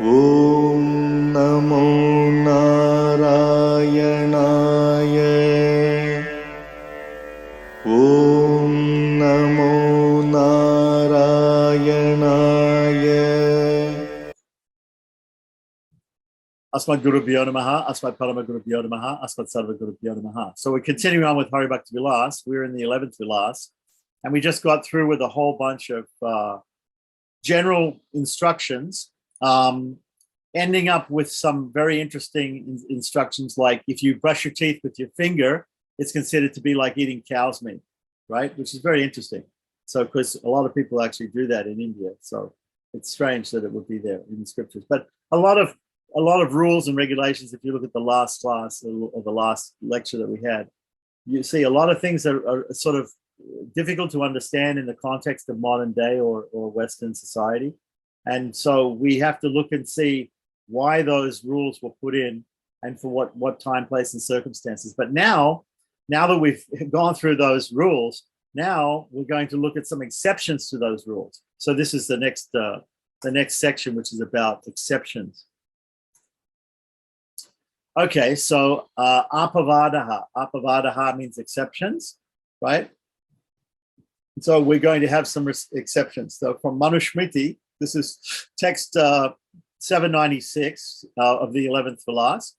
Om Namo Narayanaaya. Om Namo Narayanaaya. Asmat Guru Bhyo Namaha, Asmat Parama Guru Bhyo Namaha, Asmat Sarva Guru Bhyo Namaha. So we're continuing on with Hari Bhakti Vilas. We're in the 11th Vilas, and we just got through with a whole bunch of general instructions, ending up with some very interesting instructions, like if you brush your teeth with your finger, it's considered to be like eating cow's meat, right? Which is very interesting. So, because a lot of people actually do that in India, so it's strange that it would be there in the scriptures. But a lot of rules and regulations, if you look at the last class or the last lecture that we had, you see a lot of things that are sort of difficult to understand in the context of modern day or Western society. And so we have to look and see why those rules were put in and for what time, place, and circumstances. But now that we've gone through those rules, now we're going to look at some exceptions to those rules. So this is the next section, which is about exceptions. Okay, so apavadaha. Apavadaha means exceptions, right? So we're going to have some exceptions. So from Manusmriti, this is text 796 of the 11th Vilas.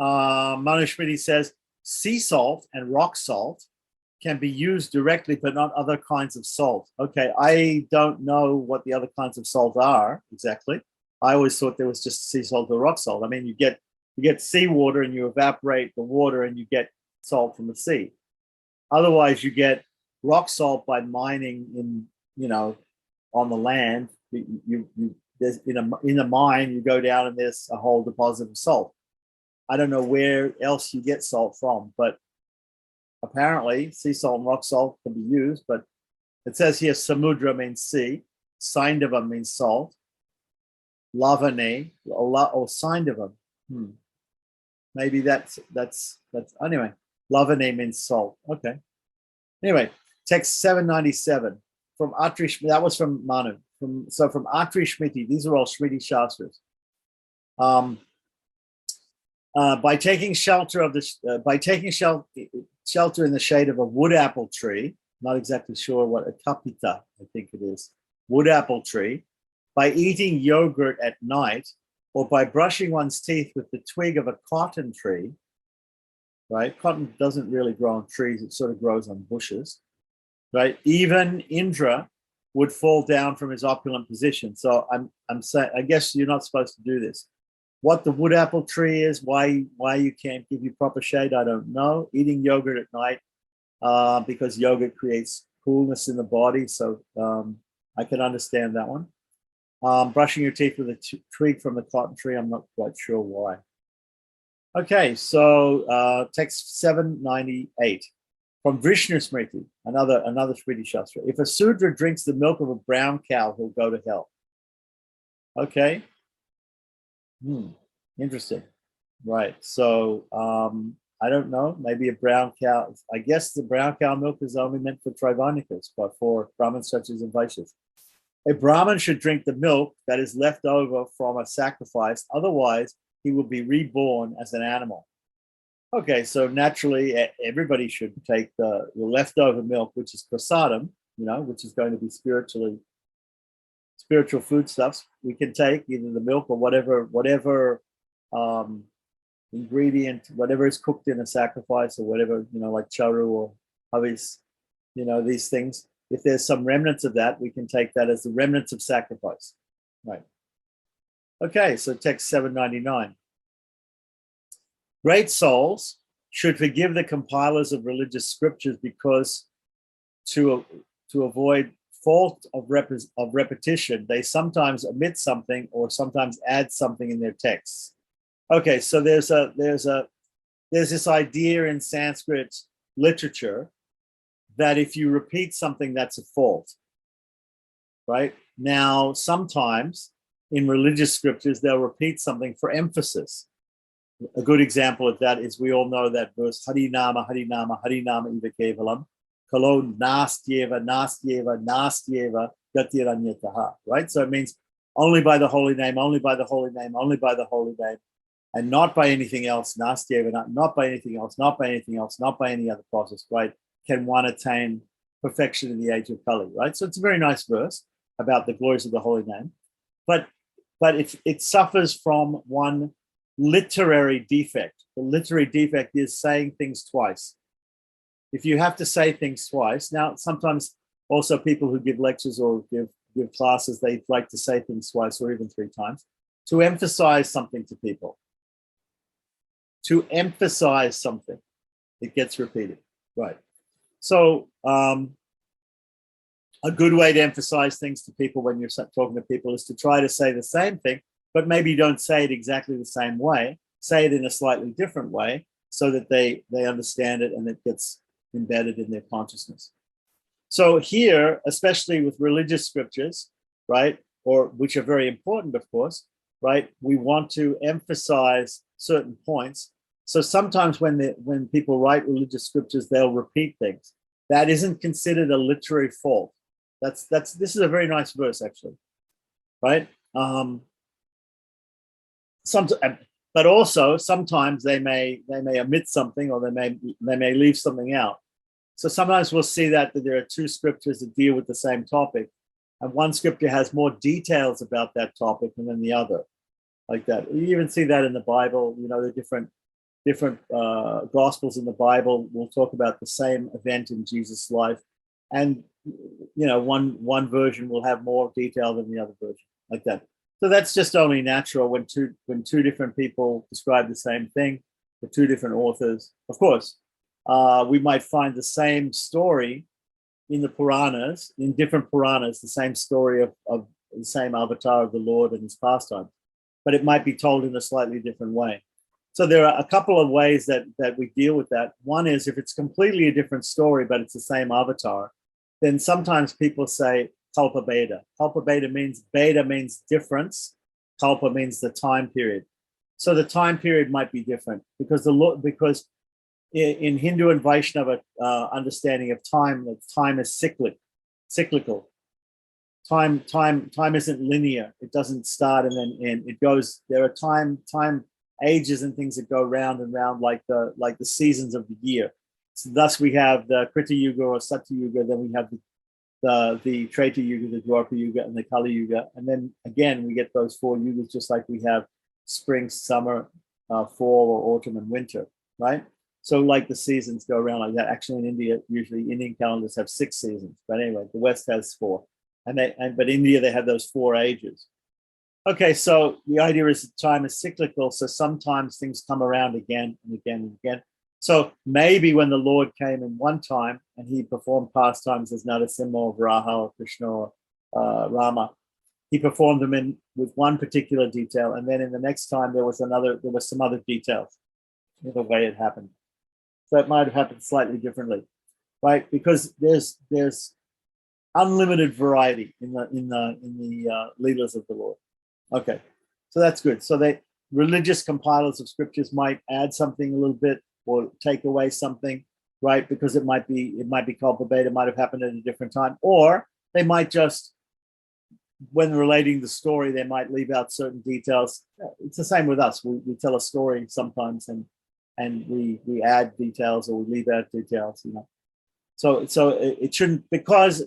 Manusmriti says, sea salt and rock salt can be used directly, but not other kinds of salt. Okay, I don't know what the other kinds of salt are exactly. I always thought there was just sea salt or rock salt. I mean, you get seawater and you evaporate the water and you get salt from the sea. Otherwise, you get rock salt by mining on the land. There's in a mine, you go down and there's a whole deposit of salt. I don't know where else you get salt from, but apparently sea salt and rock salt can be used. But it says here samudra means sea, Saindava means salt, lavane or Saindava. Maybe that's anyway. Lavane means salt. Okay. Anyway, text 797 from Atri. That was from Manu. From Atri Shmiti. These are all Shmiti Shastras. By taking shelter in the shade of a wood apple tree. Not exactly sure what a kapita, I think it is. Wood apple tree. By eating yogurt at night, or by brushing one's teeth with the twig of a cotton tree, right? Cotton doesn't really grow on trees, it sort of grows on bushes, right? Even Indra would fall down from his opulent position. So I'm saying, I guess you're not supposed to do this. What the wood apple tree is, why you can't give you proper shade, I don't know. Eating yogurt at night, because yogurt creates coolness in the body. So I can understand that one. Brushing your teeth with a twig from the cotton tree, I'm not quite sure why. Okay, so text 798 from Vishnu Smriti, another Smriti Shastra. If a Sudra drinks the milk of a brown cow, he'll go to hell. Okay. Interesting. Right. So I don't know. Maybe a brown cow. I guess the brown cow milk is only meant for Trivanikas, but for Brahmins such as Vaishyas. A Brahmin should drink the milk that is left over from a sacrifice. Otherwise, he will be reborn as an animal. Okay, so naturally, everybody should take the leftover milk, which is prasadam, which is going to be spiritual foodstuffs. We can take either the milk or whatever ingredient, whatever is cooked in a sacrifice or whatever, like charu or havis, these things. If there's some remnants of that, we can take that as the remnants of sacrifice. Right. Okay, so text 799. Great souls should forgive the compilers of religious scriptures because to avoid fault of repetition, they sometimes omit something or sometimes add something in their texts. Okay, so there's this idea in Sanskrit literature that if you repeat something, that's a fault, right? Now, sometimes in religious scriptures, they'll repeat something for emphasis. A good example of that is we all know that verse, Harinama, Harinama, Harinama Iva Kevalam, Kalo Nastyeva, Nastyeva, Nastyeva, Gatiranyataha, right? So it means only by the holy name, only by the holy name, only by the holy name, and not by anything else, not by anything else, not by anything else, not by any other process, right? Can one attain perfection in the age of Kali, right? So it's a very nice verse about the glories of the holy name. But it suffers from one literary defect. The literary defect is saying things twice. If you have to say things twice, now sometimes also people who give lectures or give classes, they like to say things twice or even 3 times to emphasize something to people. To emphasize something, it gets repeated, right? So a good way to emphasize things to people when you're talking to people is to try to say the same thing, but maybe don't say it exactly the same way. Say it in a slightly different way so that they understand it and it gets embedded in their consciousness. So here, especially with religious scriptures, right, or which are very important, of course, right, we want to emphasize certain points. So sometimes when people write religious scriptures, they'll repeat things. That isn't considered a literary fault. This is a very nice verse, actually, right? But also sometimes they may omit something, or they may leave something out. So sometimes we'll see that there are 2 scriptures that deal with the same topic, and one scripture has more details about that topic than the other, like that. You even see that in the Bible. You know, the different gospels in the Bible will talk about the same event in Jesus' life, and you know, one version will have more detail than the other version, like that. So that's just only natural when two different people describe the same thing, the 2 different authors. Of course, we might find the same story in the Puranas, in different Puranas, the same story of the same avatar of the Lord and his pastime, but it might be told in a slightly different way. So there are a couple of ways that we deal with that. One is if it's completely a different story, but it's the same avatar, then sometimes people say kalpa beta. Kalpa beta means difference. Kalpa means the time period. So the time period might be different because in Hindu and Vaishnava understanding of time, that time is cyclical. Time isn't linear. It doesn't start and then end. It goes. There are time ages and things that go round and round like the seasons of the year. So thus we have the Krita Yuga or Satya Yuga, then we have the Treta Yuga, the Dwapara Yuga, and the Kali Yuga, and then again we get those 4 yugas, just like we have spring, summer, fall, or autumn and winter, right? So like the seasons go around like that. Actually, in India, usually Indian calendars have 6 seasons, but anyway, the West has 4, but India they have those 4 ages. Okay, so the idea is that time is cyclical, so sometimes things come around again and again and again. So maybe when the Lord came in one time and he performed pastimes as Narasimha or Varaha or Krishna or Rama, he performed them with one particular detail, and then in the next time there was some other details in the way it happened. So it might have happened slightly differently, right? Because there's unlimited variety in the leelas of the Lord. Okay, so that's good. So religious compilers of scriptures might add something a little bit or take away something, right? Because it might be kalpa beta, might have happened at a different time, or they might just, when relating the story, they might leave out certain details. It's the same with us. We tell a story sometimes and we add details or we leave out details, you know. So it shouldn't, because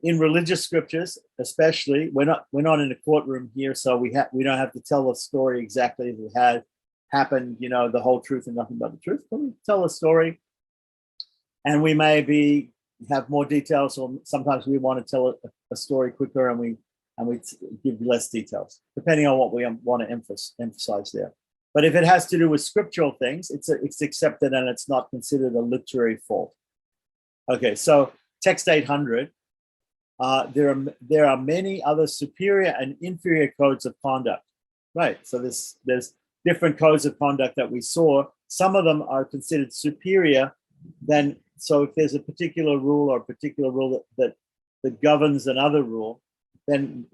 in religious scriptures, especially, we're not in a courtroom here, so we don't have to tell the story exactly as it had happened, you know, the whole truth and nothing but the truth. But we tell a story, and we maybe have more details, or sometimes we want to tell a story quicker, and we give less details, depending on what we want to emphasize there. But if it has to do with scriptural things, it's accepted and it's not considered a literary fault. Okay, so text 800. There are many other superior and inferior codes of conduct, right? So there's different codes of conduct that we saw. Some of them are considered superior than. So if there's a particular rule that governs another rule, then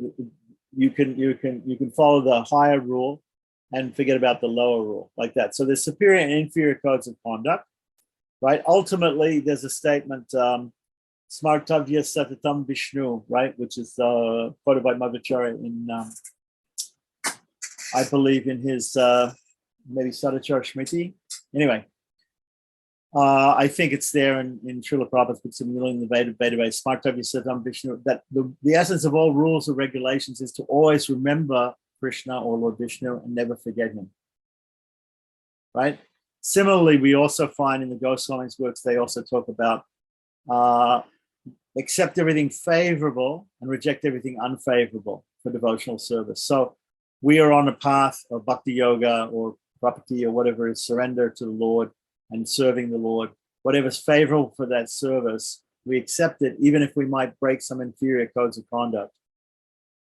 you can follow the higher rule and forget about the lower rule, like that. So there's superior and inferior codes of conduct, right? Ultimately, there's a statement. Smartavya Satatam Vishnu, right? Which is quoted by Madhacharya in, I believe, in his maybe Sadachar Smriti. Anyway, I think it's there in Srila Prabhupada's books in the database, Smartavya Satatam Vishnu, that the essence of all rules or regulations is to always remember Krishna or Lord Vishnu and never forget him, right? Similarly, we also find in the Goswami's works, they also talk about accept everything favorable and reject everything unfavorable for devotional service. So we are on a path of bhakti yoga or prapati or whatever is surrender to the Lord and serving the Lord. Whatever's favorable for that service, we accept it, even if we might break some inferior codes of conduct.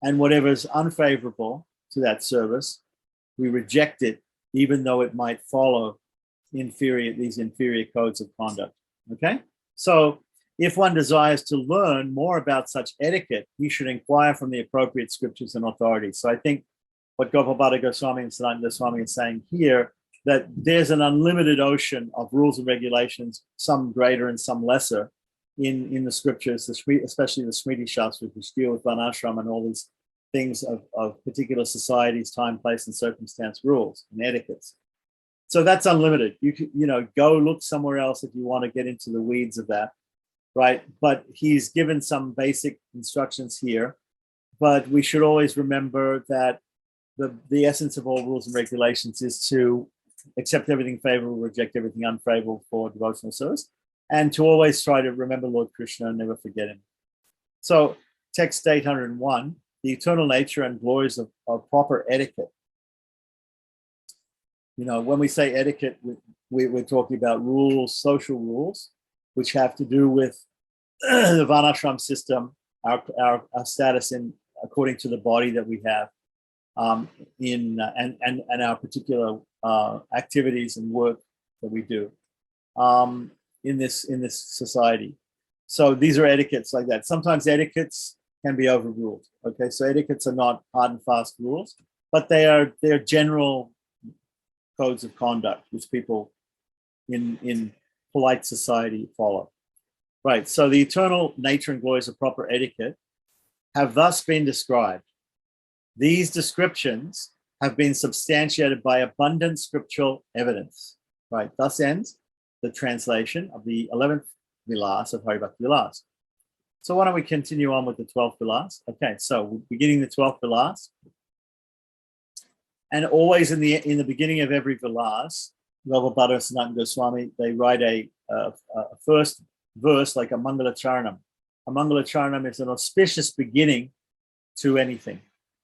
And whatever's unfavorable to that service, we reject it, even though it might follow these inferior codes of conduct. Okay? So if one desires to learn more about such etiquette, he should inquire from the appropriate scriptures and authorities. So I think what Gopalbhata Goswami and Sanatana Goswami are saying here, that there's an unlimited ocean of rules and regulations, some greater and some lesser, in the scriptures, especially the Smriti Shastras, which deal with Varnashram and all these things of particular societies, time, place, and circumstance rules and etiquettes. So that's unlimited. You know, go look somewhere else if you want to get into the weeds of that, right? But he's given some basic instructions here. But we should always remember that the essence of all rules and regulations is to accept everything favorable, reject everything unfavorable for devotional service, and to always try to remember Lord Krishna and never forget him. So text 801, the eternal nature and glories of proper etiquette. You know, when we say etiquette, we're talking about rules, social rules, which have to do with the Varnashram system, our status according to the body that we have, and our particular activities and work that we do in this society. So these are etiquettes like that. Sometimes etiquettes can be overruled. Okay, so etiquettes are not hard and fast rules, but they're general codes of conduct which people in polite society follow. Right. So the eternal nature and glories of proper etiquette have thus been described. These descriptions have been substantiated by abundant scriptural evidence. Right. Thus ends the translation of the 11th Vilas of Hari Bhakti Vilas. So why don't we continue on with the 12th Vilas? Okay, so beginning the 12th Vilas. And always in the beginning of every Vilas, Gopalbhata and Sanatana Goswami, they write a first verse like a Mangala Charanam. A Mangala Charanam is an auspicious beginning to anything,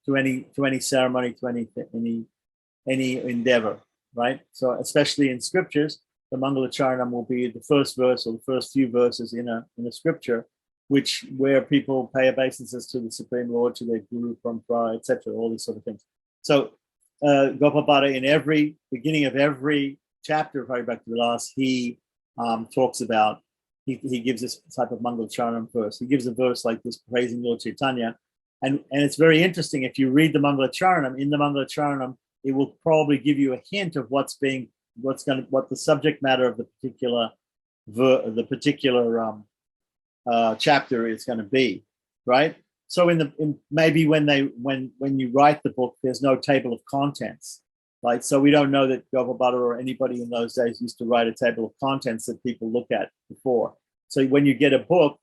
to any ceremony, to any endeavor, right? So especially in scriptures, the Mangala Charanam will be the first verse or the first few verses in a scripture, where people pay obeisances to the Supreme Lord, to their Guru, Parampara, etc., all these sort of things. So Gopalbhata, in every beginning of every chapter of Hari Bhakti Vilas, he talks about, he gives this type of Mangala Charanam verse. He gives a verse like this praising Lord Chaitanya. And it's very interesting. If you read the Mangala Charanam, in the Mangala Charanam, it will probably give you a hint of what the subject matter of the particular chapter is going to be, right? So maybe when you write the book, there's no table of contents, right? So we don't know that Gopalbhata or anybody in those days used to write a table of contents that people look at before. So when you get a book,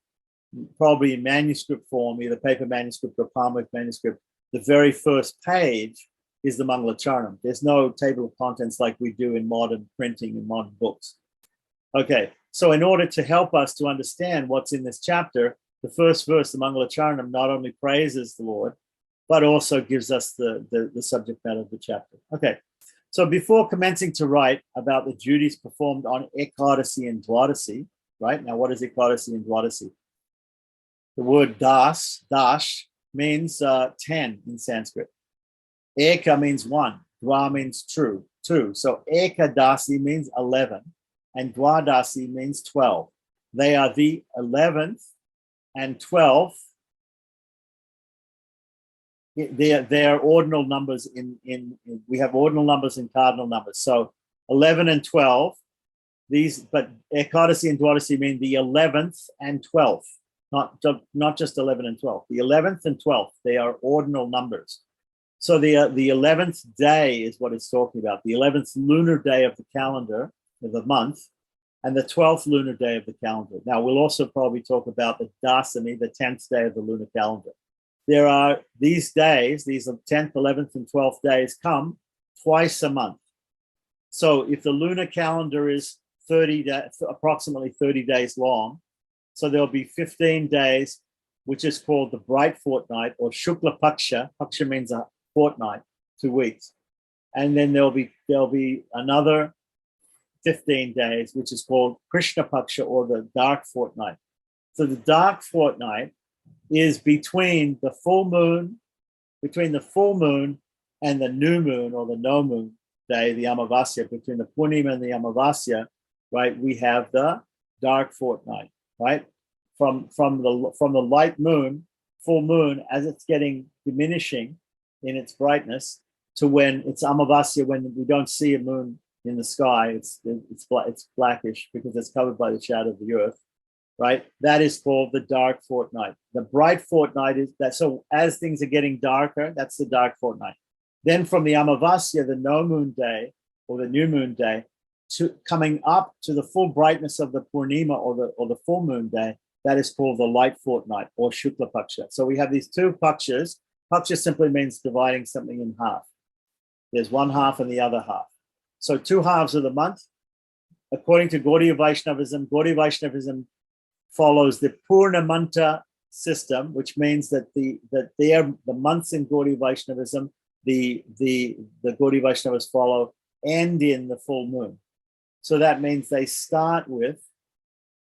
probably in manuscript form, either paper manuscript or palm manuscript, the very first page is the Mangala Charanam. There's no table of contents like we do in modern printing and modern books. Okay, so in order to help us to understand what's in this chapter, the first verse, the Mangala Charanam, not only praises the Lord, but also gives us the subject matter of the chapter. Okay, so before commencing to write about the duties performed on Ekadasi and Dwadasi, right? Now, what is Ekadasi and Dwadasi? The word dash, means 10 in Sanskrit. Eka means one, Dwa means two. So Ekadasi means 11, and Dwadasi means 12. They are the 11th and 12th. They are ordinal numbers we have ordinal numbers and cardinal numbers. So 11 and 12, but Ekadasi and Dwadasi mean the 11th and 12th. not just 11 and 12. The 11th and 12th, they are ordinal numbers. So the 11th day is what it's talking about. The 11th lunar day of the calendar of the month, and the 12th lunar day of the calendar. Now, we'll also probably talk about the Dasami, the 10th day of the lunar calendar. There are these days, these 10th, 11th, and 12th days come twice a month. So if the lunar calendar is approximately 30 days long, so there'll be 15 days, which is called the bright fortnight, or Shukla Paksha. Paksha means a fortnight, 2 weeks. And then there'll be another 15 days, which is called Krishna Paksha, or the dark fortnight. So the dark fortnight is between the full moon and the new moon, or the no moon day, the Amavasya. Between the Purnima and the Amavasya, right, we have the dark fortnight, right? From the light moon, full moon, as it's getting diminishing in its brightness, to when it's Amavasya, when we don't see a moon in the sky, it's blackish because it's covered by the shadow of the earth, right? That is called the dark fortnight. The bright fortnight is that. So as things are getting darker, that's the dark fortnight. Then from the Amavasya, the no moon day, or the new moon day, to coming up to the full brightness of the Purnima, or the full moon day, that is called the light fortnight, or Shukla Paksha. So we have these two Pakshas. Paksha simply means dividing something in half. There's one half and the other half. So 2 halves of the month. According to Gaudiya Vaishnavism follows the Purnamanta system, which means that the months in Gaudiya Vaishnavism, the Gaudiya Vaishnavas follow, end in the full moon. So that means they start with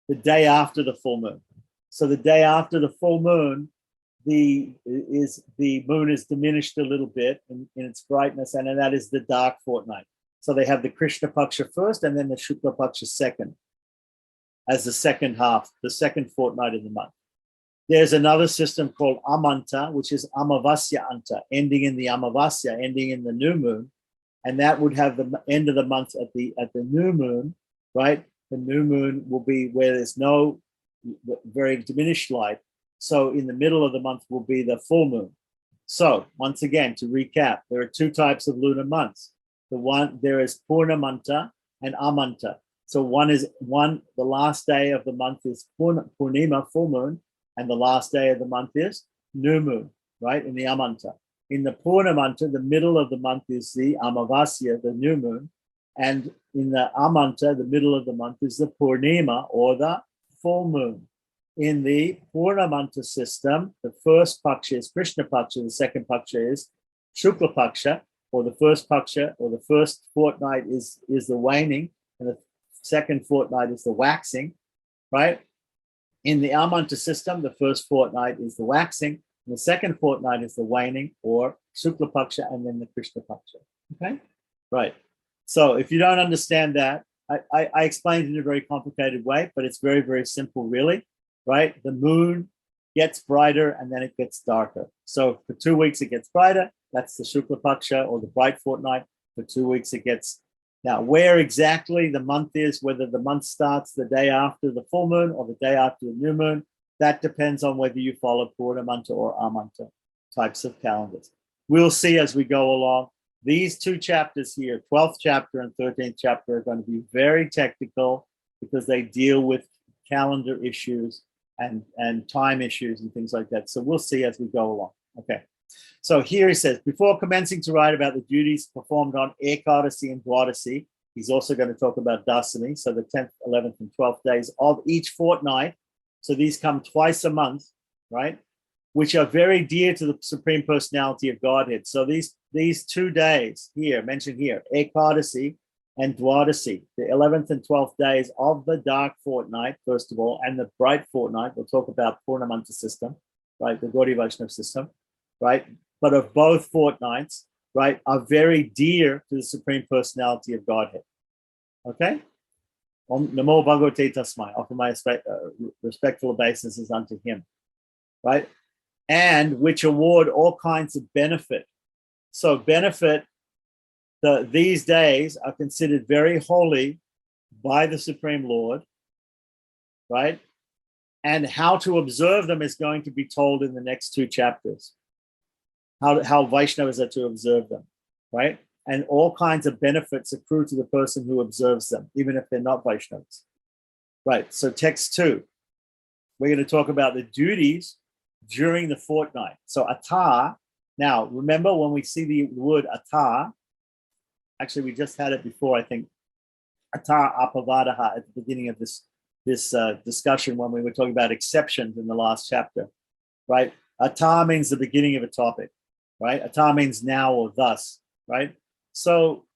the day after the full moon. So the day after the full moon, the moon is diminished a little bit in its brightness, and that is the dark fortnight. So they have the Krishna Paksha first, and then the Shukla Paksha second, as the second half, the second fortnight of the month. There's another system called Amanta, which is Amavasya Anta, ending in the Amavasya, ending in the new moon, and that would have the end of the month at the new moon, right? The new moon will be where there's no very diminished light. So in the middle of the month will be the full moon. So once again, to recap, there are 2 types of lunar months. There is Purnamanta and Amanta. So the last day of the month is Purnima, full moon, and the last day of the month is new moon, right? In the Amanta. In the Purnamanta, the middle of the month is the Amavasya, the new moon. And in the Amanta, the middle of the month is the Purnima, or the full moon. In the Purnamanta system, the first Paksha is Krishna Paksha, the second Paksha is Shukla Paksha, or the first Paksha, or the first fortnight is the waning, and the second fortnight is the waxing, right? In the Amanta system, the first fortnight is the waxing, and the second fortnight is the waning, or Shukla Paksha, and then the Krishna Paksha, okay? Right. So if you don't understand that, I explained it in a very complicated way, but it's very, very simple, really, right? The moon gets brighter and then it gets darker. So for 2 weeks, it gets brighter. That's the Shukla Paksha, or the bright fortnight. For 2 weeks, it gets... Now, where exactly the month is, whether the month starts the day after the full moon or the day after the new moon, that depends on whether you follow Purnamanta or Amanta types of calendars. We'll see as we go along. These 2 chapters here, 12th chapter and 13th chapter, are going to be very technical because they deal with calendar issues and time issues and things like that. So we'll see as we go along. Okay. So here he says, before commencing to write about the duties performed on Ekadasi and Dwadasi, he's also going to talk about Dasami, so the 10th, 11th, and 12th days of each fortnight. So these come twice a month, right? Which are very dear to the Supreme Personality of Godhead. So these 2 days here, mentioned here, Ekadasi and Dwadasi, the 11th and 12th days of the dark fortnight, first of all, and the bright fortnight. We'll talk about Purnamanta system, right? The Gaudiya Vaishnava system, right? But of both fortnights, right, are very dear to the Supreme Personality of Godhead. Okay? Namo Bhagavate Tasmai. Offer my respectful obeisances unto him, right? And which award all kinds of benefit. So benefit, these days are considered very holy by the Supreme Lord, right? And how to observe them is going to be told in the next 2 chapters. How Vaishnavas are to observe them, right? And all kinds of benefits accrue to the person who observes them, even if they're not Vaishnavas. Right, so text 2. We're going to talk about the duties during the fortnight. So atah, now remember when we see the word atah, actually we just had it before, I think, atah apavadaha at the beginning of this discussion when we were talking about exceptions in the last chapter, right? Atah means the beginning of a topic, right? Atah means now or thus, right? So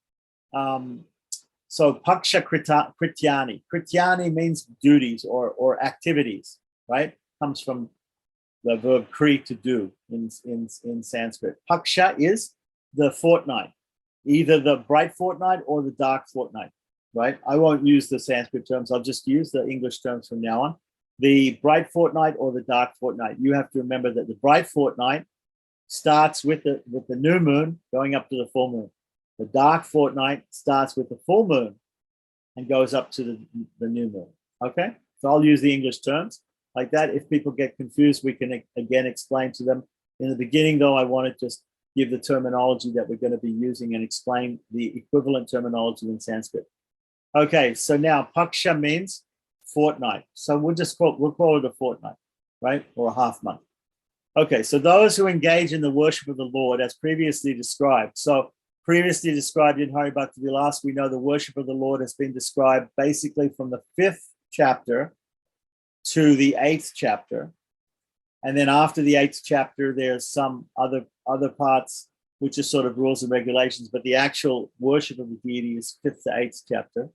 paksha krityani. Krityani means duties or activities, right? Comes from the verb kri, to do in Sanskrit. Paksha is the fortnight, either the bright fortnight or the dark fortnight, right? I won't use the Sanskrit terms. I'll just use the English terms from now on. The bright fortnight or the dark fortnight. You have to remember that the bright fortnight starts with the new moon going up to the full moon. The dark fortnight starts with the full moon and goes up to the new moon. Okay, so I'll use the English terms like that. If people get confused, we can again explain to them. In the beginning, though, I want to just give the terminology that we're going to be using and explain the equivalent terminology in Sanskrit. Okay, so now paksha means fortnight. So we'll call it a fortnight, right? Or a half month. Okay, so those who engage in the worship of the Lord as previously described. So previously described in Hari Bhakti Vilasa, we know the worship of the Lord has been described basically from the 5th chapter to the 8th chapter. And then after the 8th chapter, there's some other parts, which are sort of rules and regulations, but the actual worship of the deity is 5th to 8th chapter,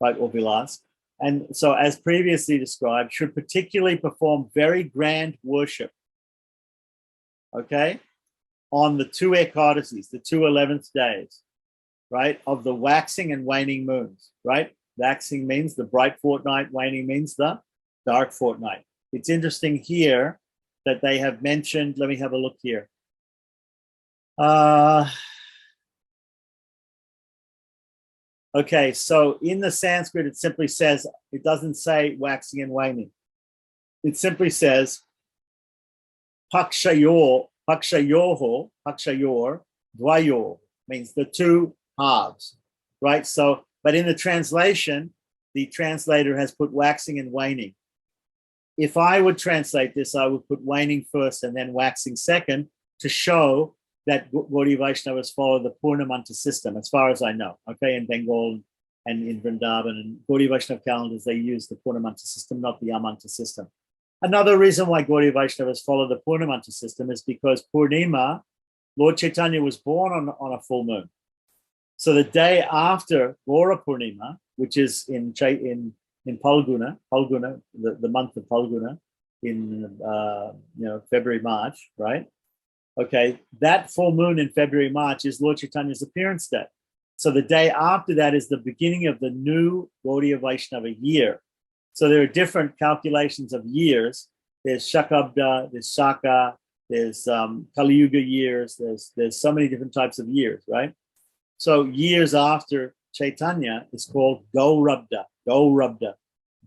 right, or Vilasa. And so as previously described, should particularly perform very grand worship, okay, on the 2 Ekadasis, the 2 11th days, right, of the waxing and waning moons, right? Waxing means the bright fortnight, waning means the dark fortnight. It's interesting here that they have mentioned, let me have a look here. Okay, so in the Sanskrit, it simply says, it doesn't say waxing and waning. It simply says, pakshayor, dvayor, means the 2 halves, right? So, but in the translation, the translator has put waxing and waning. If I would translate this, I would put waning first and then waxing second to show that Gaudiya Vaishnavas follow the Purnamanta system, as far as I know, okay, in Bengal and in Vrindavan and Gaudiya Vaishnava calendars, they use the Purnamanta system, not the Amanta system. Another reason why Gaudiya Vaishnavas follow the Purnamanta system is because Purnima, Lord Chaitanya was born on a full moon. So the day after Gaura Purnima, which is in Palguna, the month of Palguna, in February, March, right? Okay, that full moon in February, March is Lord Chaitanya's appearance day. So the day after that is the beginning of the new Gaudiya Vaishnava year. So there are different calculations of years. There's Shakabda, there's Shaka, there's Kali Yuga years. There's so many different types of years, right? So years after Chaitanya is called Gaurabda.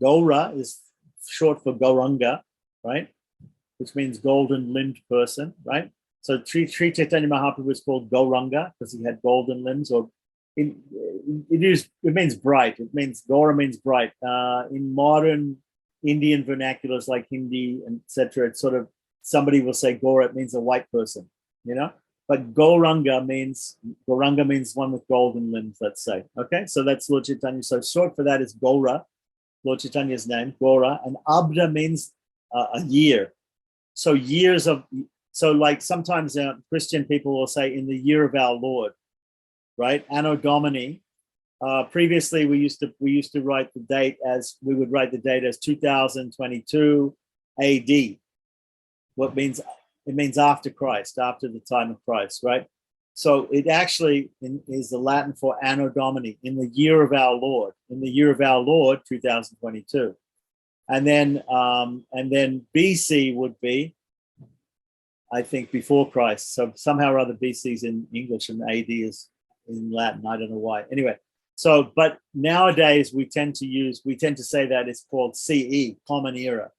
Gaura is short for Gauranga, right? Which means golden limbed person, right? So Sri Chaitanya Mahaprabhu was called Gauranga because he had golden limbs, or it means bright. It means Gaura means bright. In modern Indian vernaculars like Hindi and etc., it's sort of somebody will say Gaura, it means a white person, But Gauranga means one with golden limbs, let's say. Okay, so that's Lord Chaitanya. So short for that is Gaura, Lord Chaitanya's name, Gaura, and Abda means a year. So so like sometimes Christian people will say in the year of our Lord, right? Anno Domini. Previously, we used to write the date as 2022 AD. What means it means after Christ, after the time of Christ, right? So it actually is the Latin for Anno Domini, in the year of our Lord, 2022, and then BC would be, I think, before Christ. So somehow or other BC is in English and AD is in Latin. I don't know why. Anyway, so but nowadays we tend to say that it's called CE, Common Era.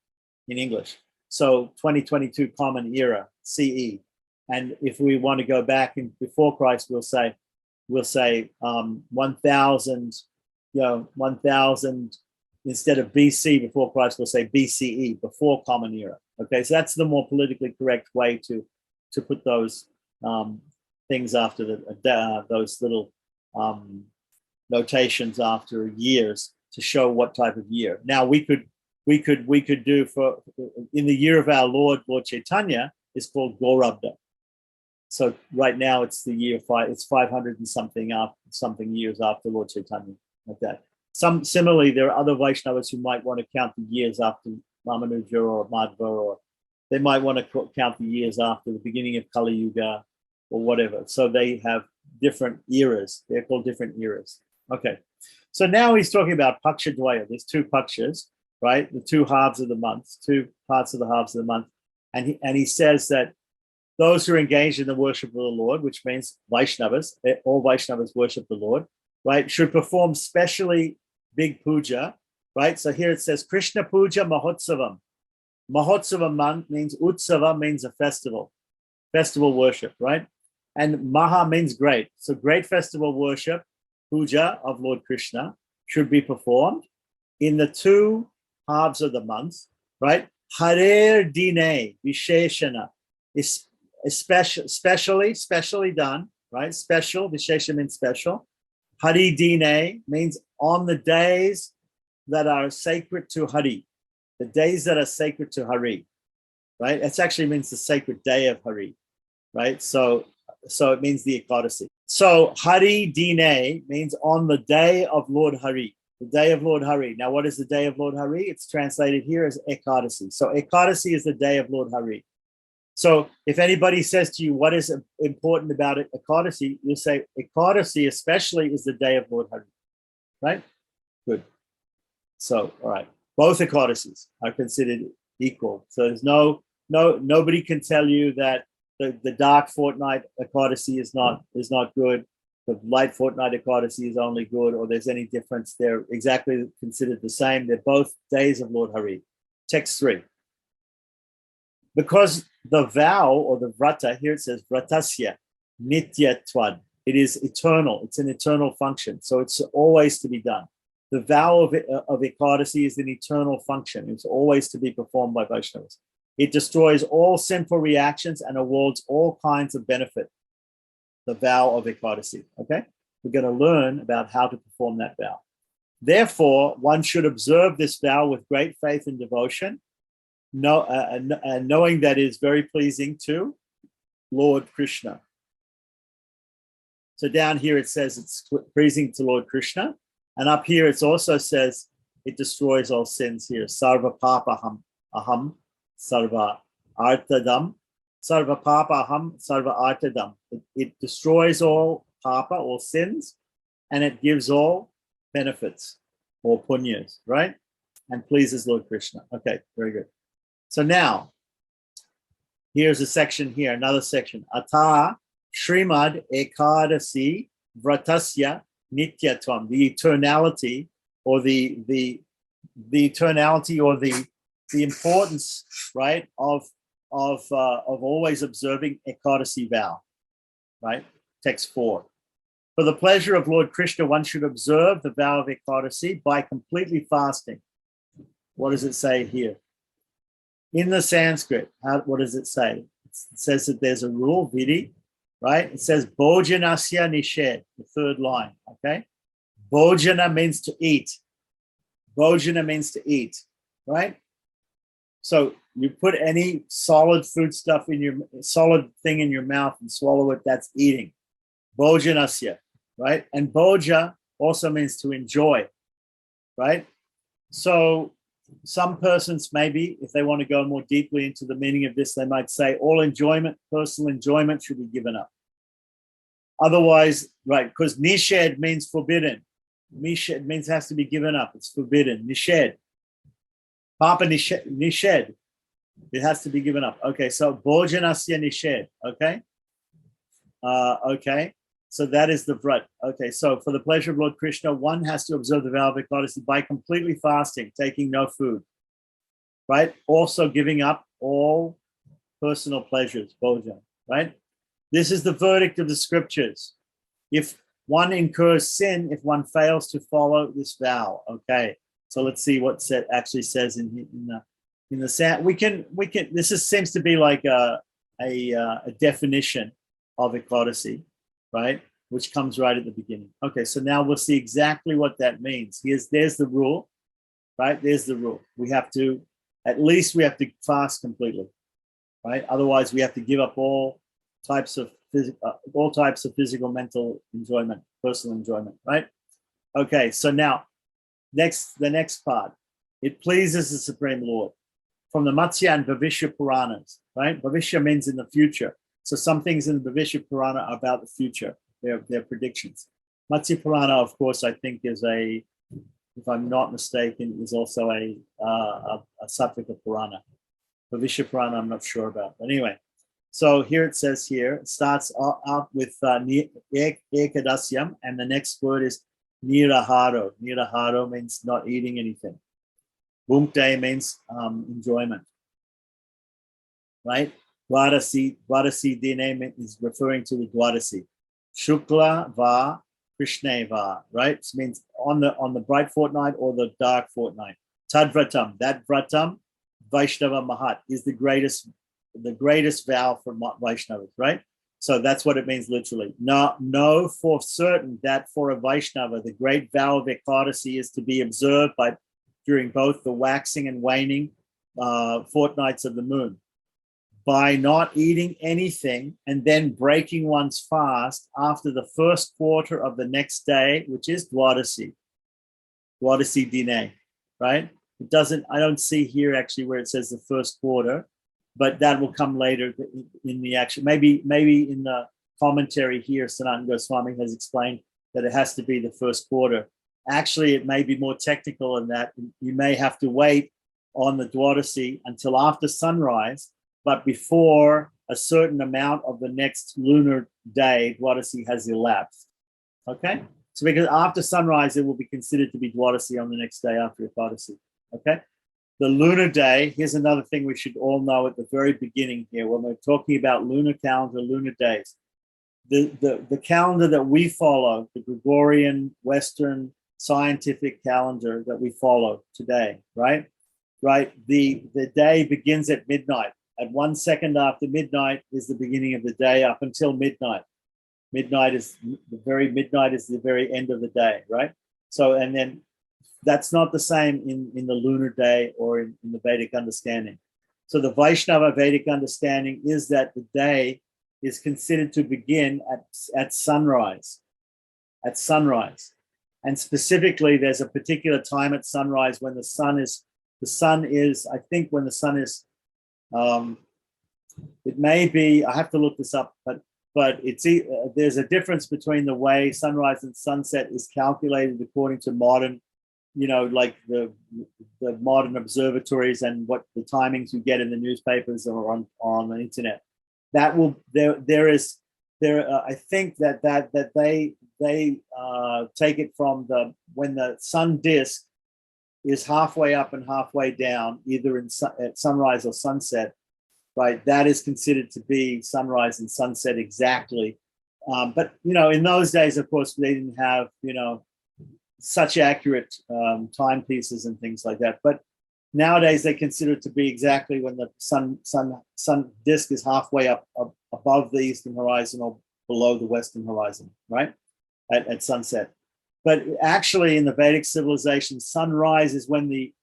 in English. So 2022 Common Era, CE. And if we want to go back in before Christ, we'll say 1000, 1000 instead of BC before Christ, we'll say BCE, before Common Era. Okay, so that's the more politically correct way to put those things after those little notations after years to show what type of year. Now we could do for in the year of our Lord Chaitanya is called Gorabda. So right now it's the year it's 500 and something years after Lord Chaitanya, like that. Similarly, there are other Vaishnavas who might want to count the years after Ramanuja or Madhva, or they might want to count the years after the beginning of Kali Yuga or whatever. So they have different eras. They're called different eras. Okay. So now he's talking about Paksha Dvaya. There's two Pakshas, right? The two halves of the month, two parts of the halves of the month. And he says that those who are engaged in the worship of the Lord, which means Vaishnavas, all Vaishnavas worship the Lord, right, should perform specially big puja, right? So here it says Krishna Puja Mahotsavam. Mahotsavam means Utsava means a festival worship, right? And Maha means great. So great festival worship, puja of Lord Krishna, should be performed in the two halves of the month, right? Harer Dine Visheshana is specially done, right? Special, Vishesha means special. Hari Dine means on the days that are sacred to Hari, the days that are sacred to Hari, right? It actually means the sacred day of Hari, right? So it means the Ekadasi. So Hari Dine means on the day of Lord Hari, the day of Lord Hari. Now, what is the day of Lord Hari? It's translated here as Ekadasi. So Ekadasi is the day of Lord Hari. So if anybody says to you, what is important about Ekadasi, you'll say Ekadasi especially is the day of Lord Hari, right? Good. So, all right. Both Ekadasis are considered equal. So there's nobody can tell you that the dark fortnight Ekadasi is not good. The light fortnight Ekadasi is only good, or there's any difference. They're exactly considered the same. They're both days of Lord Hari. Text 3. Because the vow or the vrata, here it says vratasya, nityatvad. It is eternal. It's an eternal function. So it's always to be done. The vow of Ekadasi is an eternal function. It's always to be performed by Vaishnavas. It destroys all sinful reactions and awards all kinds of benefit. The vow of Ekadasi. Okay? We're going to learn about how to perform that vow. Therefore, one should observe this vow with great faith and devotion, knowing that it is very pleasing to Lord Krishna. So down here it says it's pleasing to Lord Krishna. And up here it also says it destroys all sins here. Sarva papa aham, sarva artadam. Sarva papa aham, sarva artadam. It destroys all papa, all sins, and it gives all benefits, or punyas, right? And pleases Lord Krishna. Okay, very good. So now, here's a section here, another section. Ata Srimad Ekadasi Vratasya Nityatvam, the eternality or the eternality or the importance, right, of always observing Ekadasi vow, right? Text 4. For the pleasure of Lord Krishna, one should observe the vow of Ekadasi by completely fasting. What does it say here? In the Sanskrit, what does it say? It says that there's a rule, vidhi, right? It says bhojanasya nished, the third line, okay? Bhojana means to eat. Bhojana means to eat, right? So you put any solid food stuff solid thing in your mouth and swallow it, that's eating. Bhojanasya, right? And bhoja also means to enjoy, right? So some persons, maybe, if they want to go more deeply into the meaning of this, they might say all enjoyment, personal enjoyment, should be given up. Otherwise, right, because nished means forbidden. Nished means has to be given up. It's forbidden. Nished. Papa nished. It has to be given up. Okay, so bhojanasya nished. Okay. Okay. So that is the vrat. Okay, so for the pleasure of Lord Krishna, one has to observe the vow of Ekadasi by completely fasting, taking no food. right? Also giving up all personal pleasures, bhoja, right? This is the verdict of the scriptures. If one incurs sin, if one fails to follow this vow, okay. So let's see what actually says in the sound. We can. Seems to be like a definition of Odyssey, right? Which comes right at the beginning. Okay, so now we'll see exactly what that means. There's the rule, right? There's the rule. At least we have to fast completely, right? Otherwise, we have to give up all types of physical, mental enjoyment, personal enjoyment, right? Okay, so now the next part. It pleases the Supreme Lord. From the Matsya and Bhavishya Puranas, right? Bhavishya means in the future. So some things in the Bhavishya Purana are about the future. They're predictions. Matsya Purana, of course, I think is if I'm not mistaken, is also a Sattvika Purana. Bhavishya Purana, I'm not sure about. But anyway, so here it says it starts out with Ekadasyam, and the next word is Niraharo. Niraharo means not eating anything. Bhumte means enjoyment, right? Dwadasi Dine is referring to the Dwadasi. Shukla Va, Krishna Va, right? It means on the bright fortnight or the dark fortnight. Tadvratam, that Vratam, Vaishnava Mahat, is the greatest vow for Vaishnavas, right? So that's what it means literally. Know for certain that for a Vaishnava, the great vow of Ekadasi is to be observed during both the waxing and waning fortnights of the moon, by not eating anything and then breaking one's fast after the first quarter of the next day, which is Dwadasi Dine, right? I don't see here actually where it says the first quarter, but that will come later in the action. Maybe in the commentary here, Sanatana Goswami has explained that it has to be the first quarter. Actually, it may be more technical in that you may have to wait on the Dwadasi until after sunrise, but before a certain amount of the next lunar day, Dwadasi has elapsed. Okay? So because after sunrise, it will be considered to be Dwadasi on the next day after Ekadasi. Okay? The lunar day, here's another thing we should all know at the very beginning here when we're talking about lunar calendar, lunar days. The calendar that we follow, the Gregorian Western scientific calendar that we follow today, right? Right. The day begins at midnight. At 1 second after midnight is the beginning of the day up until midnight. Midnight is the very end of the day, right? So, and then that's not the same in the lunar day or in the Vedic understanding. So the Vaishnava Vedic understanding is that the day is considered to begin at sunrise. At sunrise. And specifically, there's a particular time at sunrise when the sun is, I think when the sun is, it may be, I have to look this up, but there's a difference between the way sunrise and sunset is calculated according to modern, like the modern observatories and what the timings you get in the newspapers or on the internet. That will, I think that they take it from when the sun disk is halfway up and halfway down, either at sunrise or sunset, right? That is considered to be sunrise and sunset exactly. But in those days, of course, they didn't have such accurate timepieces and things like that. But nowadays, they consider it to be exactly when the sun disk is halfway up above the eastern horizon or below the western horizon, right? At sunset. But actually, in the Vedic civilization, sunrise is when the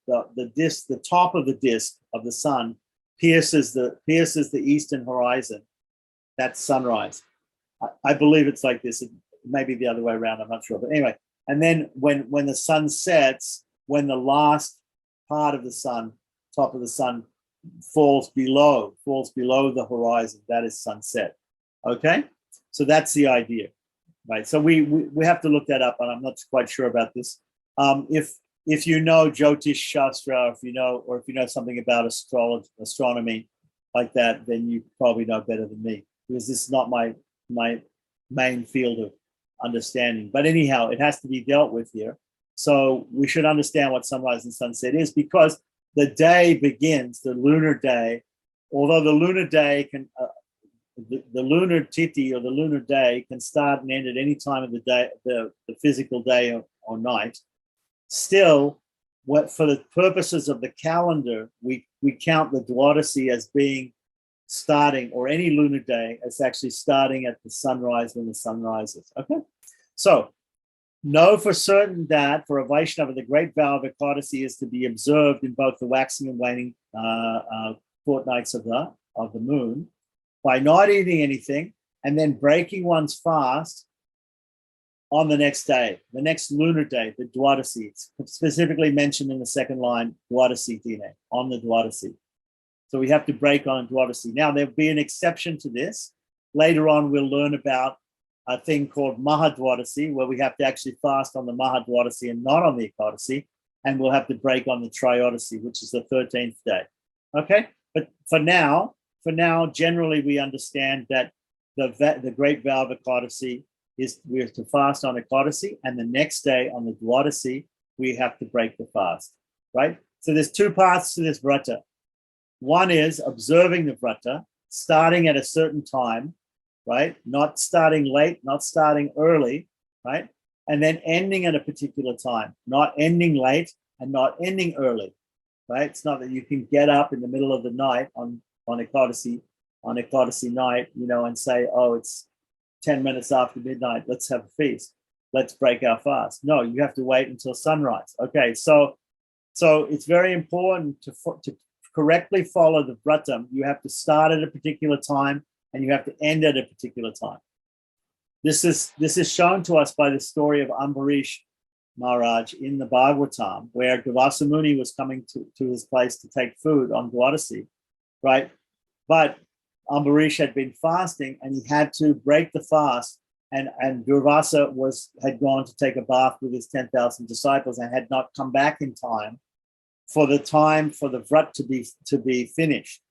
disk, the top of the disk of the sun, pierces the eastern horizon. That's sunrise. I believe it's like this. It may be the other way around. I'm not sure. But anyway, and then when the sun sets, when the last part of the sun, top of the sun, falls below the horizon, that is sunset. Okay, so that's the idea. Right, so we have to look that up, and I'm not quite sure about this. If you know Jyotish Shastra, if you know something about astronomy like that, then you probably know better than me, because this is not my main field of understanding. But anyhow, it has to be dealt with here. So we should understand what sunrise and sunset is, because the day begins, the lunar day, although the lunar day can, the lunar tithi or the lunar day can start and end at any time of the day, the physical day or night. Still, for the purposes of the calendar, we count the Odyssey as being starting, or any lunar day as actually starting at the sunrise when the sun rises. Okay, so know for certain that for a Vaishnava, the great vow of Odyssey is to be observed in both the waxing and waning fortnights of the moon by not eating anything and then breaking one's fast on the next day, the next lunar day, the Dwadasi. It's specifically mentioned in the second line, Dwadasi Dine, on the Dwadasi. So we have to break on Dwadasi. Now, there'll be an exception to this. Later on, we'll learn about a thing called Mahadwadasi, where we have to actually fast on the Mahadwadasi and not on the Ekadasi, and we'll have to break on the Triodasi, which is the 13th day. Okay, but for now, generally we understand that the great vow of Ekadasi is we have to fast on Ekadasi, and the next day on the Dwadasi, we have to break the fast, right? So there's two parts to this Vrata. One is observing the Vrata, starting at a certain time, right? Not starting late, not starting early, right? And then ending at a particular time, not ending late and not ending early, right? It's not that you can get up in the middle of the night on Ekadasi night, and say, oh, it's 10 minutes after midnight, let's have a feast, let's break our fast. No, you have to wait until sunrise. Okay, so it's very important to correctly follow the Vrata. You have to start at a particular time and you have to end at a particular time. This is shown to us by the story of Ambarish Maharaj in the Bhagavatam, where Vilasa Muni was coming to his place to take food on Dwadasi, right? But Ambarish had been fasting and he had to break the fast, and Durvasa had gone to take a bath with his 10,000 disciples and had not come back in time for the Vrat to be finished,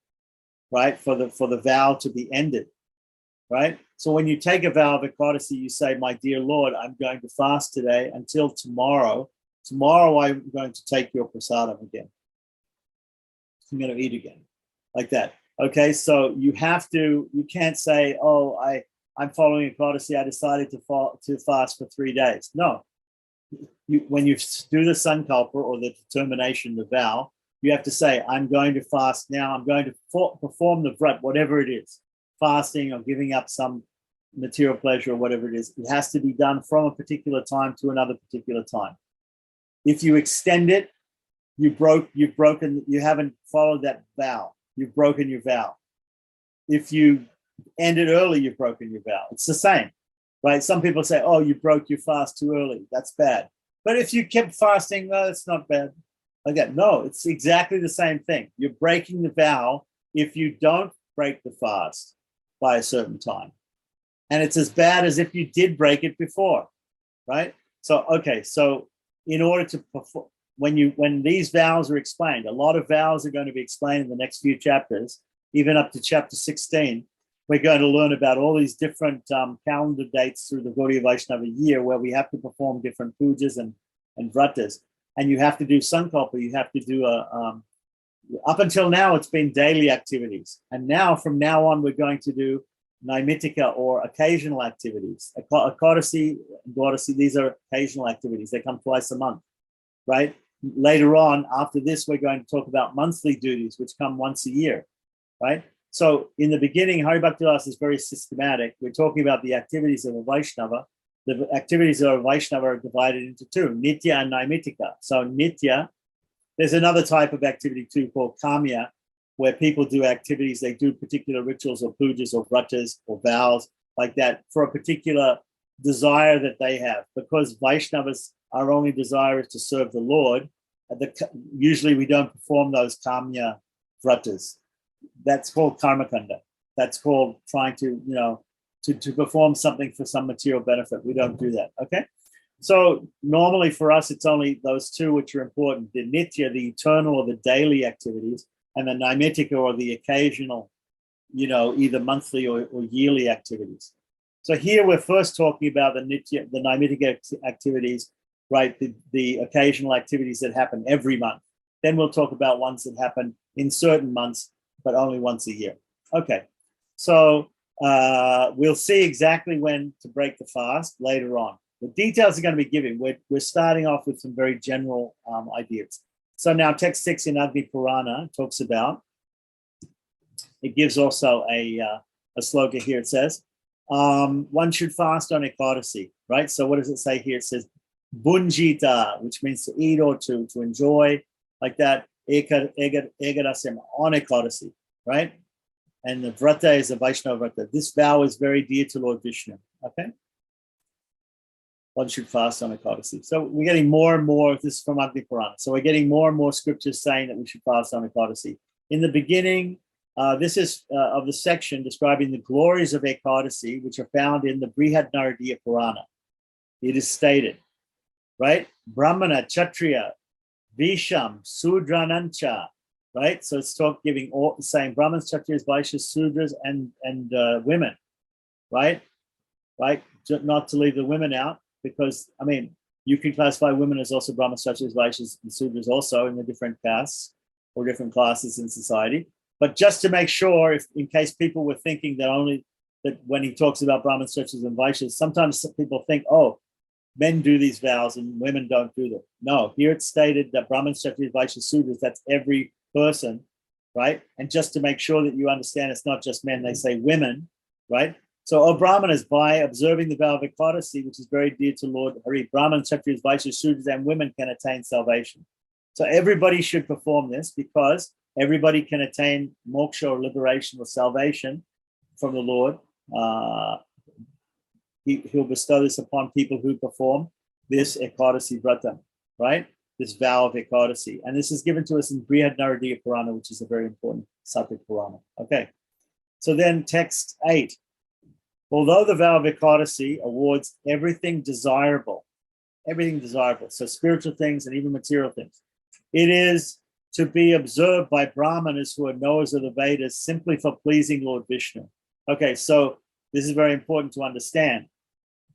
right? For the vow to be ended, right? So when you take a vow of Ekadasi, you say, my dear Lord, I'm going to fast today until tomorrow. Tomorrow I'm going to take your prasadam again. I'm going to eat again, like that. Okay, so you can't say, oh, I'm following Ekadasi, I decided to fast for 3 days. No. When you do the sankalpa or the determination, the vow, you have to say, I'm going to fast now. I'm going to perform the vrat, whatever it is, fasting or giving up some material pleasure or whatever it is. It has to be done from a particular time to another particular time. If you extend it, you haven't followed that vow. You've broken your vow. If you end it early, you've broken your vow. It's the same, right? Some people say, oh, you broke your fast too early. That's bad. But if you kept fasting, well, it's not bad. Again, no, it's exactly the same thing. You're breaking the vow if you don't break the fast by a certain time. And it's as bad as if you did break it before, right? So, okay, so in order to perform, when these vows are explained, a lot of vows are going to be explained in the next few chapters, even up to chapter 16. We're going to learn about all these different calendar dates through the Gaudiya Vaishnava year where we have to perform different pujas and vratas. And you have to do sankalpa, you have to do up until now, it's been daily activities. And now, from now on, we're going to do naimitika or occasional activities. Ekadasi, Dwadasi, these are occasional activities. They come twice a month, right? Later on, after this, we're going to talk about monthly duties, which come once a year, right? So in the beginning, Hari Bhakti Vilasa is very systematic. We're talking about the activities of a Vaishnava. The activities of a Vaishnava are divided into two, Nitya and Naimitika. So Nitya, there's another type of activity too called Kamya, where people do activities, they do particular rituals or pujas or vratas or vows like that for a particular desire that they have. Because Vaishnavas, our only desire is to serve the Lord, usually we don't perform those Kamya vratas. That's called karmakanda. That's called trying to, to perform something for some material benefit. We don't do that, okay? So normally for us, it's only those two which are important, the nitya, the eternal or the daily activities, and the naimitika or the occasional, either monthly or yearly activities. So here we're first talking about the nitya, the naimitika activities, right? The occasional activities that happen every month. Then we'll talk about ones that happen in certain months, but only once a year. Okay, so we'll see exactly when to break the fast later on. The details are going to be given. We're starting off with some very general ideas. So now text 6 in Agni Purana talks about, it gives also a sloka here. It says, one should fast on Ekadasi, right? So what does it say here? It says, Bunjita, which means to eat or to enjoy, like that. Ekadasim on Ekadasi, right? And the Vrata is a Vaishnava Vrata. This vow is very dear to Lord Vishnu, okay? One should fast on Ekadasi. So we're getting more and more, this is from Agni Purana. So we're getting more and more scriptures saying that we should fast on Ekadasi. In the beginning, this is of the section describing the glories of Ekadasi, which are found in the Brihad Naradiya Purana. It is stated, right? Brahmana, Kshatriya, Visham, Sudranancha, right? So it's giving all the same Brahmins, Kshatriyas, Vaishyas, Sudras, and women, right? Right? Not to leave the women out, because, I mean, you can classify women as also Brahmins, Kshatriyas, Vaishyas, and Sudras also in the different castes or different classes in society. But just to make sure, if in case people were thinking that when he talks about Brahmins, Kshatriyas, and Vaishyas, sometimes people think, oh, men do these vows and women don't do them. No, here it's stated that Brahmins, Kshatriyas, Vaishyas, Sudras, that's every person, right? And just to make sure that you understand, it's not just men, they say women, right? So, O Brahmanas, by observing the vow of Ekadasi, which is very dear to Lord Hari, Brahmins, Kshatriyas, Vaishyas, Sudras, and women can attain salvation. So everybody should perform this, because everybody can attain moksha or liberation or salvation from the Lord. He'll bestow this upon people who perform this Ekadasi Vrata, right? This vow of Ekadasi. And this is given to us in Brihad Naradiya Purana, which is a very important Satya Purana. Okay. So then text 8. Although the vow of Ekadasi awards everything desirable, so spiritual things and even material things, it is to be observed by Brahmanas who are knowers of the Vedas simply for pleasing Lord Vishnu. Okay, so this is very important to understand.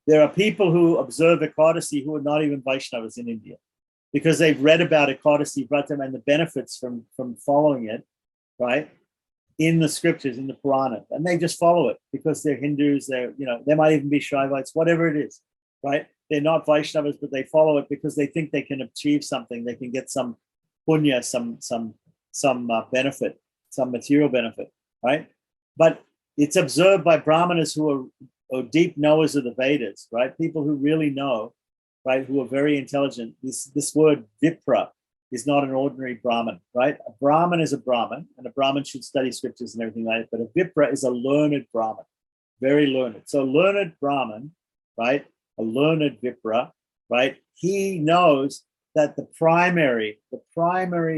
There are people who observe Ekadasi who are not even Vaishnavas in India, because they've read about Ekadasi Vrata and the benefits from following it, right, in the scriptures, in the Purana, and they just follow it because they're Hindus. They might even be Shaivites, whatever it is, right? They're not Vaishnavas, but they follow it because they think they can achieve something. They can get some punya, some benefit, some material benefit, right? But it's observed by Brahmanas who are deep knowers of the Vedas, right? People who really know, right? Who are very intelligent. This word Vipra is not an ordinary Brahmin, right? A Brahmin is a Brahmin, and a Brahmin should study scriptures and everything like that. But a Vipra is a learned Brahmin, very learned. So learned Brahmin, right? A learned Vipra, right? He knows that the primary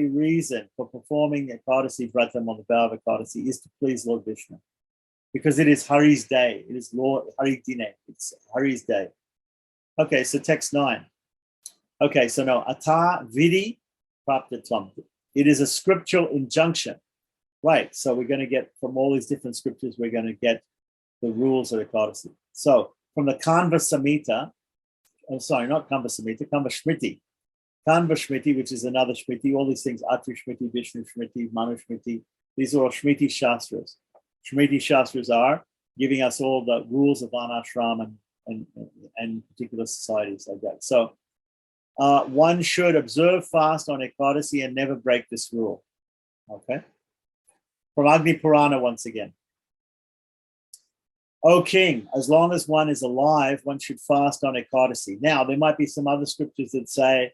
reason for performing Ekadasi Vratam on the vow of Ekadasi is to please Lord Vishnu, because it is Hari's day. It is Lord Hari Dine. It's Hari's day. Okay, so text 9. Okay, so no, Ata Vidi Praptatvam. It is a scriptural injunction, right? So we're going to get from all these different scriptures, we're going to get the rules of Ekadasi. So from the Kanva Samhita, not Kanva Samhita, Kanva Shmriti. Kanva Shmriti, which is another Shmriti, all these things, Atri Shmriti, Vishnu Shmriti, Manu Shmriti, these are all Shmriti Shastras. Shmriti Shastras are giving us all the rules of Varnashram and particular societies like that. So one should observe fast on Ekadasi and never break this rule. Okay. From Agni Purana once again. O king, as long as one is alive, one should fast on Ekadasi. Now, there might be some other scriptures that say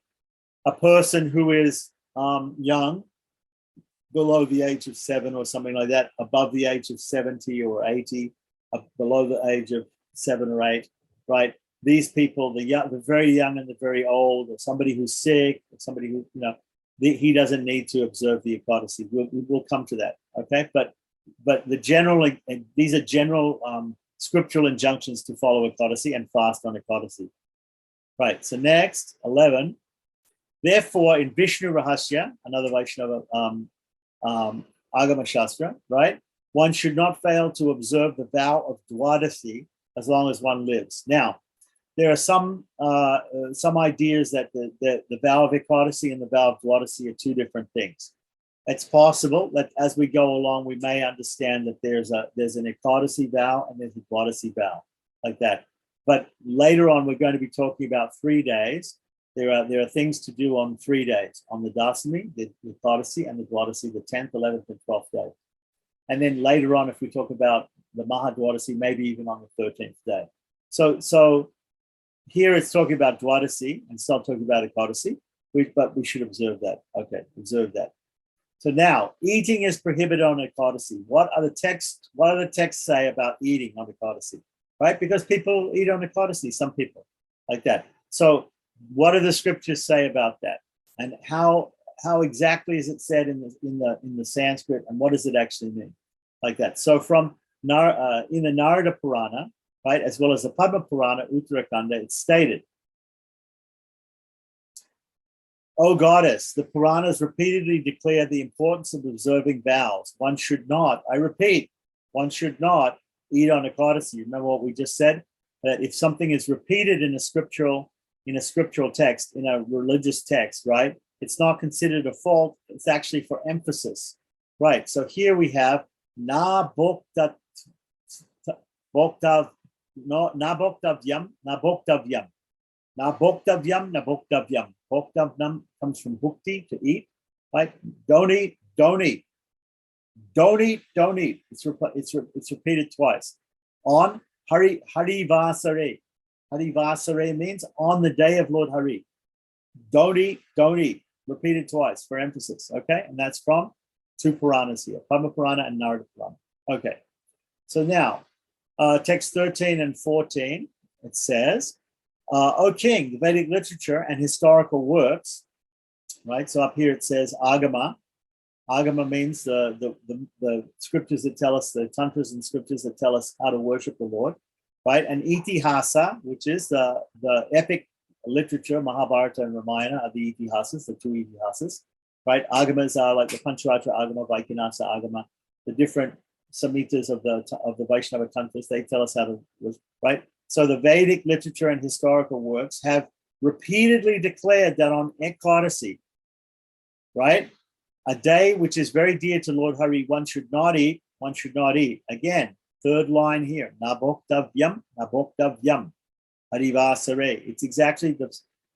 a person who is young, below the age of 7 or something like that, above the age of 70 or 80, below the age of 7 or 8, right? These people, the very young and the very old, or somebody who's sick, or somebody who, he doesn't need to observe the Ekadasi. We'll come to that, okay? But these are general scriptural injunctions to follow Ekadasi and fast on Ekadasi. Right, so next, 11. Therefore, in Vishnu Rahasya, another Vaishnava Agama Shastra, right? One should not fail to observe the vow of Dwadasi as long as one lives. Now, there are some ideas that the vow of Ekadasi and the vow of Dwadasi are two different things. It's possible that as we go along, we may understand that there's an Ekadasi vow and there's a Dwadasi vow, like that. But later on, we're going to be talking about 3 days. There are things to do on 3 days, on the Dasami, the Ekadasi, and the Dwadasi, the 10th, 11th, and 12th day. And then later on, if we talk about the Mahadwadasi, maybe even on the 13th day. So here it's talking about Dwadasi and still talking about Ekadasi, but we should observe that. Okay, observe that. So now, eating is prohibited on Ekadasi. What are the texts say about eating on Ekadasi? Right? Because people eat on Ekadasi, some people, like that. So what do the scriptures say about that? And how exactly is it said in the Sanskrit, and what does it actually mean? Like that. So from in the Narada Purana, right, as well as the Padma Purana, Uttarakanda, it's stated, O goddess, the Puranas repeatedly declare the importance of observing vows. One should not, I repeat, one should not eat on Ekadasi. Remember what we just said? That if something is repeated in a scriptural text, in a religious text, right, it's not considered a fault. It's actually for emphasis, right? So here we have na bhoktavyam, na bhoktavyam. Now, bhoktavyam. Bhoktavyam comes from bhukti, to eat, right? Don't eat. It's repeated twice. On Hari Vasare. Hari Vasare means on the day of Lord Hari. Don't eat. Repeated twice for emphasis, okay? And that's from 2 Puranas here, Padma Purana and Narada Purana. Okay, so now, text 13 and 14, it says, O king, the Vedic literature and historical works, right? So up here it says Agama. Agama means the scriptures that tell us, the tantras and scriptures that tell us how to worship the Lord, right? And Itihasa, which is the epic literature, Mahabharata and Ramayana are the Itihasas, the 2 Itihasas, right? Agamas are like the Pancharatra Agama, Vaikhanasa Agama, the different Samhitas of the Vaishnava tantras. They tell us how to, right? So the Vedic literature and historical works have repeatedly declared that on Ekadasi, right, a day which is very dear to Lord Hari, one should not eat. Again, third line here, nabhoktavyam, harivasare. It's exactly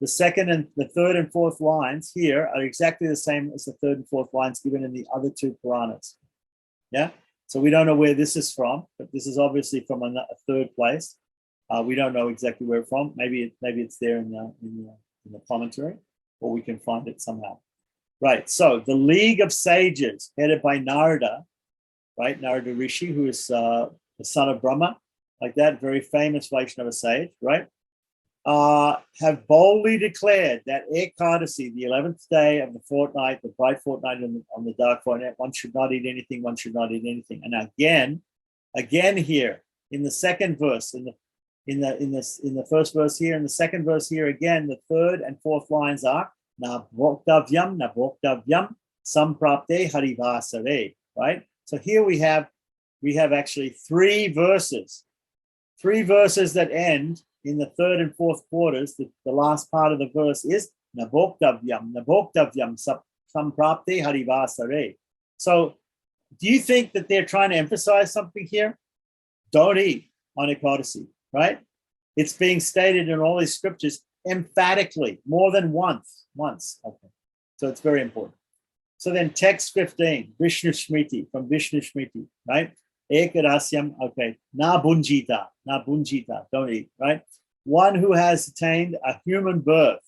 the second and the third and fourth lines here are exactly the same as the third and fourth lines given in the other 2 Puranas. Yeah, so we don't know where this is from, but this is obviously from a third place. We don't know exactly where from. Maybe it's there in the commentary, or we can find it somehow. Right. So the League of Sages, headed by Narada, right? Narada Rishi, who is the son of Brahma, like that, very famous Vaishnava sage, right? Have boldly declared that Ekadasi, the 11th day of the fortnight, the bright fortnight on the dark fortnight, one should not eat anything. And again here in the second verse, in the first verse here, in the second verse here, again, the third and fourth lines are na bhoktavyam samprapte harivasare, right? So here we have actually 3 verses that end in the third and fourth quarters. The last part of the verse is na bhoktavyam samprapte harivasare. So do you think that they're trying to emphasize something here? Don't eat on Ekadasi. Right? It's being stated in all these scriptures emphatically, more than once. Okay. So it's very important. So then text 15, Vishnu Smriti, from Vishnu Smriti, right? Ekadasyam, okay. Na bunjita, don't eat, right? One who has attained a human birth,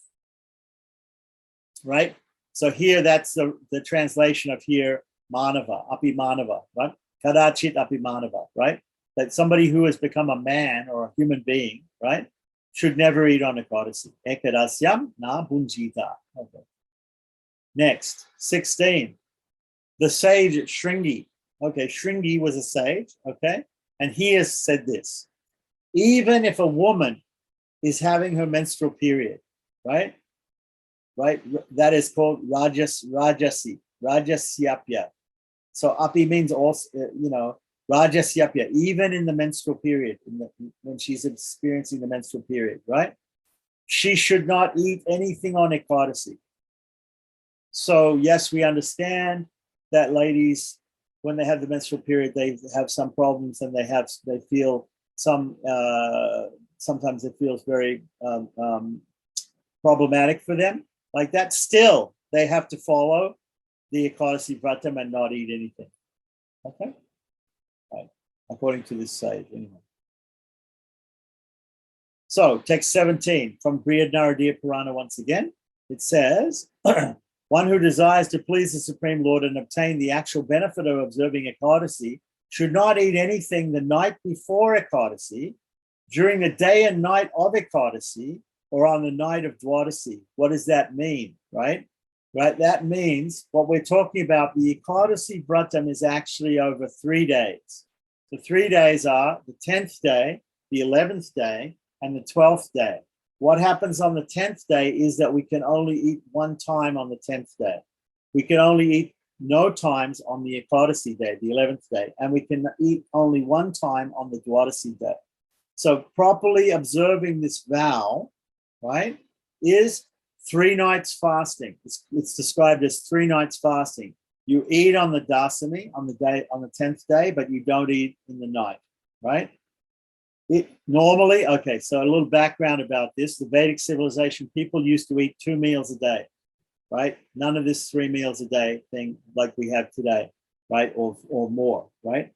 right? So here, that's the translation of here, manava, api manava, right? Kadachit api manava, right? That somebody who has become a man or a human being, right, should never eat on Ekadasi. Ekadasyam na bunjita. Okay. Next, 16. The sage Shringi. Okay, Shringi was a sage, okay? And he has said this. Even if a woman is having her menstrual period, right? That is called rajasyapya. So api means also, Rajasyapya, even in the menstrual period, when she's experiencing the menstrual period, right? She should not eat anything on Ekadasi. So yes, we understand that ladies, when they have the menstrual period, they have some problems and they feel some, sometimes it feels very problematic for them. Like that, still, they have to follow the Ekadasi Vratam and not eat anything. Okay? Right. According to this sage, anyway. So, text 17 from Brihadaranyaka Purana once again. It says, one who desires to please the Supreme Lord and obtain the actual benefit of observing Ekadasi should not eat anything the night before Ekadasi, during the day and night of Ekadasi, or on the night of Dwadasi. What does that mean, right? Right, that means what we're talking about, the Ekadasi Vratam is actually over 3 days. The 3 days are the 10th day, the 11th day, and the 12th day. What happens on the 10th day is that we can only eat one time on the 10th day. We can only eat no times on the Ekadasi day, the 11th day, and we can eat only one time on the Dwadasi day. So properly observing this vow, right, is 3 nights fasting. It's described as 3 nights fasting. You eat on the dasami, on the 10th day, but you don't eat in the night, right? It normally, okay, so a little background about this. The Vedic civilization, people used to eat 2 meals a day, right? None of this 3 meals a day thing like we have today, right? Or more, right?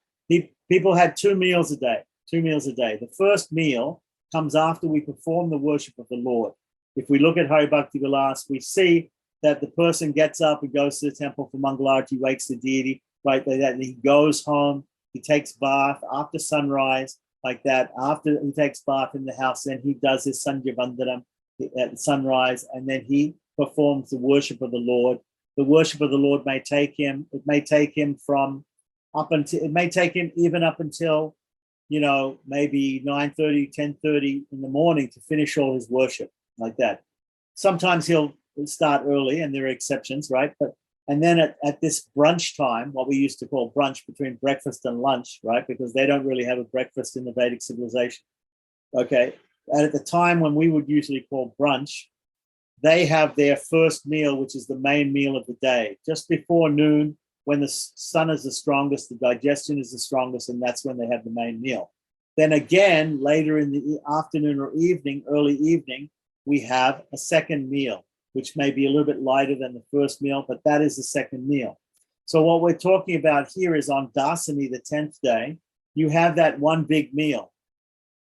People had 2 meals a day, 2 meals a day. The first meal comes after we perform the worship of the Lord. If we look at Hari Bhakti Vilas, we see that the person gets up and goes to the temple for Mangalarti, wakes the deity, right? And he goes home, he takes bath after sunrise, like that. After he takes bath in the house, then he does his Sandhya Vandanam at sunrise, and then he performs the worship of the Lord. The worship of the Lord may take him, it may take him even up until, you know, maybe 9:30, 10:30 in the morning to finish all his worship, like that. Sometimes he'll start early, and there are exceptions, right? And then at this brunch time, what we used to call brunch, between breakfast and lunch, right? Because they don't really have a breakfast in the Vedic civilization. Okay. And at the time when we would usually call brunch, they have their first meal, which is the main meal of the day, just before noon, when the sun is the strongest, the digestion is the strongest, and that's when they have the main meal. Then again, later in the afternoon or evening, early evening, we have a second meal, which may be a little bit lighter than the first meal, but that is the second meal. So what we're talking about here is on Dasami, the 10th day, you have that one big meal.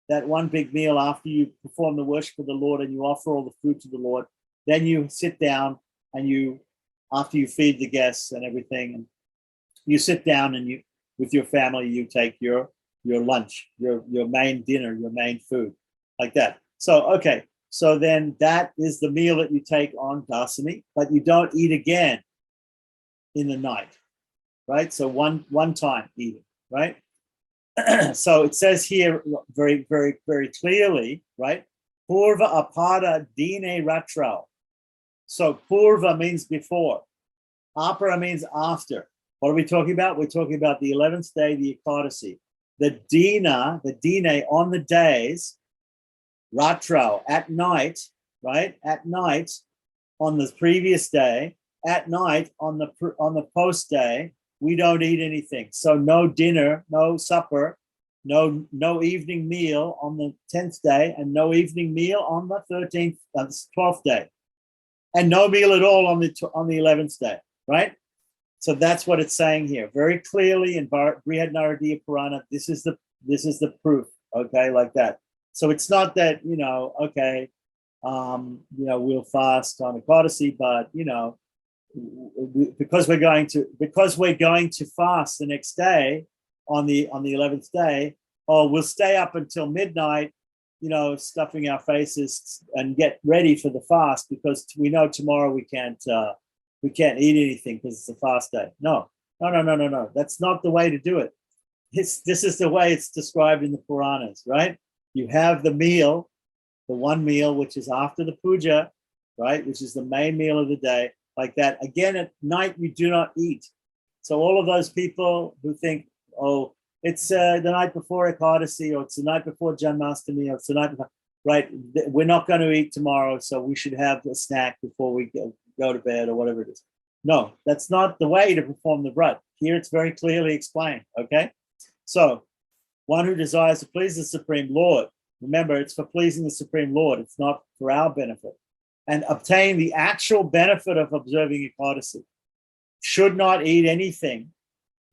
That one big meal after you perform the worship of the Lord and you offer all the food to the Lord. Then you sit down and after you feed the guests and everything, and you sit down and with your family, you take your lunch, your main dinner, your main food, like that. So, okay. So then that is the meal that you take on Dasami, but you don't eat again in the night, right? So one time eating, right? So it says here very, very, very clearly, right? Purva apara dine ratrao. So purva means before. Apara means after. What are we talking about? We're talking about the 11th day, the Ekadasi. The dine on the days, Ratro, at night, right? At night on the previous day, at night on the post day, we don't eat anything. So no dinner, no supper, no evening meal on the 10th day, and no evening meal on the 12th day, and no meal at all on the 11th day, right? So that's what it's saying here very clearly in Brihadaranyaka Purana. This is the proof, okay, like that. So it's not that, okay, we'll fast on Ekadasi, but, because we're going to fast the next day on the 11th day, we'll stay up until midnight, stuffing our faces and get ready for the fast because we know tomorrow we can't eat anything because it's a fast day. No. That's not the way to do it. This is the way it's described in the Puranas, right? You have the meal, the one meal, which is after the puja, right? Which is the main meal of the day, like that. Again, at night, you do not eat. So all of those people who think, it's the night before Ekadasi, or it's the night before Janmashtami, or it's the night before, right? We're not going to eat tomorrow, so we should have a snack before we go to bed or whatever it is. No, that's not the way to perform the Vrat. Here it's very clearly explained, okay? So, one who desires to please the Supreme Lord, remember, it's for pleasing the Supreme Lord. It's not for our benefit. And obtain the actual benefit of observing Ekadasi, should not eat anything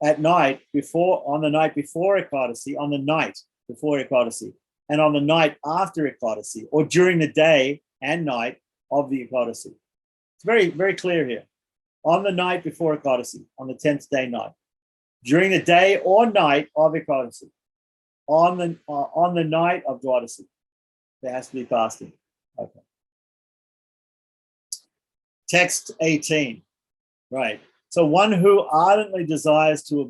at night on the night before Ekadasi, on the night before Ekadasi, and on the night after Ekadasi, or during the day and night of the Ekadasi. It's very, very clear here. On the night before Ekadasi, on the 10th day night, during the day or night of Ekadasi, on the night of Dwadasi, there has to be fasting. Okay. Text 18, right? So one who ardently desires to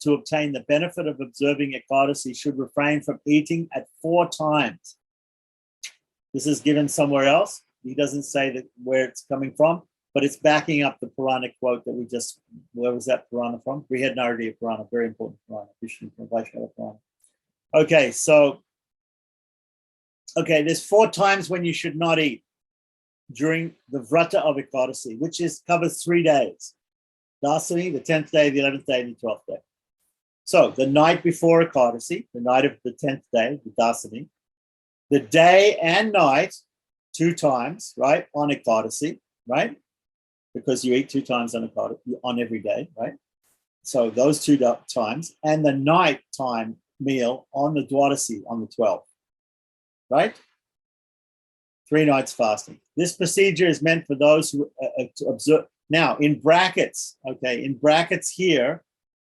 obtain the benefit of observing Ekadasi should refrain from eating at 4 times. This is given somewhere else. He doesn't say that where it's coming from, but it's backing up the Purana quote that we just, where was that Purana from? Brihad Purana, very important Purana, Vishnu Vaishnava Purana. Okay, so, there's 4 times when you should not eat during the Vrata of Ekadasi, which covers 3 days. Dasani, the 10th day, the 11th day, and the 12th day. So the night before Ekadasi, the night of the 10th day, the Dasani, the day and night, 2 times, right, on Ekadasi, right? Because you eat 2 times on Ekadasi, on every day, right? So those 2 times, and the night time meal on the Dwadasi, on the 12th, right? 3 nights fasting. This procedure is meant for those who observe. Now, in brackets, here,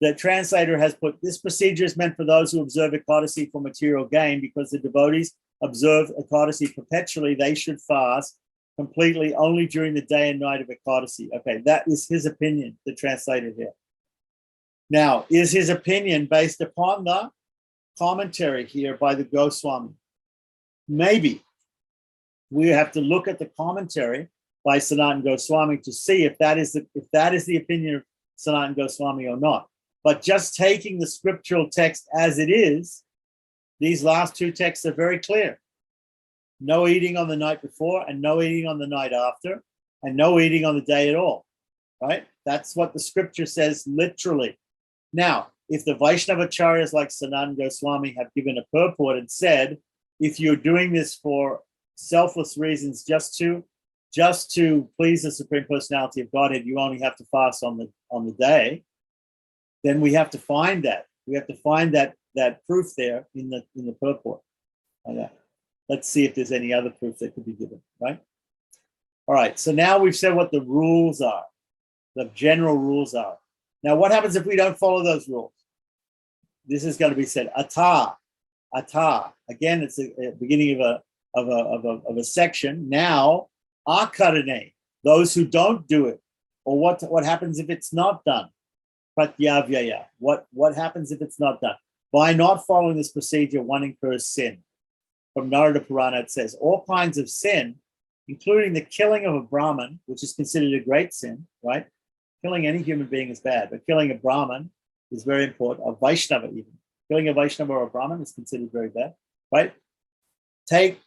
the translator has put, this procedure is meant for those who observe Ekadasi for material gain, because the devotees observe Ekadasi perpetually. They should fast completely only during the day and night of Ekadasi. Okay, that is his opinion, the translator here. Now, is his opinion based upon the commentary here by the Goswami? Maybe. We have to look at the commentary by Sanatana Goswami to see if that is the opinion of Sanatana Goswami or not. But just taking the scriptural text as it is, these last 2 texts are very clear. No eating on the night before, and no eating on the night after, and no eating on the day at all, right? That's what the scripture says literally. Now, if the Vaishnavacharyas like Sanatana Goswami have given a purport and said, if you're doing this for selfless reasons, just to please the Supreme Personality of Godhead, you only have to fast on the day, then we have to find that. We have to find that proof there in the purport. Let's see if there's any other proof that could be given, right? All right, so now we've said what the rules are, the general rules are. Now, what happens if we don't follow those rules? This is going to be said, ata. Again, it's the beginning of a section. Now, akarane, those who don't do it, or what happens if it's not done? Pratyavyaya, what happens if it's not done? By not following this procedure, one incurs sin. From Narada Purana, it says, all kinds of sin, including the killing of a Brahman, which is considered a great sin, right? Killing any human being is bad, but killing a Brahman is very important, a Vaishnava even. Killing a Vaishnava or a Brahman is considered very bad, right? Take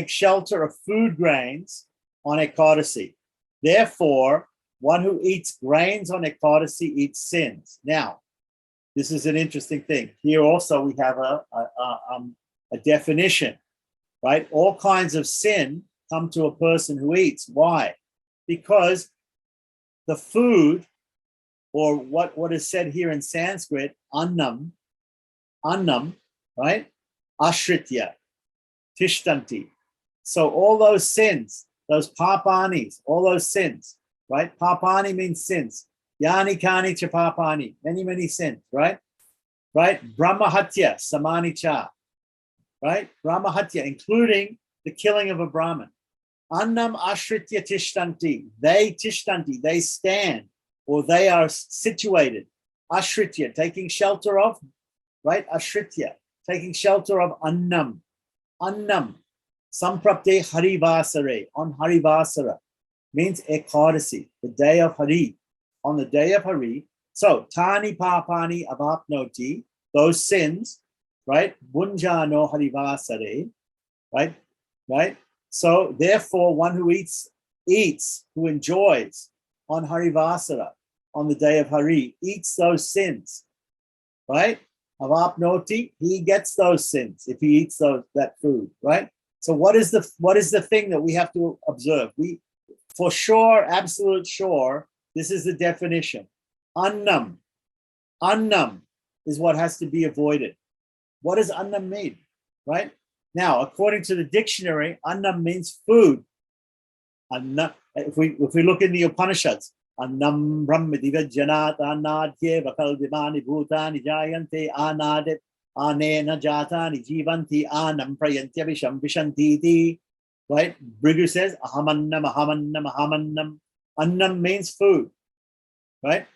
shelter of food grains on Ekadasi. Therefore, one who eats grains on Ekadasi eats sins. Now, this is an interesting thing. Here also we have a definition, right? All kinds of sin come to a person who eats. Why? Because the food, or what is said here in Sanskrit, annam, right? Ashritya, tishtanti. So all those sins, those papanis, all those sins, right? Papani means sins. Yani kani cha papani, many sins, right? Right? Brahmahatya, samani cha, right? Brahmahatya, including the killing of a Brahman. Annam ashritya tishtanti, they stand, or they are situated. Ashritya, taking shelter of, right? Ashritya, taking shelter of annam. Samprapte harivasare, on harivasara, means Ekadasi, the day of Hari. On the day of Hari, so tani papani avapnoti, those sins, right? Bunjano harivasare, right? Right? So therefore, one who eats, who enjoys on Harivasara, on the day of Hari, eats those sins, right? Avapnoti, he gets those sins if he eats that food, right? So what is the thing that we have to observe? We, for sure, absolute sure, this is the definition. Annam. Annam is what has to be avoided. What does annam mean, right? Now, according to the dictionary, annam means food. Annam, if we look in the Upanishads, annam brahmadiva janat anadye vakal vimani bhutani jayante anadip anena jatani jivanti anam prayantya visham vishantiti. Right? Brigu says ahamannam, ahamannam, ahamannam. Annam means food, right?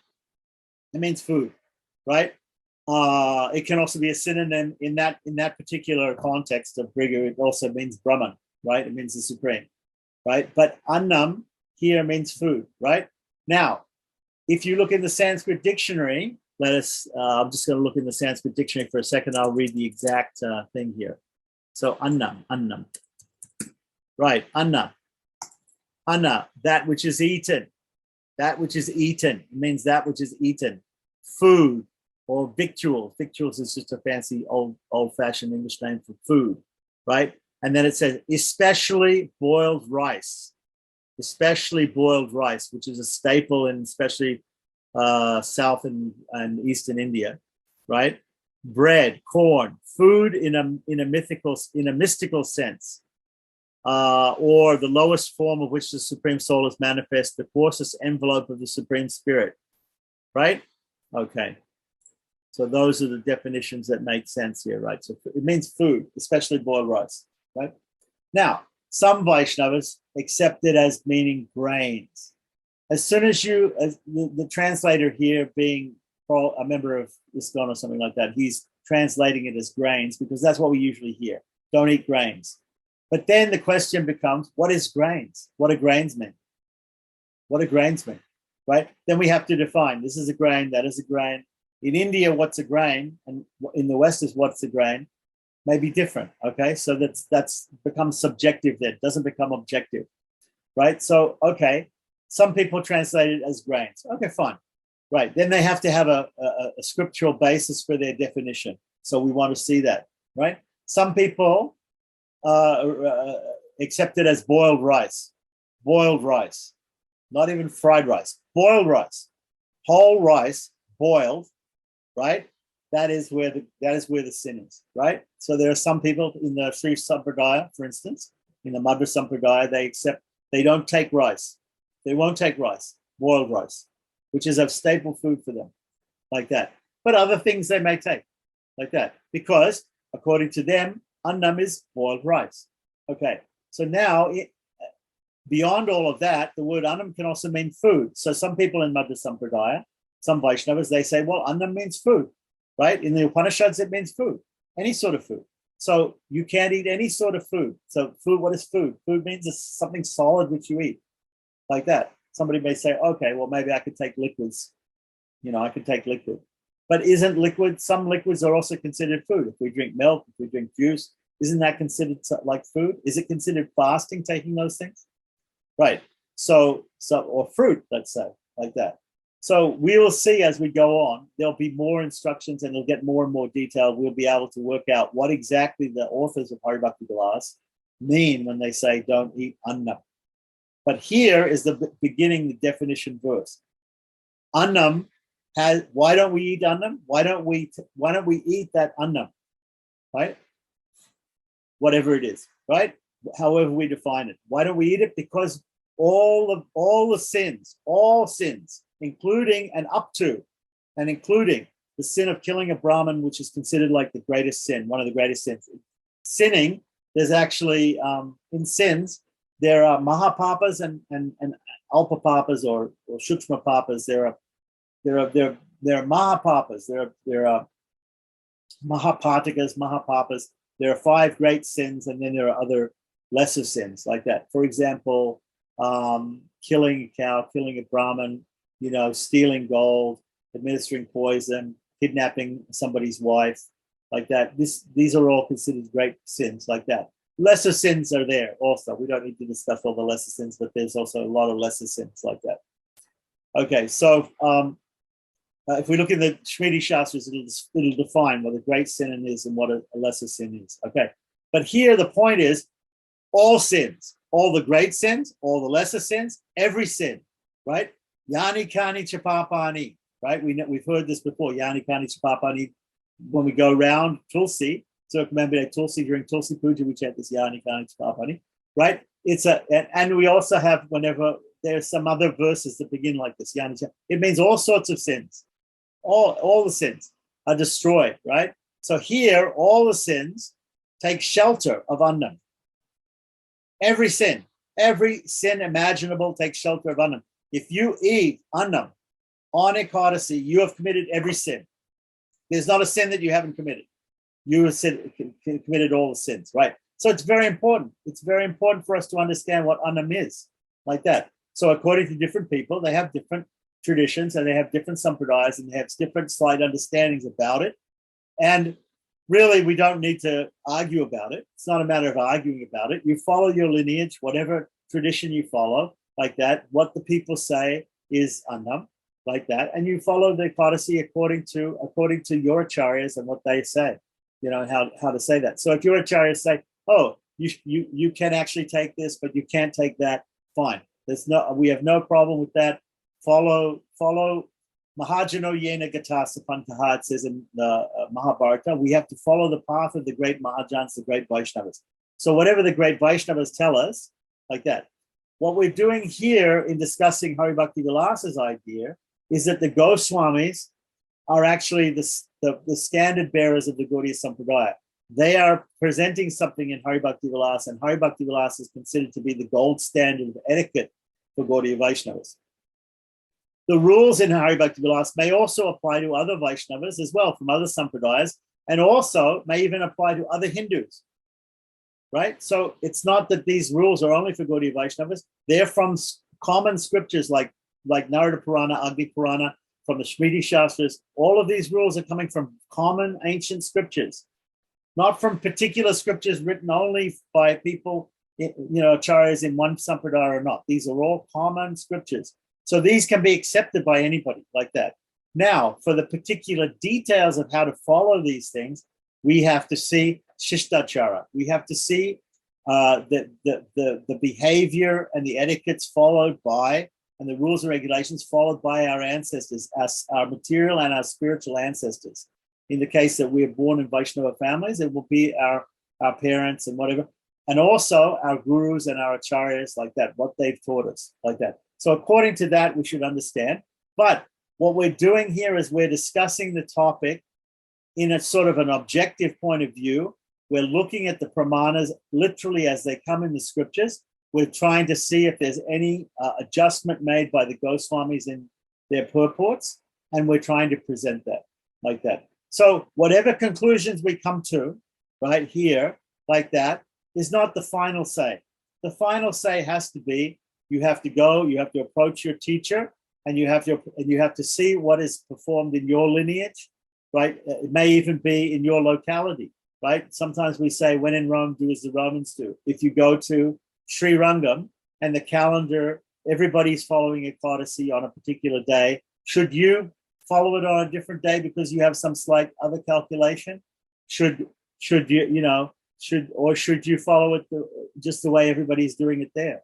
It means food, right? It can also be a synonym in that particular context of Brigu. It also means Brahman, right? It means the supreme, right? But annam here means food, right? Now, if you look in the Sanskrit dictionary, I'm just going to look in the Sanskrit dictionary for a second. I'll read the exact thing here. So annam, right? Anna, that which is eaten. That which is eaten means that which is eaten. Food or victuals. Victuals is just a fancy old-fashioned English name for food, right? And then it says, especially boiled rice. Especially boiled rice, which is a staple in especially South and Eastern India, right? Bread, corn, food in a mystical sense, or the lowest form of which the Supreme Soul is manifest, the coarsest envelope of the Supreme Spirit, right? Okay. So those are the definitions that make sense here, right? So it means food, especially boiled rice, right? Now, some Vaishnavas accept it as meaning grains. As soon as the translator here being a member of ISKCON or something like that, he's translating it as grains because that's what we usually hear. Don't eat grains. But then the question becomes, what is grains? What do grains mean? What do grains mean, right? Then we have to define, this is a grain, that is a grain. In India, what's a grain? And in the West is what's a grain? May be different, okay? So that's becomes subjective then, doesn't become objective, right? So, okay, some people translate it as grains. Okay, fine, right. Then they have to have a scriptural basis for their definition. So we want to see that, right? Some people accept it as boiled rice, not even fried rice, boiled rice, whole rice, boiled, right? That is where the sin is, right? So there are some people in the Sri Sampradaya, for instance, in the Madhva Sampradaya, they don't take rice. They won't take rice, boiled rice, which is a staple food for them, like that. But other things they may take, like that, because according to them, annam is boiled rice. Okay, so now beyond all of that, the word annam can also mean food. So some people in Madhva Sampradaya, some Vaishnavas, they say, well, annam means food. Right? In the Upanishads, it means food, any sort of food. So you can't eat any sort of food. So food, what is food? Food means it's something solid which you eat, like that. Somebody may say, okay, well, maybe I could take liquids. I could take liquid. But some liquids are also considered food. If we drink milk, if we drink juice, isn't that considered like food? Is it considered fasting, taking those things? Right. So or fruit, let's say, like that. So we will see as we go on, there'll be more instructions and it'll get more and more detailed. We'll be able to work out what exactly the authors of Hari Bhakti Vilas mean when they say don't eat annam. But here is the beginning, the definition verse. Annam why don't we eat annam? Why don't we eat that annam? Right? Whatever it is, right? However we define it. Why don't we eat it? Because all the sins, all sins, including and up to and including the sin of killing a Brahmin, which is considered like the greatest sin, one of the greatest sins. Sinning, there's actually, in sins, there are mahapapas and alpapapas or shukshma papas. There are mahapapas. There are mahapapas. There are 5 great sins, and then there are other lesser sins like that. For example, killing a cow, killing a Brahmin, stealing gold, administering poison, kidnapping somebody's wife, like that. These are all considered great sins, like that. Lesser sins are there also. We don't need to discuss all the lesser sins, but there's also a lot of lesser sins like that. Okay, so if we look in the Shmiti Shastras, it'll define what a great sin is and what a lesser sin is. Okay, but here the point is all sins, all the great sins, all the lesser sins, every sin, right? Yani kani chapapani, right? We've heard this before. Yani kani chapapani. When we go around Tulsi, so remember Tulsi during Tulsi Puja, we chant this Yani kani chapapani, right? And we also have, whenever there's some other verses that begin like this, Yani, it means all sorts of sins. All the sins are destroyed, right? So here, all the sins take shelter of Annam. Every sin imaginable takes shelter of Annam. If you eat Annam on Ekadasi, you have committed every sin. There's not a sin that you haven't committed. You have committed all the sins, right? So it's very important. It's very important for us to understand what Annam is, like that. So according to different people, they have different traditions and they have different sampradayas and they have different slight understandings about it. And really, we don't need to argue about it. It's not a matter of arguing about it. You follow your lineage, whatever tradition you follow, like that. What the people say is Annam, like that. And you follow the Ekadasi according to your acharyas and what they say, how to say that. So if your acharyas say, oh, you can actually take this, but you can't take that, fine. We have no problem with that. Follow Mahajano Yena Gata Sapantaha, it says in the Mahabharata, we have to follow the path of the great Mahajans, the great Vaishnavas. So whatever the great Vaishnavas tell us, like that. What we're doing here in discussing Hari Bhakti Vilasa's idea is that the Goswamis are actually the standard bearers of the Gaudiya Sampradaya. They are presenting something in Hari Bhakti Vilasa, and Hari Bhakti Vilasa is considered to be the gold standard of etiquette for Gaudiya Vaishnavas. The rules in Hari Bhakti Vilasa may also apply to other Vaishnavas as well, from other sampradayas, and also may even apply to other Hindus, right? So it's not that these rules are only for Gaudiya Vaishnavas. They're from common scriptures like Narada Purana, Agni Purana, from the Shmiti Shastras. All of these rules are coming from common ancient scriptures, not from particular scriptures written only by people, acharyas in one sampradaya or not. These are all common scriptures. So these can be accepted by anybody, like that. Now, for the particular details of how to follow these things, we have to see Shishtachara. We have to see the behavior and the etiquettes followed by, and the rules and regulations followed by our ancestors, our material and our spiritual ancestors. In the case that we are born in Vaishnava families, it will be our parents and whatever. And also our gurus and our acharyas, like that, what they've taught us, like that. So according to that, we should understand. But what we're doing here is we're discussing the topic in a sort of an objective point of view. We're looking at the pramanas literally as they come in the scriptures. We're trying to see if there's any adjustment made by the Goswamis in their purports, and we're trying to present that, like that. So whatever conclusions we come to right here, like that, is not the final say. The final say has to be, you have to go, you have to approach your teacher, and you have to see what is performed in your lineage, right? It may even be in your locality, right? Sometimes we say, when in Rome, do as the Romans do. If you go to Sri Rangam and the calendar, everybody's following a Ekadasi on a particular day, should you follow it on a different day because you have some slight other calculation? Should you follow it just the way everybody's doing it there,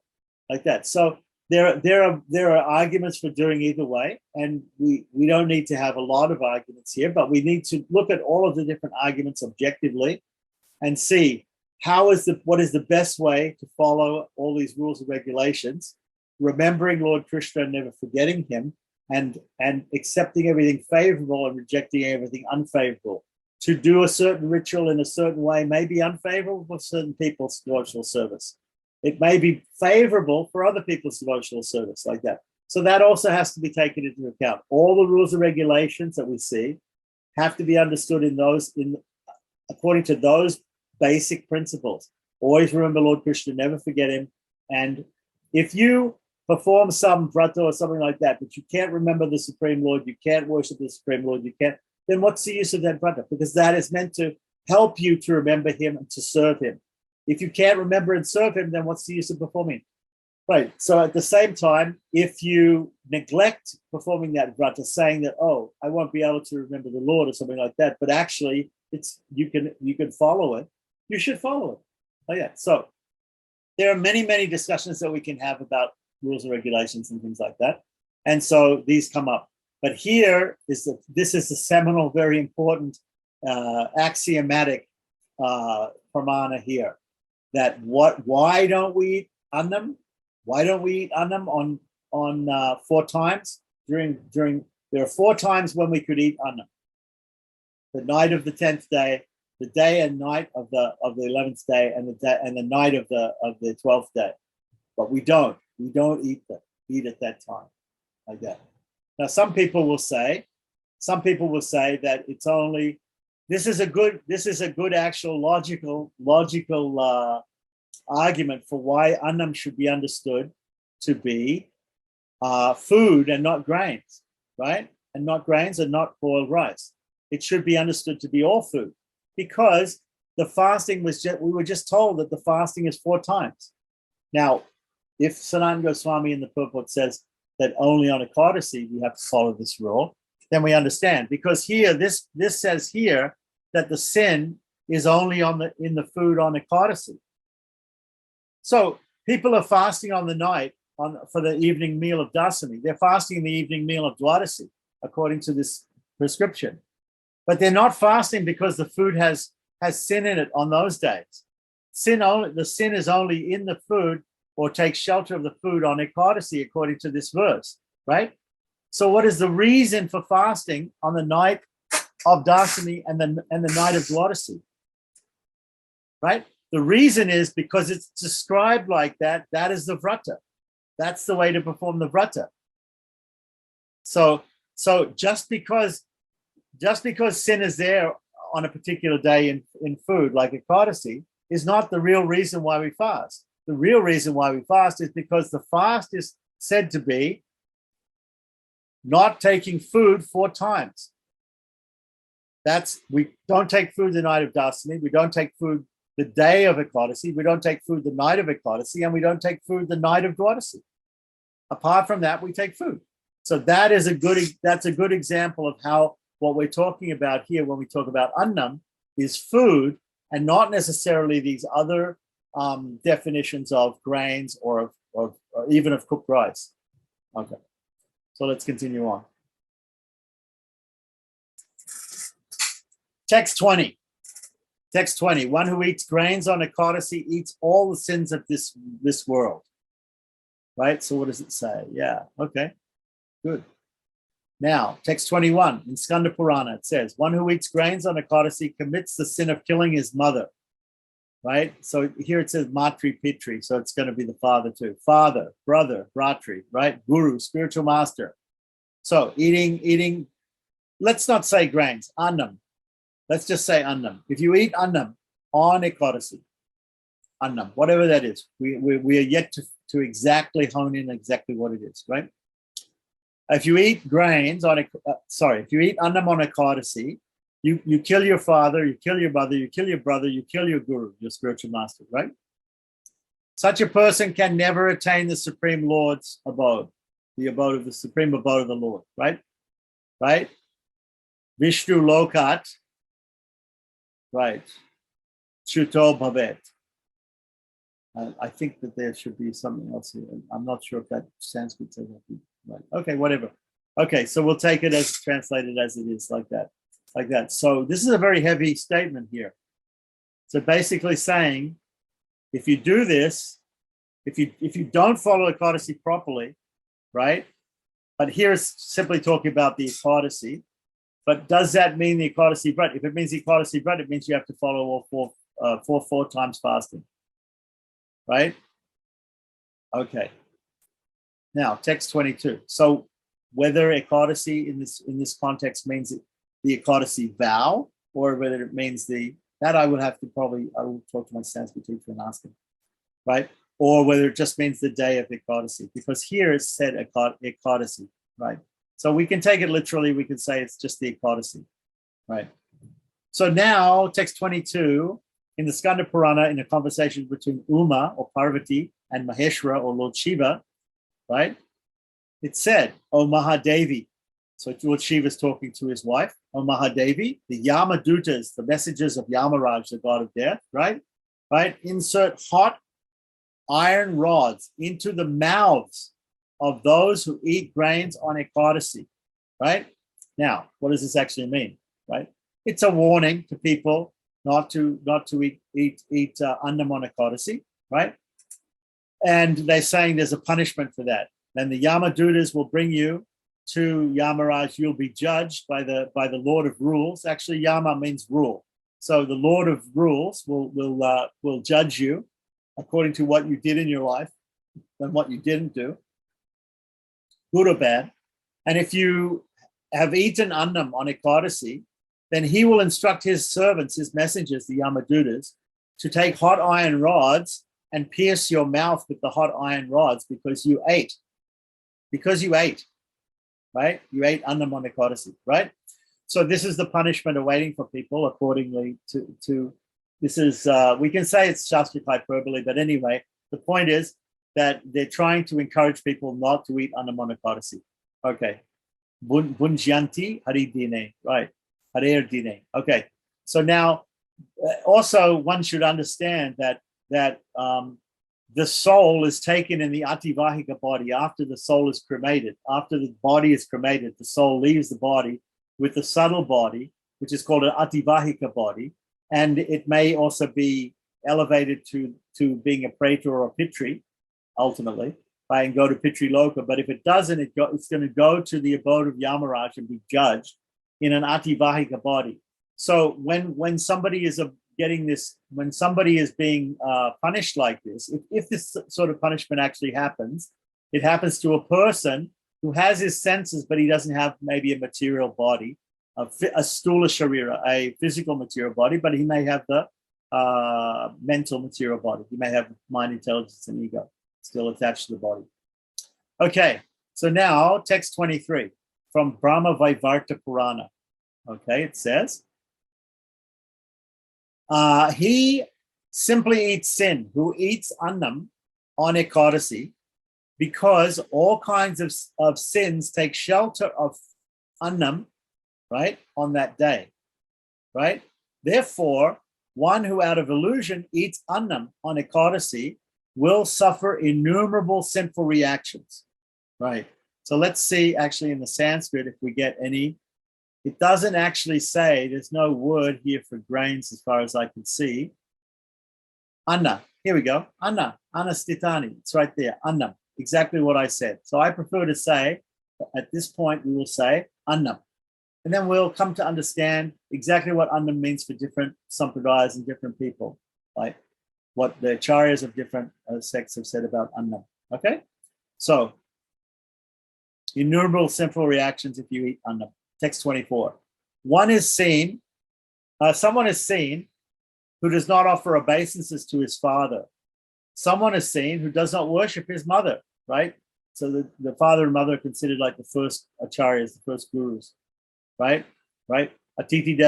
like that? So there are arguments for doing either way, and we don't need to have a lot of arguments here, but we need to look at all of the different arguments objectively and see what is the best way to follow all these rules and regulations, remembering Lord Krishna and never forgetting him, and accepting everything favorable and rejecting everything unfavorable. To do a certain ritual in a certain way may be unfavorable for certain people's devotional service. It may be favorable for other people's devotional service, like that. So that also has to be taken into account. All the rules and regulations that we see have to be understood according to those basic principles. Always remember Lord Krishna, never forget him. And if you perform some vrata or something like that, but you can't remember the Supreme Lord, you can't worship the Supreme Lord, you can't, then what's the use of that Vrata? Because that is meant to help you to remember him and to serve him. If you can't remember and serve him, then what's the use of performing? Right. So at the same time, if you neglect performing that Vrata, saying that, oh, I won't be able to remember the Lord or something like that, but actually it's you can follow it, you should follow it. Oh yeah. So there are many, many discussions that we can have about rules and regulations and things like that. And so these come up. But here is this is the seminal, very important axiomatic pramana here. That why don't we eat annam? Why don't we eat annam on 4 times during? There are 4 times when we could eat annam. The night of the 10th day, the day and night of the 11th day, and the night of the 12th day. But we don't eat at that time like that. Now some people will say that it's only this is a good actual logical argument for why annam should be understood to be food and not grains, right? And not grains and not boiled rice. It should be understood to be all food, because the fasting we were just told that the fasting is 4 times. Now, if Sanatana Goswami in the purport says that only on Ekadasi we have to follow this rule, then we understand, because here this says here that the sin is only in the food on Ekadasi. So people are fasting on the night for the evening meal of Dasami. They're fasting the evening meal of Dwadasi, according to this prescription. But they're not fasting because the food has sin in it on those days. The sin is only in the food, or take shelter of the food on Ekadasi, according to this verse, right? So what is the reason for fasting on the night of Dasami and the night of Dwadasi, right? The reason is because it's described like that. That is the Vrata. That's the way to perform the Vrata. So just because sin is there on a particular day in food, like Ekadasi, is not the real reason why we fast. The real reason why we fast is because the fast is said to be not taking food 4 times. We don't take food the night of Dasami. We don't take food the day of Ekadasi. We don't take food the night of Ekadasi, and we don't take food the night of Dwadasi. Apart from that, we take food. So that's a good example of how what we're talking about here when we talk about annam is food, and not necessarily these other definitions of grains or even of cooked rice. Okay, so let's continue on. Text 20. Text 20. One who eats grains on Ekadasi eats all the sins of this world. Right? So what does it say? Yeah, okay, good. Now, text 21 in Skanda Purana, it says, one who eats grains on Ekadasi commits the sin of killing his mother. Right? So here it says Matri Pitri, so it's going to be the father too. Father, brother, Bratri, right? Guru, spiritual master. So eating, let's not say grains, annam. Let's just say annam. If you eat annam on Ekadasi, annam, whatever that is, we are yet to exactly hone in exactly what it is, right? If you eat grains if you eat annam on Ekadasi, you kill your father, you kill your mother, you kill your brother, you kill your guru, your spiritual master, right? Such a person can never attain the Supreme Lord's abode, the Supreme abode of the Lord, right? Right? Vishnu Lokat, right? Chuto Bhavet. I think that there should be something else here. I'm not sure if that Sanskrit says that. Right. Okay, whatever. Okay, so we'll take it as translated as it is, like that. So this is a very heavy statement here. So basically saying, if you do this, if you don't follow Ekadasi properly, right? But here it's simply talking about the Ekadasi. But does that mean the Ekadasi Vrata? If it means the Ekadasi Vrata, it means you have to follow all 4 times fasting, right? Okay. Now, text 22. So whether Ekadasi in this context means the Ekadasi vow, or whether it means that I will talk to my Sanskrit teacher and ask him, right? Or whether it just means the day of Ekadasi, because here it's said Ekadasi, right? So we can take it literally. We can say it's just the Ekadasi. right? So now, text 22, in the Skanda Purana, in a conversation between Uma or Parvati and Maheshwara or Lord Shiva, right? It said, O Mahadevi. So Lord Shiva is talking to his wife, O Mahadevi, the Yamadutas, the messengers of Yamaraj, the god of death, right? Right? Insert hot iron rods into the mouths of those who eat grains on Ekadasi, right? Now, what does this actually mean, right? It's a warning to people not to eat annam on Ekadasi, right? And they're saying there's a punishment for that. Then the Yamadutas will bring you to Yamaraj. You'll be judged by the Lord of Rules. Actually, Yama means rule. So the Lord of Rules will judge you according to what you did in your life and what you didn't do, good or bad. And if you have eaten annam on Ekadasi, then he will instruct his servants, his messengers, the Yamadutas, to take hot iron rods and pierce your mouth with the hot iron rods because you ate. Because you ate, right? You ate annam on Ekadasi, right? So this is the punishment awaiting for people accordingly to this is, we can say it's Shastric hyperbole, but anyway, the point is that they're trying to encourage people not to eat annam on Ekadasi. Okay. Bunjyanti hari dine, right? Harer dine. Okay. So now, also one should understand that the soul is taken in the ativahika body after the soul is cremated. After the body is cremated, the soul leaves the body with the subtle body, which is called an ativahika body, and it may also be elevated to being a preta or a pitri, ultimately, right, and go to pitri loka. But if it doesn't, it's going to go to the abode of Yamaraj and be judged in an ativahika body. So when somebody is when somebody is being punished like this, if this sort of punishment actually happens, it happens to a person who has his senses, but he doesn't have maybe a material body, a stula sharira, a physical material body, but he may have the mental material body. He may have mind, intelligence, and ego still attached to the body. Okay, so now text 23 from Brahma Vaivarta Purana. Okay, it says, he simply eats sin who eats annam on Ekadasi, because all kinds of sins take shelter of annam, right, on that day, right? Therefore, one who out of illusion eats annam on Ekadasi will suffer innumerable sinful reactions, right? So let's see actually in the Sanskrit if we get any. It doesn't actually say, there's no word here for grains as far as I can see. Anna, here we go. Anna stitani, it's right there, annam, exactly what I said. So I prefer to say, at this point, we will say annam. And then we'll come to understand exactly what annam means for different sampradayas and different people, like what the acharyas of different sects have said about annam. Okay? So, innumerable sinful reactions if you eat annam. Text 24. Someone is seen who does not offer obeisances to his father. Someone is seen who does not worship his mother, right? So the father and mother are considered like the first acharyas, the first gurus, right? Right? Atiti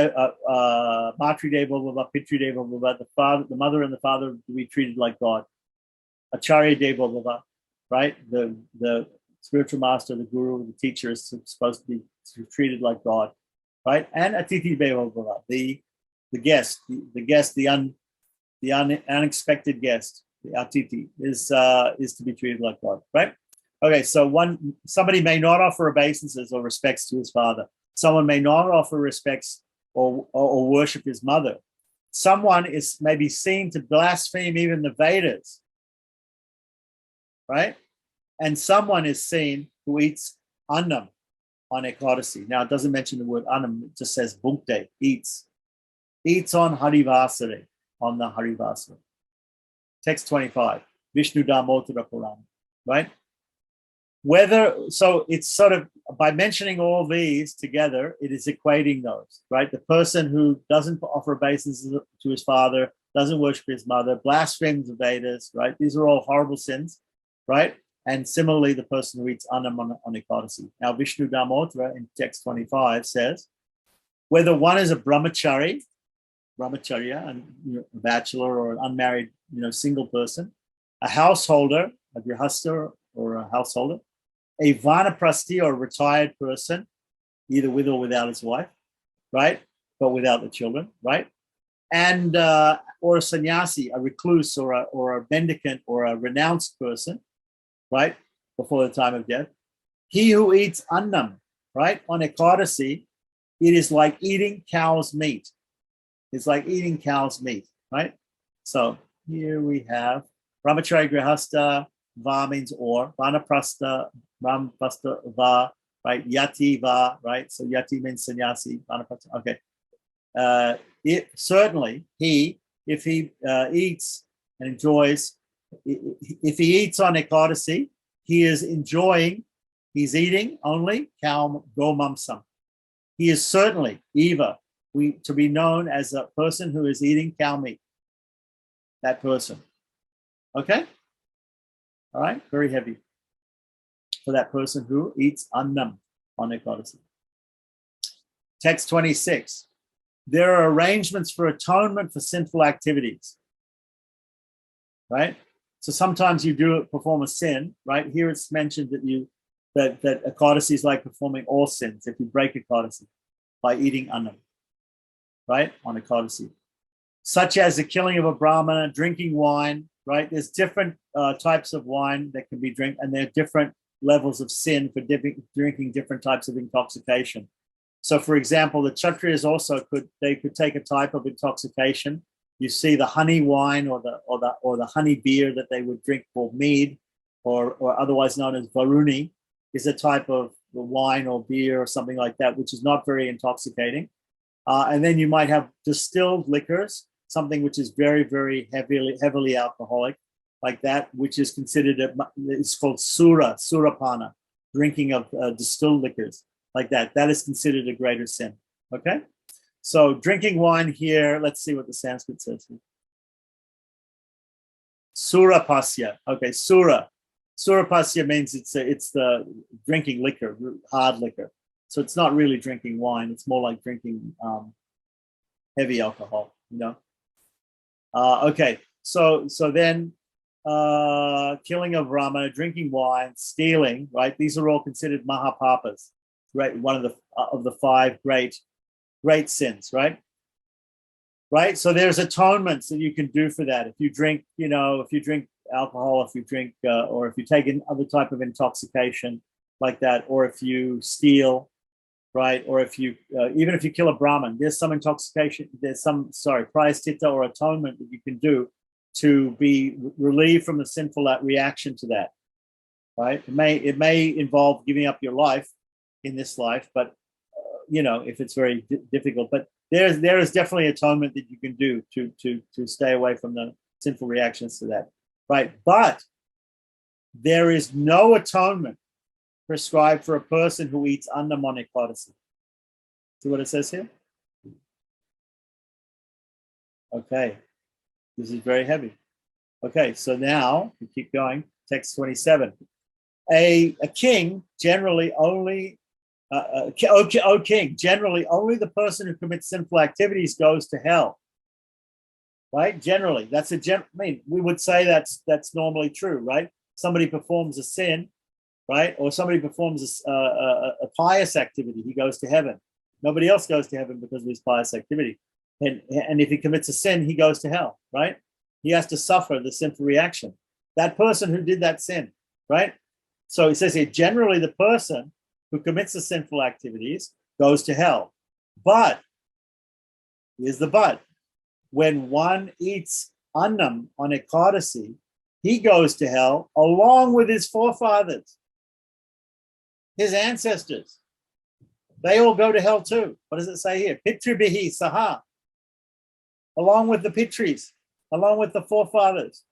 Matri Deva, Pitri Deva, the mother and the father to be treated like God. Acharya Deva, right? The spiritual master, the guru, the teacher is supposed to be treated like God, right? And Atiti Deva, the guest, the unexpected guest, the Atiti is to be treated like God, right? Okay, so somebody may not offer obeisances or respects to his father. Someone may not offer respects or worship his mother. Someone is maybe seen to blaspheme even the Vedas, right? And someone is seen who eats annam on Ekadasi. Now, it doesn't mention the word annam, it just says bhunkte, eats on Harivasare, on the Harivasara. Text 25, Vishnu Damotara Purana, right? So it's sort of, by mentioning all these together, it is equating those, right? The person who doesn't offer obeisances to his father, doesn't worship his mother, blasphemes the Vedas, right? These are all horrible sins, right? And similarly, the person who eats annam on Ekadasi. Now, Vishnu Damotara in text 25 says, whether one is a brahmacharya, and a bachelor or an unmarried, single person, a householder, a grihastha or a householder, a vanaprasthi or a retired person, either with or without his wife, right? But without the children, right? And or a sannyasi, a recluse or a mendicant or a renounced person, right? Before the time of death. He who eats annam, right? On Ekadasi, it is like eating cow's meat. It's like eating cow's meat, right? So here we have brahmacharya grihastha, va means or, vanaprastha, va, right? Yati va, right? So yati means sannyasi, vanaprastha, okay. It certainly if he eats and enjoys, if he eats on Ekadasi, he is enjoying, he's eating only cow gomamsam. He is certainly to be known as a person who is eating cow meat. That person. Okay? All right, very heavy for that person who eats annam on Ekadasi. Text 26. There are arrangements for atonement for sinful activities. Right? So sometimes you perform a sin, right? Here it's mentioned that Ekadasi is like performing all sins if you break Ekadasi by eating annam, right? On Ekadasi. Such as the killing of a brahmana, drinking wine, right? There's different types of wine that can be drink, and there are different levels of sin for drinking different types of intoxication. So, for example, the Kshatriyas also could take a type of intoxication. You see the honey wine or the honey beer that they would drink called mead, or otherwise known as varuni, is a type of wine or beer or something like that, which is not very intoxicating. And then you might have distilled liquors, something which is very, very heavily alcoholic, like that, which is considered it's called surapana, drinking of distilled liquors. Like that. That is considered a greater sin. Okay? So drinking wine here, let's see what the Sanskrit says here. Surapasya. Okay, Surapasya means it's the drinking liquor, hard liquor. So it's not really drinking wine. It's more like drinking heavy alcohol, Okay, so then killing of Brahmana, drinking wine, stealing, right? These are all considered mahapapas. Right, one of the five great sins, right? Right. So there's atonements that you can do for that. If you drink, if you drink alcohol, if you drink, or if you take in other type of intoxication like that, or if you steal, right, or if you even if you kill a Brahmin, there's some intoxication. There's some prayaschitta or atonement that you can do to be relieved from the sinful reaction to that. Right. It may involve giving up your life in this life, but if it's very difficult, but there is definitely atonement that you can do to stay away from the sinful reactions to that, right? But there is no atonement prescribed for a person who eats annam on Ekadasi. See what it says here? Okay, this is very heavy. Okay, so now we keep going. Text 27. A king generally only king, generally only the person who commits sinful activities goes to hell. Right? Generally, that's we would say that's normally true, right? Somebody performs a sin, right? Or somebody performs a pious activity, he goes to heaven. Nobody else goes to heaven because of his pious activity. And if he commits a sin, he goes to hell, right? He has to suffer the sinful reaction. That person who did that sin, right? So it says here, generally the person who commits the sinful activities goes to hell. But, here's the but, when one eats annam on Ekadasi, he goes to hell along with his forefathers, his ancestors. They all go to hell too. What does it say here? Pitribihi saha. Along with the pitris, along with the forefathers.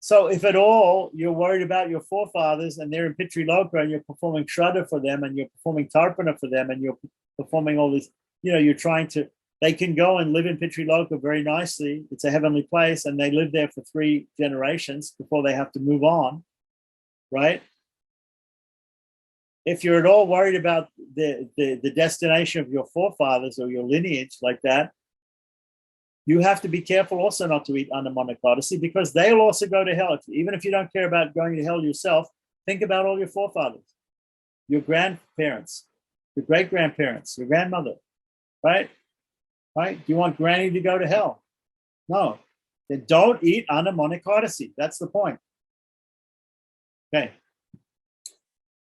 So if at all you're worried about your forefathers and they're in Pitri Loka and you're performing Shraddha for them and you're performing Tarpana for them and you're performing all these, you're trying to, they can go and live in Pitri Loka very nicely. It's a heavenly place and they live there for 3 generations before they have to move on, right? if you're at all worried about the destination of your forefathers or your lineage like that, you have to be careful also not to eat under monocodacy, because they'll also go to hell. Even if you don't care about going to hell yourself, think about all your forefathers, your grandparents, your great-grandparents, your grandmother, right? Right? Do you want granny to go to hell? No. Then don't eat under monocodacy. That's the point. Okay.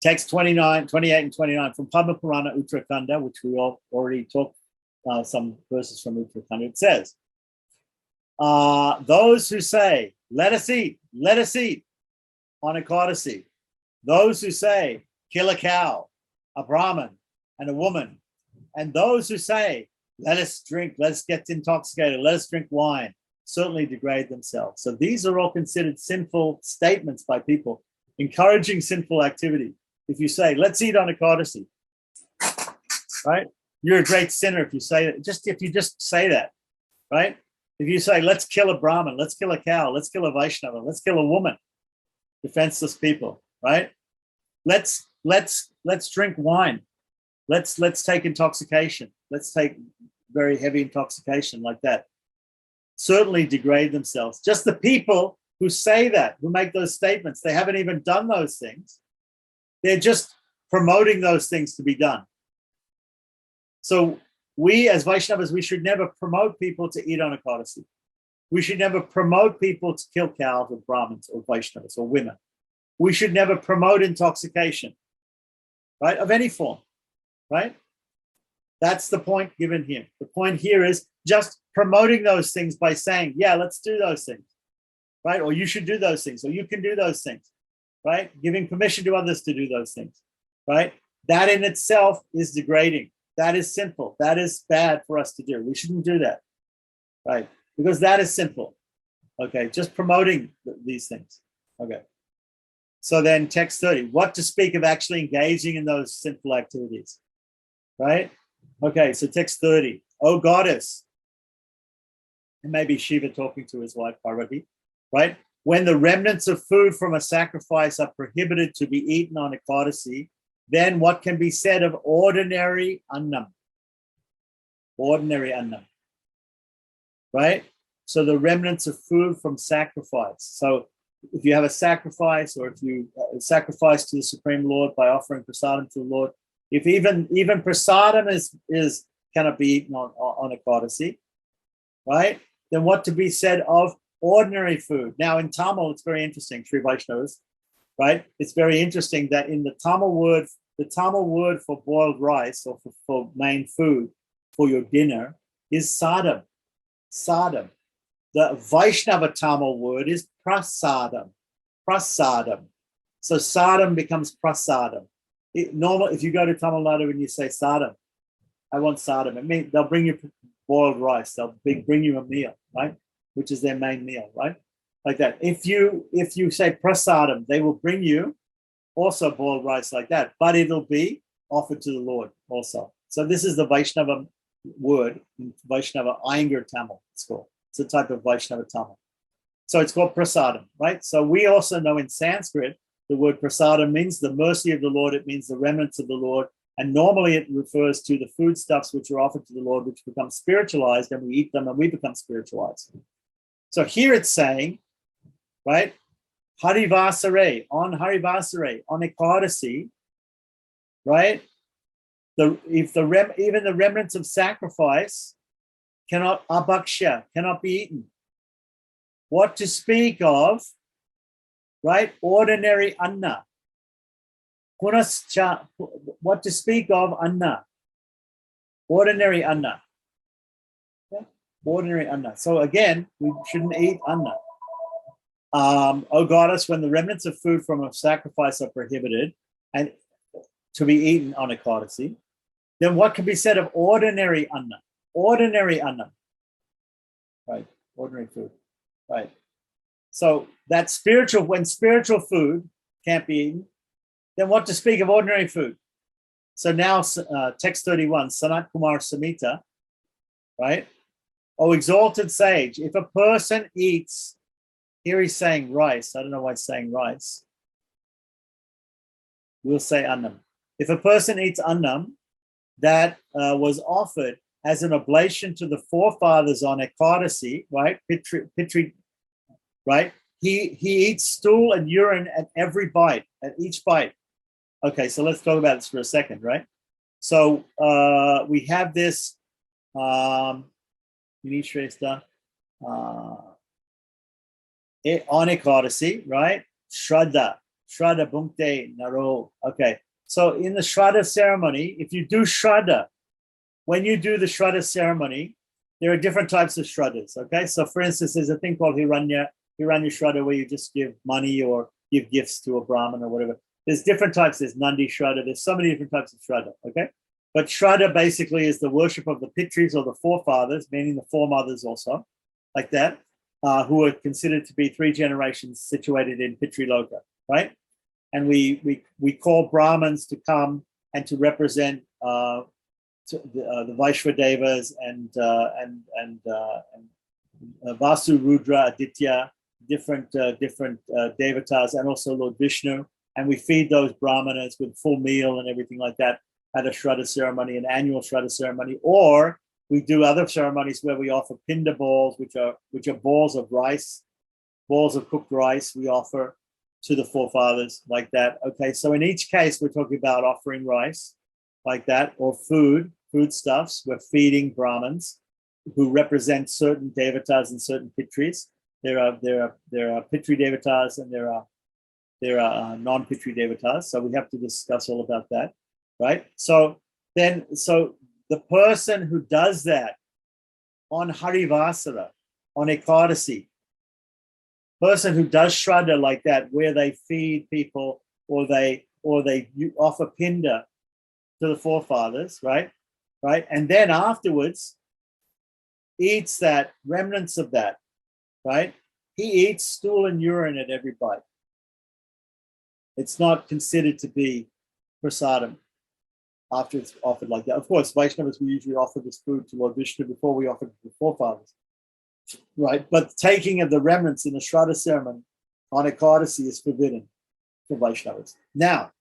Text 28 and 29 from Padma Purana Uttarakhanda, which we all already talked some verses from Uttarakhanda. It says, those who say, let us eat, monocodacy. Those who say, kill a cow, a Brahmin, and a woman. And those who say, let us drink, let us get intoxicated, let us drink wine, certainly degrade themselves. So these are all considered sinful statements by people, encouraging sinful activity. If you say, let's eat monocodacy, right? You're a great sinner if you say that. If you just say that, right? If you say, let's kill a Brahmin, let's kill a cow, let's kill a Vaishnava, let's kill a woman, defenseless people, right? Let's drink wine. Let's take intoxication. Let's take very heavy intoxication like that. Certainly degrade themselves. Just the people who say that, who make those statements, they haven't even done those things. They're just promoting those things to be done. So we as Vaishnavas, we should never promote people to eat monocodacy. We should never promote people to kill cows or Brahmins or Vaishnavas or women. We should never promote intoxication, right, of any form, right? That's the point given here. The point here is just promoting those things by saying, yeah, let's do those things, right? Or you should do those things, or you can do those things, right? Giving permission to others to do those things, right? That in itself is degrading. That is sinful. That is bad for us to do. We shouldn't do that, right? Because that is sinful. Okay, just promoting these things. Okay. So then text 30, what to speak of actually engaging in those sinful activities, right? Okay, so text 30, oh goddess, and maybe Shiva talking to his wife Parvati, right? When the remnants of food from a sacrifice are prohibited to be eaten on Ekadashi, then what can be said of ordinary annam? Ordinary annam, right? So the remnants of food from sacrifice. So if you have a sacrifice, or if you sacrifice to the Supreme Lord by offering prasadam to the Lord, if even prasadam is cannot be eaten on Ekadashi, right? Then what to be said of ordinary food? Now in Tamil, it's very interesting, Sri Vaishnavas, right? It's very interesting that in the Tamil word for boiled rice, or for main food for your dinner, is sadam. Sadam. The Vaishnava Tamil word is prasadam. Prasadam. So sadam becomes prasadam. Normal, if you go to Tamil Nadu and you say sadam, I want sadam, it means they'll bring you boiled rice. They'll bring you a meal, right? Which is their main meal, right? Like that. If you say prasadam, they will bring you also boiled rice like that, but it'll be offered to the Lord also. So this is the Vaishnava word, Vaishnava Iyengar Tamil, it's called. It's a type of Vaishnava Tamil. So it's called prasadam, right? So we also know in Sanskrit, the word prasadam means the mercy of the Lord. It means the remnants of the Lord. And normally it refers to the foodstuffs which are offered to the Lord, which become spiritualized, and we eat them and we become spiritualized. So here it's saying, right? Harivasare, on Ekadashi, right? Even the remnants of sacrifice cannot be eaten. What to speak of, right? Ordinary anna. What to speak of anna? Ordinary anna. Okay? Ordinary anna. So again, we shouldn't eat anna. O goddess, when the remnants of food from a sacrifice are prohibited and to be eaten on Ekadashi, then what can be said of ordinary anna? Ordinary anna, right? Ordinary food, right? So that when spiritual food can't be eaten, then what to speak of ordinary food? So now text 31, Sanat Kumar Samhita, right? O exalted sage, if a person eats, here he's saying rice. I don't know why he's saying rice. We'll say annam. If a person eats annam that was offered as an oblation to the forefathers on Ekadasi, right? Pitri, right? He eats stool and urine at every bite, at each bite. Okay, so let's talk about this for a second, right? So we have this on Ekadasi, right? Shraddha Bhunkte Naro. Okay, so in the Shraddha ceremony, if you do Shraddha, when you do the Shraddha ceremony, there are different types of Shraddhas. Okay, so for instance, there's a thing called Hiranya Shraddha where you just give money or give gifts to a Brahmin or whatever. There's different types. There's Nandi Shraddha. There's so many different types of Shraddha. Okay, but Shraddha basically is the worship of the Pitris or the forefathers, meaning the foremothers also, like that, who are considered to be 3 generations situated in Pitri Loka, right? And we call Brahmins to come and to represent the Vaishnavas and Vasu, Rudra, Aditya, different devatas, and also Lord Vishnu. And we feed those brahmanas with full meal and everything like that at a Shraddha ceremony, an annual Shraddha ceremony. Or we do other ceremonies where we offer pinda balls, which are balls of rice, balls of cooked rice we offer to the forefathers like that. Okay, so in each case, we're talking about offering rice like that, or foodstuffs. We're feeding Brahmins who represent certain devatas and certain pitris. There are pitri devatas and there are non-pitri devatas. So we have to discuss all about that, right? So the person who does that on Harivasara, on Ekadasi, person who does Shraddha like that, where they feed people or they offer pinda to the forefathers, right? And then afterwards eats that remnants of that, right? He eats stool and urine at every bite. It's not considered to be prasadam after it's offered like that. Of course, Vaishnavas, we usually offer this food to Lord Vishnu before we offer it to the forefathers, right? But taking of the remnants in the Shraddha ceremony on Ekadasi is forbidden for Vaishnavas. Now,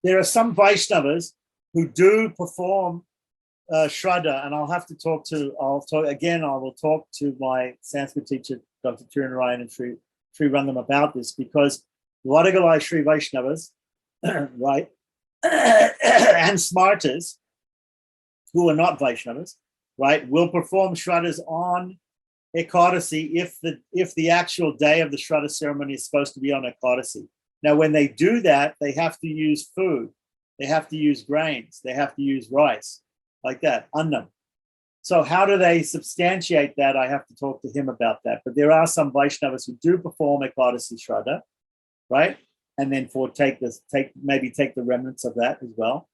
there are some Vaishnavas who do perform Shraddha, and I will talk to my Sanskrit teacher, Dr. Tirunarayan and Sri Rangam about this, because Vadagalai Sri Vaishnavas, right, and Smartas, who are not Vaishnavas, right, will perform Shraddhas on Ekadasi if the actual day of the Shraddha ceremony is supposed to be on Ekadasi. Now, when they do that, they have to use food. They have to use grains. They have to use rice, like that, annam. So how do they substantiate that? I have to talk to him about that. But there are some Vaishnavas who do perform Ekadasi Shraddha, right? And then take the remnants of that as well.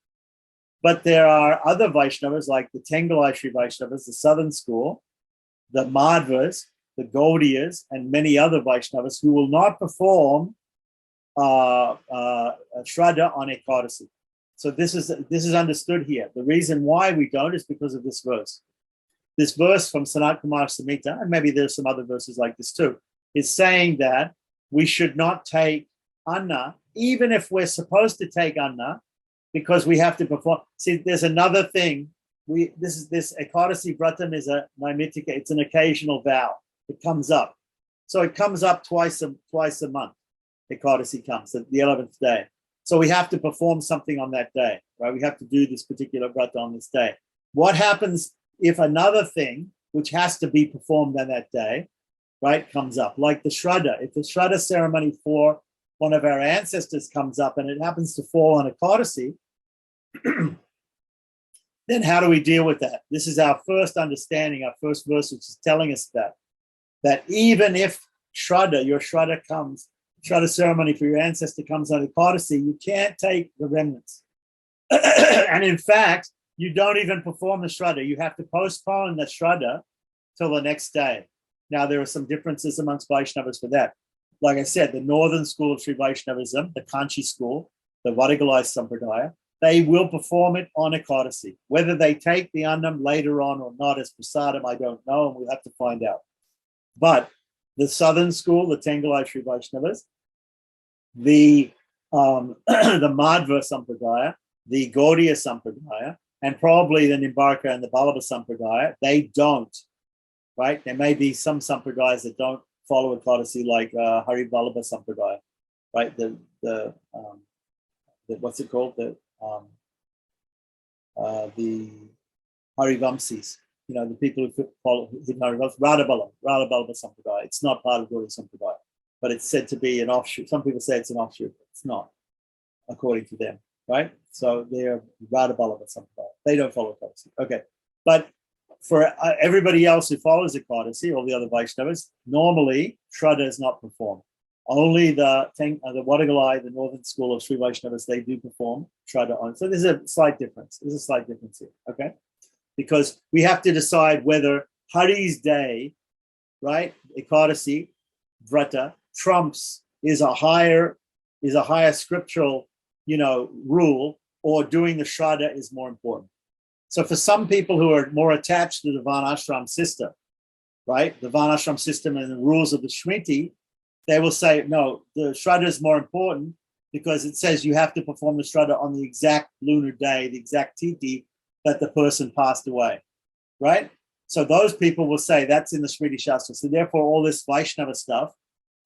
But there are other Vaishnavas like the Tengalai Sri Vaishnavas, the Southern School, the Madhvas, the Gaudiyas, and many other Vaishnavas who will not perform Shraddha on Ekadasi. So this is understood here. The reason why we don't is because of this verse. This verse from Sanat Kumar Samhita, and maybe there's some other verses like this too, is saying that we should not take anna, even if we're supposed to take anna, because we have to perform. See, there's another thing. This Ekadasi Vratam is a Naimitika. It's an occasional vow. It comes up. So it comes up twice a month. Ekadasi comes at the 11th day. So we have to perform something on that day, right? We have to do this particular Vrata on this day. What happens if another thing, which has to be performed on that day, right, comes up? Like the Shraddha. If the Shraddha ceremony for one of our ancestors comes up and it happens to fall on Ekadasi, then how do we deal with that? This is our first understanding, our first verse, which is telling us that even if your Shraddha ceremony for your ancestor comes on Ekadasi, you can't take the remnants. And in fact, you don't even perform the Shraddha. You have to postpone the Shraddha till the next day. Now, there are some differences amongst Vaishnavas for that. Like I said, the northern school of Sri Vaishnavism, the Kanchi school, the Vadagalai Sampradaya, they will perform it on Ekadasi. Whether they take the annam later on or not as prasadam, I don't know, and we'll have to find out. But the southern school, the Tengalai Sri Vaishnavas, the the Madhva Sampradaya, the Gaudiya Sampradaya, and probably the Nimbarka and the Vallabha Sampradaya, they don't, right? There may be some Sampradayas that don't follow Ekadasi, like Hari Vallabha Sampradaya, right? The what's it called? The Harivamsis, the people who follow Harivamsis, Radha Vallabha Sampradaya. It's not part of Gaudiya Sampradaya, but it's said to be an offshoot. Some people say it's an offshoot, but it's not, according to them, right? So they're Vrata Balava Sampradaya. They don't follow Ekadasi. Okay. But for everybody else who follows Ekadasi, all the other Vaishnavas, normally Shraddha is not performed. Only the Wadagalai, the northern school of Sri Vaishnavas, they do perform Shraddha on. So there's a slight difference. There's a slight difference here, okay? Because we have to decide whether Hari's day, right, Ekadasi, Vrata, trumps is a higher scriptural, rule, or doing the Shraddha is more important. So for some people who are more attached to the Varnashram system, right, the Varnashram system and the rules of the Shmiti, they will say, no, the Shraddha is more important because it says you have to perform the Shraddha on the exact lunar day, the exact tithi that the person passed away, right? So those people will say that's in the Smriti Shastra. So therefore, all this Vaishnava stuff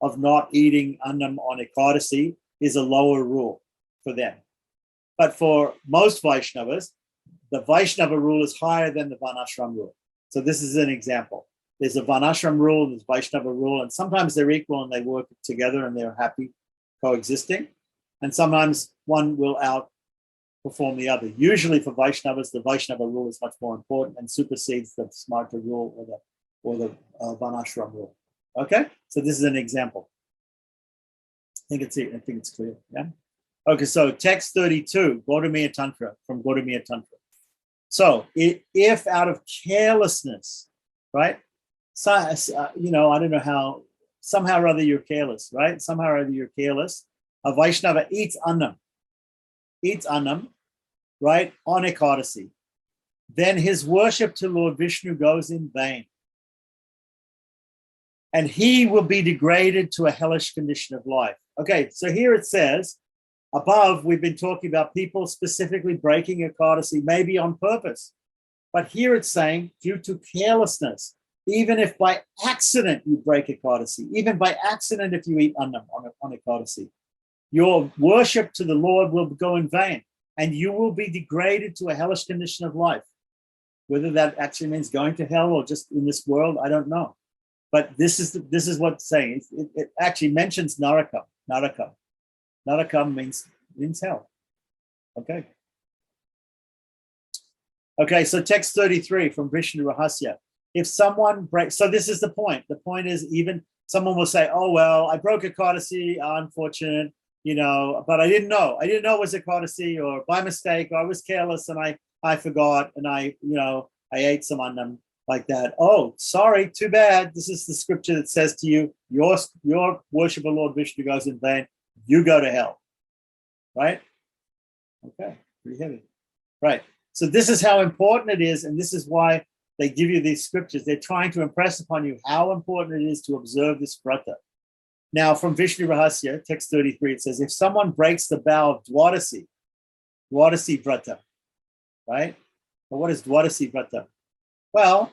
of not eating annam on Ekadasi is a lower rule for them. But for most Vaishnavas, the Vaishnava rule is higher than the Varnashram rule. So this is an example. There's a Varnashram rule, there's Vaishnava rule, and sometimes they're equal and they work together and they're happy coexisting. And sometimes one will outperform the other. Usually for Vaishnavas, the Vaishnava rule is much more important and supersedes the Smarta rule or the Varnashram rule. Okay, so this is an example. I think it's clear. Yeah. Okay, so text 32, Gautamiya Tantra, from Gautamiya Tantra. So if out of carelessness, right? So, I don't know how, somehow or other you're careless, right? Somehow or other you're careless. A Vaishnava eats annam, right, on Ekadasi. Then his worship to Lord Vishnu goes in vain. And he will be degraded to a hellish condition of life. Okay, so here it says, above, we've been talking about people specifically breaking Ekadasi, maybe on purpose. But here it's saying, due to carelessness, even if by accident you break Ekadasi, even by accident if you eat annam on Ekadasi, your worship to the Lord will go in vain, and you will be degraded to a hellish condition of life. Whether that actually means going to hell or just in this world, I don't know. But this is what it's saying. It actually mentions Narakam. Narakam means hell. Okay. Okay, so text 33 from Vishnu Rahasya. If someone breaks, so this is the point. The point is, even someone will say, oh, well, I broke Ekadasi, unfortunate, but I didn't know. I didn't know it was Ekadasi, or by mistake, or I was careless and I forgot and I ate some annam like that. Oh, sorry, too bad. This is the scripture that says to you, your worship of Lord Vishnu goes in vain. You go to hell. Right? Okay, pretty heavy. Right. So this is how important it is, and this is why they give you these scriptures. They're trying to impress upon you how important it is to observe this vrata. Now, from Vishnu Rahasya, text 33, it says, if someone breaks the vow of Dwadasi vrata, right? Well, what is Dwadasi vrata? Well,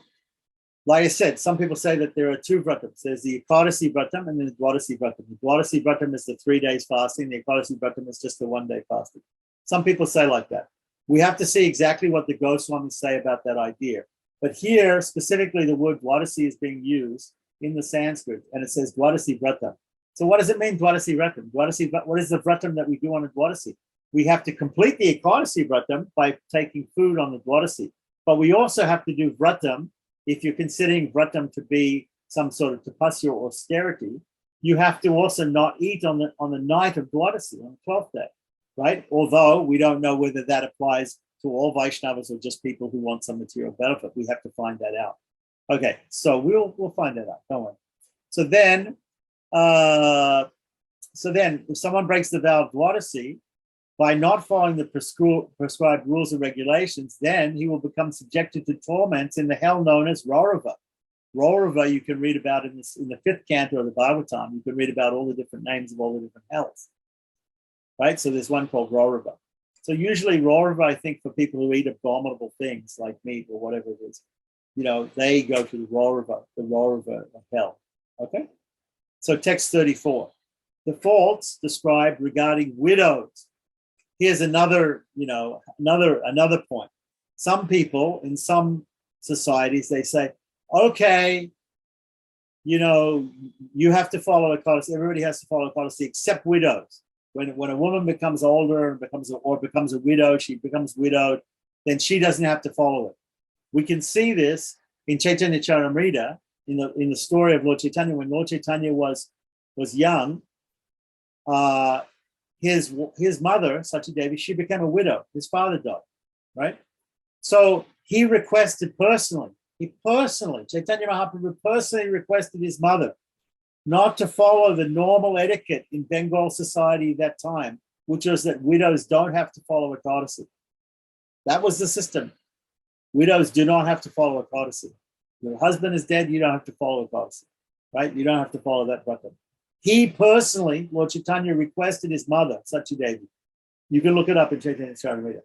like I said, some people say that there are two vratams. There's the Ekadasi vratam and then the Dwadasi vratam. The Dwadasi vratam is the 3 days fasting. The Ekadasi vratam is just the 1 day fasting. Some people say like that. We have to see exactly what the Goswamis say about that idea. But here, specifically, the word Dwadasi is being used in the Sanskrit, and it says Dwadasi vratam. So what does it mean, Dwadasi vratam? What is the vratam that we do on a Dwadasi? We have to complete the Ekadasi vratam by taking food on the Dwadasi. But we also have to do vratam. If you're considering vratam to be some sort of tapasya or austerity, you have to also not eat on the night of Dwadasi, on the 12th day, right? Although we don't know whether that applies to all Vaishnavas or just people who want some material benefit. We have to find that out. Okay, so we'll find that out. Don't worry. So then if someone breaks the vow of Dwadasi, by not following the prescribed rules and regulations, then he will become subjected to torments in the hell known as Raurava. Raurava you can read about in the 5th canto of the Bhagavatam. You can read about all the different names of all the different hells. right? So there's one called Rorava. So usually Rorava, I think, for people who eat abominable things like meat or whatever it is, they go to the Rorava of hell. Okay? So text 34. The faults described regarding widows. Here's another point. Some people in some societies, they say, okay, you have to follow a codicy. Everybody has to follow a codicy except widows. When a woman becomes older and becomes a widow, she becomes widowed, then she doesn't have to follow it. We can see this in Chaitanya Charitamrita, in the story of Lord Chaitanya. When Lord Chaitanya was young, his mother, Sachi-Devi, she became a widow. His father died, right? So he requested personally, Chaitanya Mahaprabhu personally requested his mother not to follow the normal etiquette in Bengal society at that time, which was that widows don't have to follow a codicy. That was the system. Widows do not have to follow a codicy. Your husband is dead, you don't have to follow a codicy, right? You don't have to follow that button. He personally, Lord Chaitanya, requested his mother, Sachi-Devi. You can look it up in Chaitanya Charitamrita.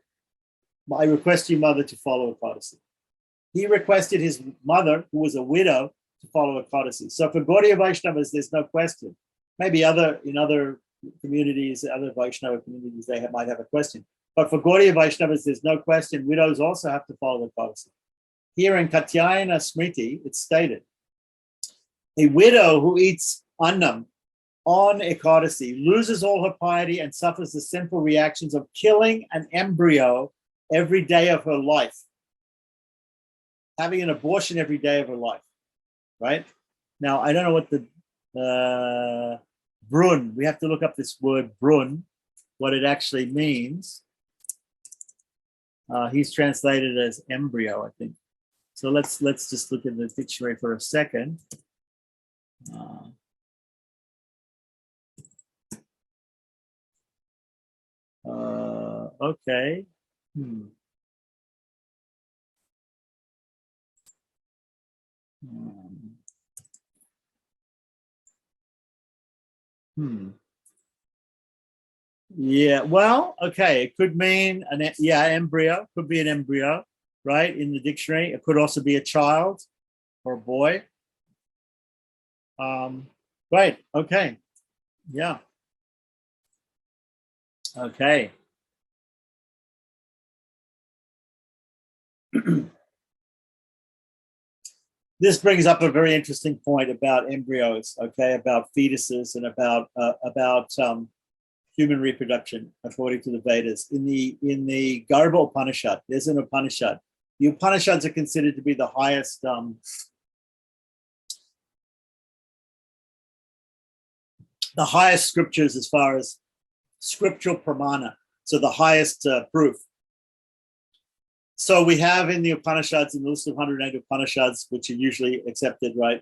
I request you, mother, to follow a codicy. He requested his mother, who was a widow, to follow a codicy. So for Gaudiya Vaishnavas, there's no question. Maybe in other communities, other Vaishnava communities, they might have a question. But for Gaudiya Vaishnavas, there's no question. Widows also have to follow the codicy. Here in Katyayana Smriti, it's stated, a widow who eats annam on Ekadasi loses all her piety and suffers the sinful reactions of killing an embryo every day of her life. Having an abortion every day of her life, right? Now, I don't know what the brun, we have to look up this word brun, what it actually means. He's translated as embryo, I think. So let's just look at the dictionary for a second. Okay. Yeah, well, okay. It could mean embryo, could be an embryo, right? In the dictionary. It could also be a child or a boy. Right, okay. Yeah. Okay. This brings up a very interesting point about embryos, okay, about fetuses and about human reproduction according to the Vedas. In the Garbha Upanishad, there's an Upanishad. The Upanishads are considered to be the highest scriptures as far as scriptural pramana, so the highest proof. So we have in the Upanishads, in the list of 108 Upanishads, which are usually accepted, right?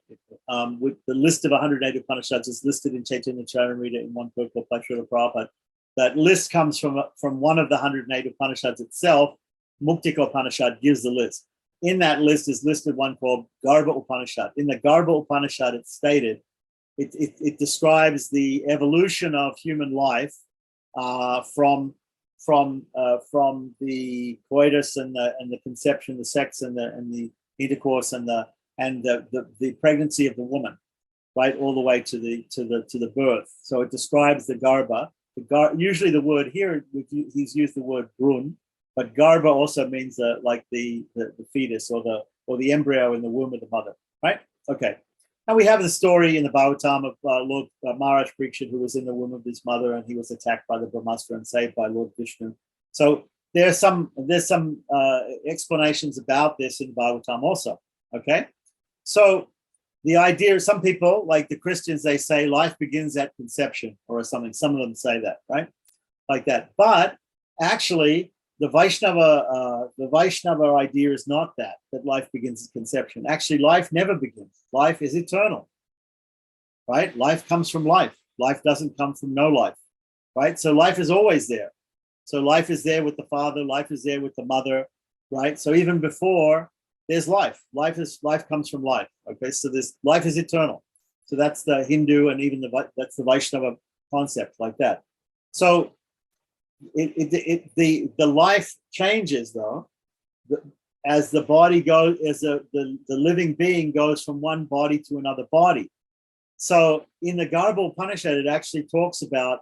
With the list of 108 Upanishads is listed in Chaitanya Charitamrita in one book called Prashrita Prabhupada. That list comes from one of the 108 Upanishads itself. Muktika Upanishad gives the list. In that list is listed one called Garbha Upanishad. In the Garbha Upanishad, it's stated, it describes the evolution of human life from the coitus and the conception, the sex and the intercourse and the pregnancy of the woman, right, all the way to the birth. So it describes the garbha. Usually the word here, he's used the word brun, but garbha also means like the fetus or the embryo in the womb of the mother, right? Okay. And we have the story in the Bhagavatam of Lord Maharaj Parikshit, who was in the womb of his mother, and he was attacked by the Brahmastra and saved by Lord Vishnu. So there's some explanations about this in Bhagavatam also. Okay, so the idea, some people like the Christians, they say life begins at conception or something. Some of them say that, right, like that. But actually, the Vaishnava idea is not that life begins at conception. Actually, life never begins. Life is eternal, right? Life comes from life. Life doesn't come from no life, right? So life is always there. So life is there with the father. Life is there with the mother, right? So even before there's life. Life comes from life. Okay, so life is eternal. So that's the Hindu and even that's the Vaishnava concept like that. So the life changes though, as the body goes, as the living being goes from one body to another body. So in the Garbha Upanishad, it actually talks about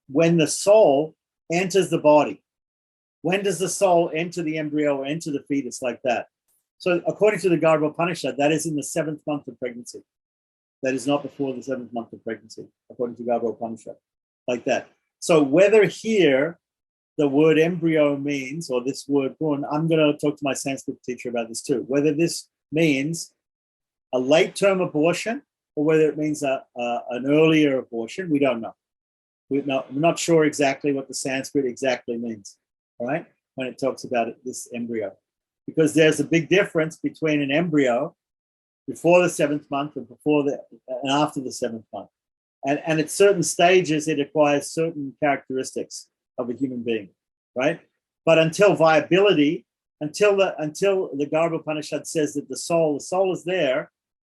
when the soul enters the body. When does the soul enter the embryo or enter the fetus, like that? So according to the Garbha Upanishad, that is in the 7th month of pregnancy. That is not before the 7th month of pregnancy, according to Garbha Upanishad, like that. So whether here the word embryo means, or this word born, I'm going to talk to my Sanskrit teacher about this too, whether this means a late term abortion or whether it means an earlier abortion, we don't know. We're not sure exactly what the Sanskrit exactly means, all right, when it talks about this embryo. Because there's a big difference between an embryo before the 7th month and after the 7th month. And at certain stages, it acquires certain characteristics of a human being, right? But until viability, until the Garbha Upanishad says that the soul is there,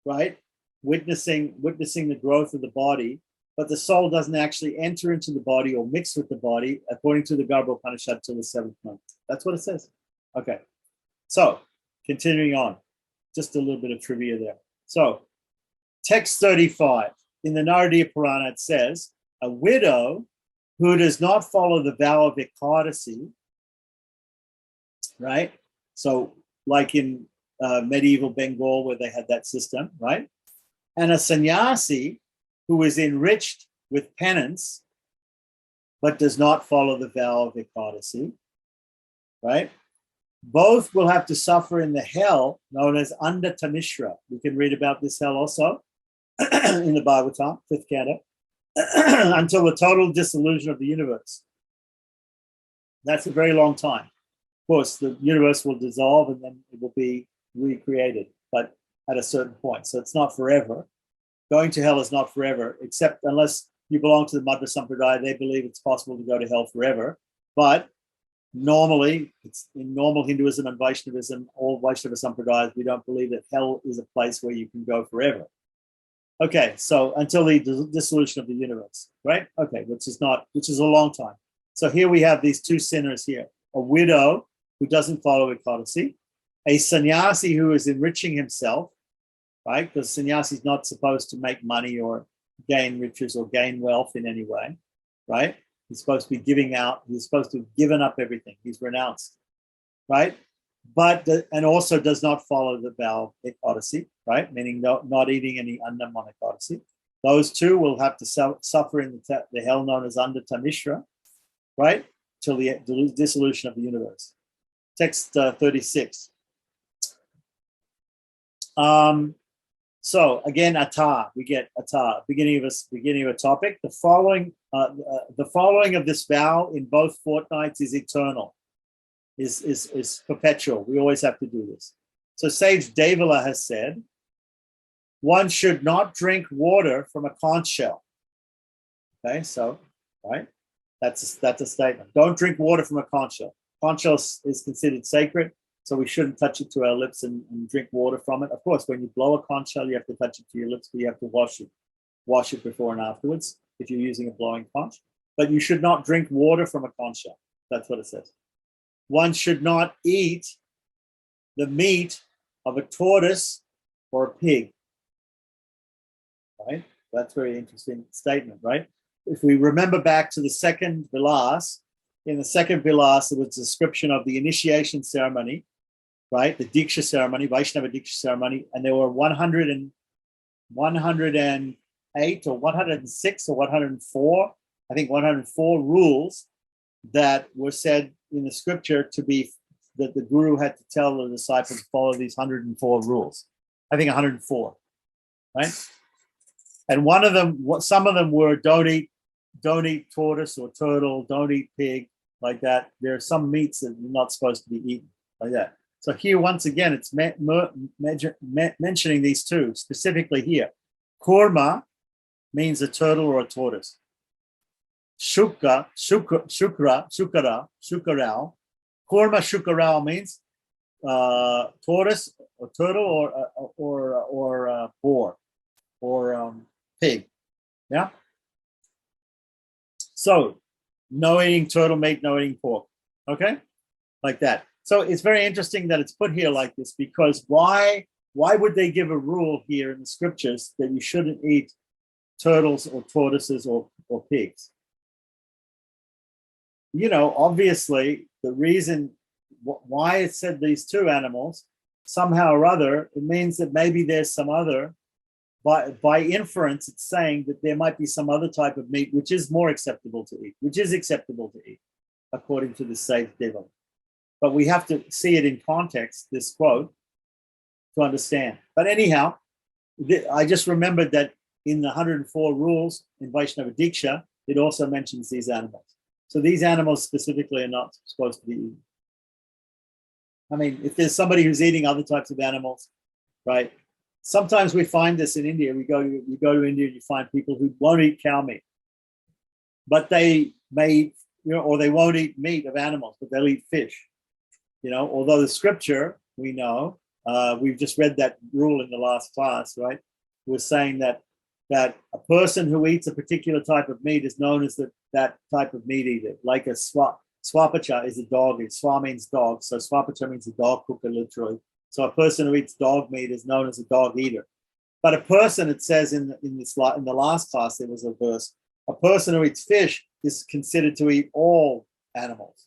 right? Witnessing the growth of the body, but the soul doesn't actually enter into the body or mix with the body, according to the Garbha Upanishad, till the 7th month. That's what it says. Okay. So continuing on, just a little bit of trivia there. So text 35 in the Naradiya Purana, it says, a widow who does not follow the vow of Ekadasi, right? So like in medieval Bengal, where they had that system, right? And a sannyasi who is enriched with penance, but does not follow the vow of Ekadasi, right? Both will have to suffer in the hell known as Andatamishra. We can read about this hell also in the Bhagavatam, 5th canto, until the total dissolution of the universe. That's a very long time. Of course, the universe will dissolve and then it will be recreated, but at a certain point. So it's not forever. Going to hell is not forever, except unless you belong to the Madhva Sampradaya, they believe it's possible to go to hell forever. But normally, it's in normal Hinduism and Vaishnavism, all Vaishnava Sampradayas, we don't believe that hell is a place where you can go forever. Okay, so until the dissolution of the universe, right? Okay, which is a long time. So here we have these two sinners here: a widow who doesn't follow Ekadasi, a sannyasi who is enriching himself, right? Because sannyasi is not supposed to make money or gain riches or gain wealth in any way, right? He's supposed to be giving out. He's supposed to have given up everything. He's renounced, right? But and also does not follow the vow of Ekadasi, right? Meaning not eating any annam on Ekadasi. Those two will have to suffer in the hell known as Andatamishra, right? Till the dissolution of the universe. Text 36. So again, atah, we get atah, beginning of a topic. The following of this vow in both fortnights is eternal, is perpetual. We always have to do this. So Sage Devala has said, one should not drink water from a conch shell. Okay, so right, that's a statement. Don't drink water from a conch shell. Conch shell is considered sacred. So we shouldn't touch it to our lips and drink water from it. Of course, when you blow a conch shell, you have to touch it to your lips, but you have to wash it before and afterwards if you're using a blowing conch. But you should not drink water from a conch shell. That's what it says. One should not eat the meat of a tortoise or a pig. Right? That's a very interesting statement, right? If we remember back to the second Vilas, in the second Vilas, there was a description of the initiation ceremony, right? The Diksha ceremony, Vaishnava Diksha ceremony, and there were 108 or 106 or 104, I think 104 rules that were said in the scripture to be that the guru had to tell the disciples to follow these 104 rules. I think 104, right? And one of them, some of them were don't eat tortoise or turtle, don't eat pig, like that. There are some meats that are not supposed to be eaten, like that. So here, once again, it's mentioning these two specifically here. Kurma means a turtle or a tortoise. Shukara. Kurma shukarao means tortoise or turtle or boar or pig. Yeah. So no eating turtle meat, no eating pork. Okay, like that. So it's very interesting that it's put here like this, because why would they give a rule here in the scriptures that you shouldn't eat turtles or tortoises or pigs? You know, obviously the reason why it said these two animals, somehow or other, it means that maybe there's some other, by inference, it's saying that there might be some other type of meat which is more acceptable to eat, which is acceptable to eat, according to the sage devil. But we have to see it in context, this quote, to understand. But anyhow, I just remembered that in the 104 rules in Vaishnava Diksha, it also mentions these animals. So these animals specifically are not supposed to be eaten. I mean, if there's somebody who's eating other types of animals, right? Sometimes we find this in India. You go to India and you find people who won't eat cow meat, but they may, or they won't eat meat of animals, but they'll eat fish. Although the scripture, we know, we've just read that rule in the last class, right? We're saying that a person who eats a particular type of meat is known as that type of meat eater, like a swapacha is a dog. Swa means dog, so swapacha means a dog cooker, literally. So a person who eats dog meat is known as a dog eater. But a person, it says in the last class, there was a verse, a person who eats fish is considered to eat all animals.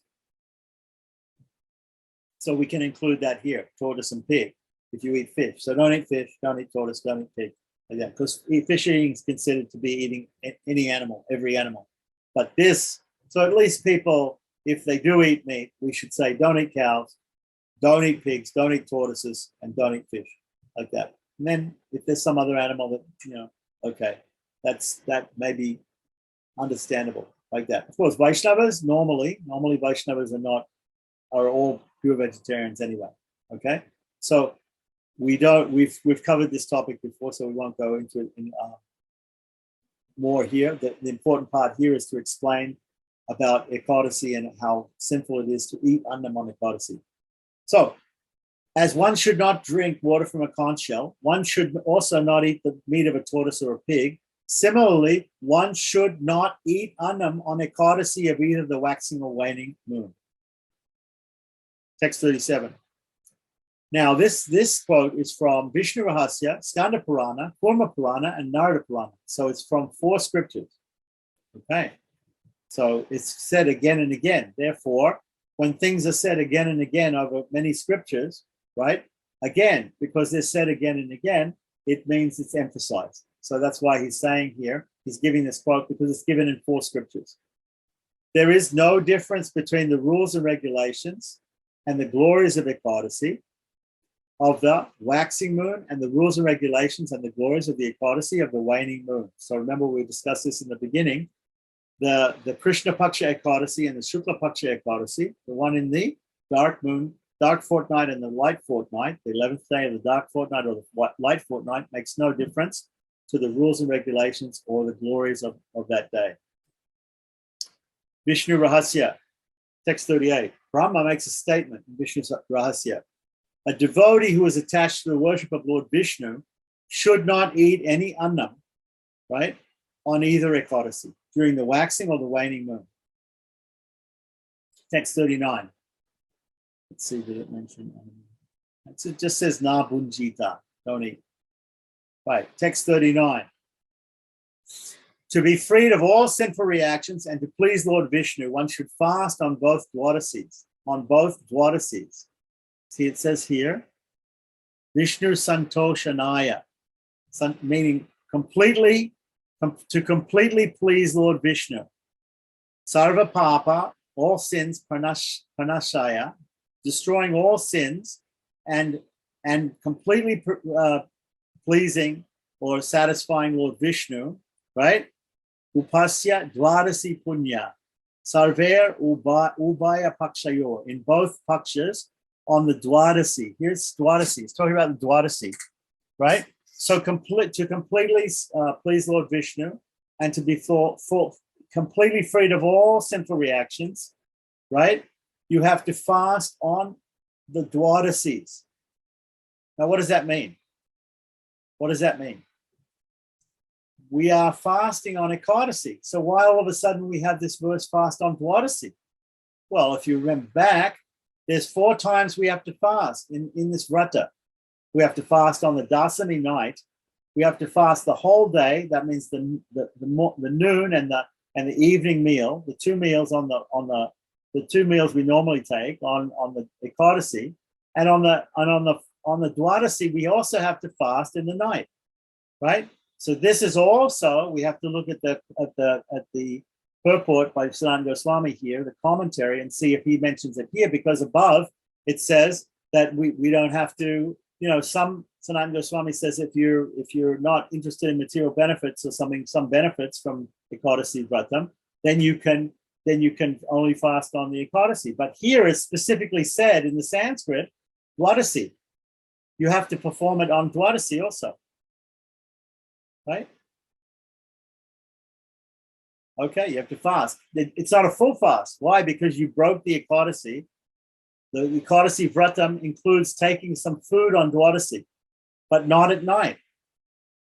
So we can include that here, tortoise and pig, if you eat fish. So don't eat fish, don't eat tortoise, don't eat pig. Like that, because fish eating is considered to be eating any animal, every animal. But so at least people, if they do eat meat, we should say don't eat cows, don't eat pigs, don't eat tortoises, and don't eat fish, like that. And then if there's some other animal that, okay, that may be understandable, like that. Of course, Vaishnavas, normally Vaishnavas are all pure vegetarians anyway. Okay, so we've covered this topic before, so we won't go into it more here. The important part here is to explain about Ekadasi and how sinful it is to eat annam on Ekadasi. So, as one should not drink water from a conch shell, one should also not eat the meat of a tortoise or a pig. Similarly, one should not eat annam on Ekadasi of either the waxing or waning moon. Text 37. Now, this quote is from Vishnu Rahasya, Skanda Purana, Kurma Purana, and Narada Purana. So it's from 4 scriptures. Okay. So it's said again and again. Therefore, when things are said again and again over many scriptures, right? Again, because they're said again and again, it means it's emphasized. So that's why he's saying here, he's giving this quote because it's given in 4 scriptures. There is no difference between the rules and regulations and the glories of Ekadasi, of the waxing moon, and the rules and regulations and the glories of the Ekadasi of the waning moon. So remember, we discussed this in the beginning. The Krishna Paksha Ekadasi and the Shukla Paksha Ekadasi, the one in the dark moon, dark fortnight, and the light fortnight, the 11th day of the dark fortnight or the light fortnight, makes no difference to the rules and regulations or the glories of that day. Vishnu Rahasya, text 38. Brahma makes a statement in Vishnu Rahasya. A devotee who is attached to the worship of Lord Vishnu should not eat any annam, right, on either Ekadasi, during the waxing or the waning moon. Text 39. Let's see, did it mention? It just says na bunjita, don't eat. Right, text 39. To be freed of all sinful reactions and to please Lord Vishnu, one should fast on both Dwadasis. See, it says here, Vishnu Santoshanaya, meaning to completely please Lord Vishnu. Sarva Papa, all sins, Pranashaya, destroying all sins and completely pleasing or satisfying Lord Vishnu, right? Upasya Dwadasi Punya, Sarver Ubaya Pakshayor, in both pakshas, on the Dwadasi. Here's Dwadasi. It's talking about the Dwadasi, right? So to completely please Lord Vishnu and to be completely freed of all sinful reactions, right? You have to fast on the Dwadasis. Now, what does that mean? What does that mean? we are fasting on Ekadasi. So why all of a sudden we have this verse fast on Dwadasi? Well, if you remember back, there's 4 times we have to fast in this Vrata. We have to fast on the Dasami night. We have to fast the whole day. That means the noon and the evening meal, the 2 meals on the 2 meals we normally take on the Ekadasi, and on the Dwadasi we also have to fast in the night, right? So this is also, we have to look at the purport by Sanatana Goswami here, the commentary, and see if he mentions it here, because above it says that we don't have to, some Sanatana Goswami says if you're not interested in material benefits or some benefits from Ekadasi Vratam, then you can only fast on the Ekadasi. But here it's specifically said in the Sanskrit, Dwadasi. You have to perform it on Dwadasi also. Right? Okay, you have to fast. It's not a full fast. Why? Because you broke the Ekadasi. The Ekadasi Vratam includes taking some food on Dwadasi, but not at night.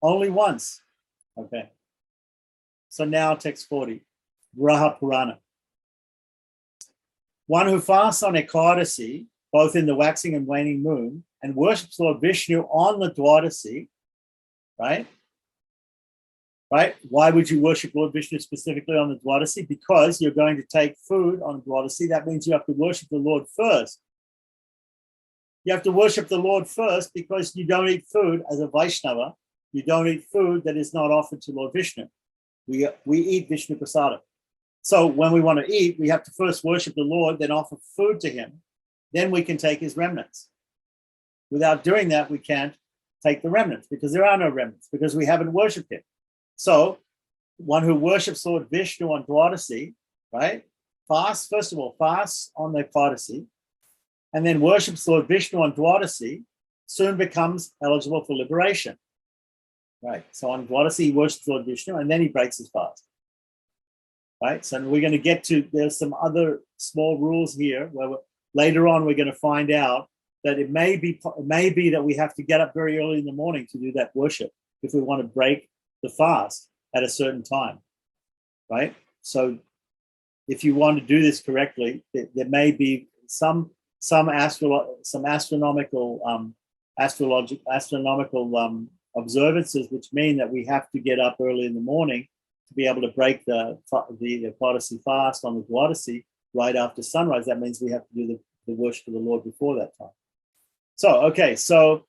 Only once. Okay. So now text 40. Vraha Purana. One who fasts on Ekadasi, both in the waxing and waning moon, and worships Lord Vishnu on the Dwadasi, right? Right? Why would you worship Lord Vishnu specifically on the Dwadasi? Because you're going to take food on Dwadasi. That means you have to worship the Lord first. You have to worship the Lord first because you don't eat food as a Vaishnava. You don't eat food that is not offered to Lord Vishnu. We eat Vishnu Prasada. So when we want to eat, we have to first worship the Lord, then offer food to him. Then we can take his remnants. Without doing that, we can't take the remnants because there are no remnants, because we haven't worshipped him. So one who worships Lord Vishnu on Dwadasi, right? First of all, fasts on the Ekadasi, and then worships Lord Vishnu on Dwadasi, soon becomes eligible for liberation. Right. So on Dwadasi, he worships Lord Vishnu, and then he breaks his fast. Right. So we're going to get to, there's some other small rules here where later on we're going to find out that it may be that we have to get up very early in the morning to do that worship if we want to break the fast at a certain time, right? So if you want to do this correctly, there may be some astronomical observances which mean that we have to get up early in the morning to be able to break the Ekadasi fast on the Dwadasi right after sunrise. That means we have to do the worship of the Lord before that time. So, okay, so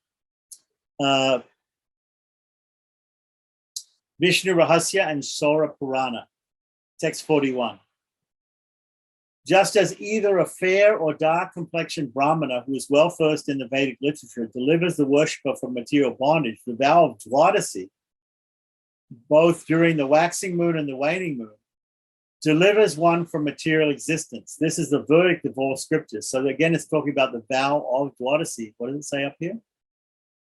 Vishnu Rahasya and Sora Purana, text 41. Just as either a fair or dark complexioned Brahmana who is well versed in the Vedic literature delivers the worshipper from material bondage, the vow of Dwadasi, both during the waxing moon and the waning moon, delivers one from material existence. This is the verdict of all scriptures. So again, it's talking about the vow of Dwadasi. What does it say up here?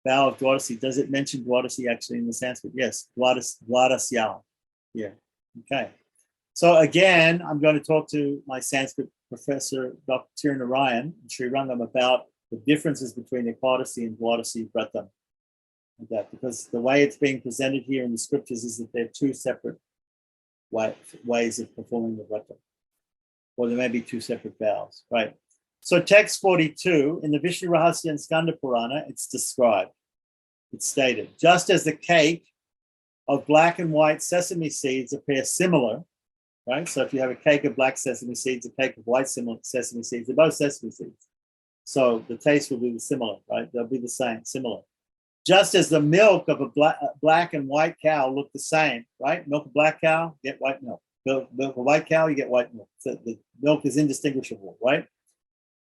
Vow of Dwadasi. Does it mention Dwadasi actually in the Sanskrit? Yes, Dwadasya. Yeah, okay. So again, I'm going to talk to my Sanskrit professor, Dr. Tirunarayan and Sri Rangam, about the differences between Ekadasi and Dwadasi Vratam. Because the way it's being presented here in the scriptures is that they're 2 separate ways of performing the Vrata. Or there may be 2 separate vows, right? So text 42, in the Vishnu Rahasya and Skanda Purana, it's described. It's stated, just as the cake of black and white sesame seeds appear similar, right? So if you have a cake of black sesame seeds, a cake of white sesame seeds, they're both sesame seeds. So the taste will be similar, right? They'll be the same, similar. Just as the milk of a black and white cow look the same, right? Milk of black cow, get white milk. Milk of white cow, you get white milk. So the milk is indistinguishable, right?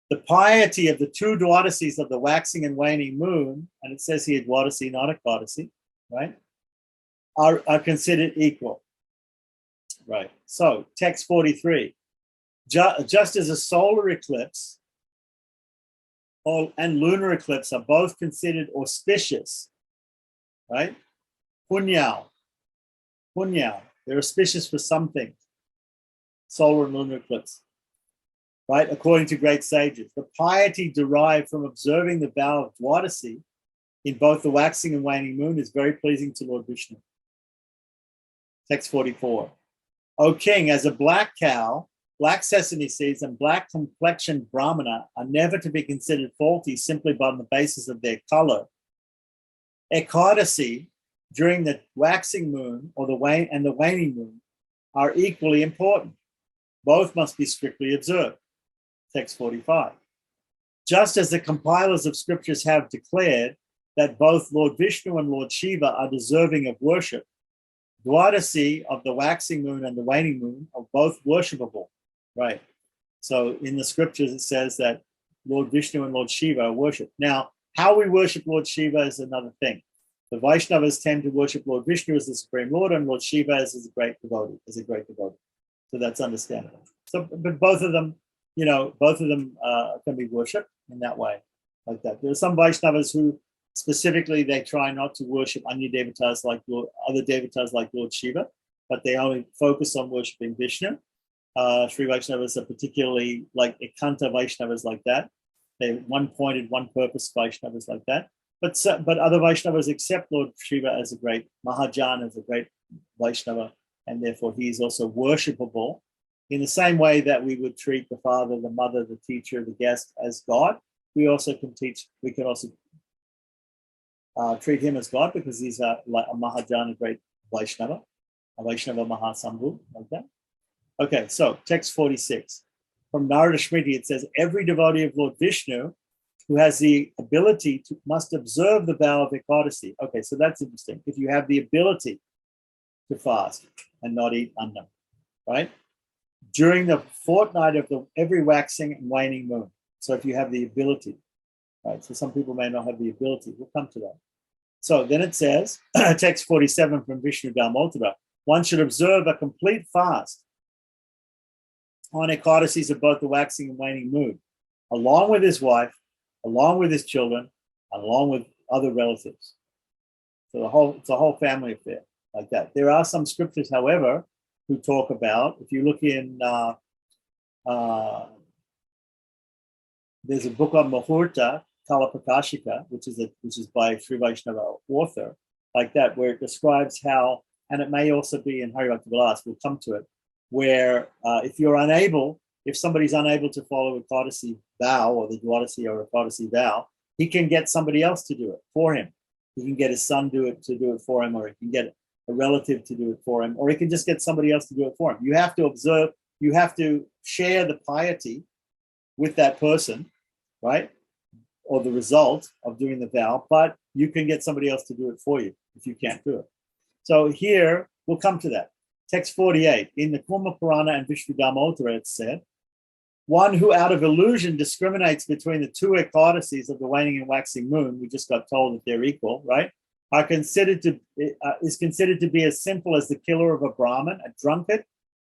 The piety of the 2 Dwadasis of the waxing and waning moon, and it says here Dwadasi, not Ekadasi, right? Are considered equal. Right. So text 43. Just as a solar eclipse and lunar eclipse are both considered auspicious, right? Punyal. They're auspicious for some things. Solar and lunar eclipse, right? According to great sages, the piety derived from observing the vow of Dwadasi in both the waxing and waning moon is very pleasing to Lord Vishnu. Text 44. O king, as a black cow, black sesame seeds, and black complexioned brahmana are never to be considered faulty simply on the basis of their color. Ekadashi during the waxing moon or the waning moon are equally important. Both must be strictly observed. Text 45. Just as the compilers of scriptures have declared that both Lord Vishnu and Lord Shiva are deserving of worship, Dwadasi of the waxing moon and the waning moon are both worshipable. Right. So in the scriptures, it says that Lord Vishnu and Lord Shiva are worshipped. Now, how we worship Lord Shiva is another thing. The Vaishnavas tend to worship Lord Vishnu as the Supreme Lord and Lord Shiva as a great devotee, So that's understandable. So, but both of them can be worshipped in that way, like that. There are some Vaishnavas who specifically they try not to worship other devatas like Lord Shiva, but they only focus on worshiping Vishnu. Sri Vaishnavas are particularly like Ekanta Vaishnavas like that. They're one-pointed, one-purpose Vaishnavas like that. But other Vaishnavas accept Lord Shiva as a great Mahajan, as a great Vaishnava, and therefore he is also worshipable in the same way that we would treat the father, the mother, the teacher, the guest as God. We can also treat him as God because he's like a Mahajan, a great Vaishnava, a Vaishnava Mahasambhu, like that. Okay, so text 46. From Narada Smriti, it says, every devotee of Lord Vishnu who has the ability must observe the vow of Ekadashi. Okay, so that's interesting. If you have the ability to fast and not eat annam, right? During the fortnight of every waxing and waning moon. So if you have the ability, right? So some people may not have the ability. We'll come to that. So then it says, text 47 from Vishnu Dharmottara, one should observe a complete fast on Ekadashis of both the waxing and waning moon, along with his wife, along with his children, and along with other relatives. So it's a whole family affair like that. There are some scriptures, however, who talk about, if you look in, there's a book on Muhurta, Kalapakashika, which is by Sri Vaishnava author, like that, where it describes how, and it may also be in Hari Bhakti Vilasa, we'll come to it, where if somebody's unable to follow a Ekadashi vow or the Dwadasi or Ekadashi vow, he can get somebody else to do it for him. He can get his son to do it for him, or he can get a relative to do it for him, or he can just get somebody else to do it for him. You have to observe, you have to share the piety with that person, right? Or the result of doing the vow, but you can get somebody else to do it for you if you can't do it. So here, we'll come to that. Text 48, in the Kuma Purana and Vishnu Dharmottara, it said, one who out of illusion discriminates between the two Ekadashis of the waning and waxing moon, we just got told that they're equal, right? Is considered to be as simple as the killer of a Brahmin, a drunkard,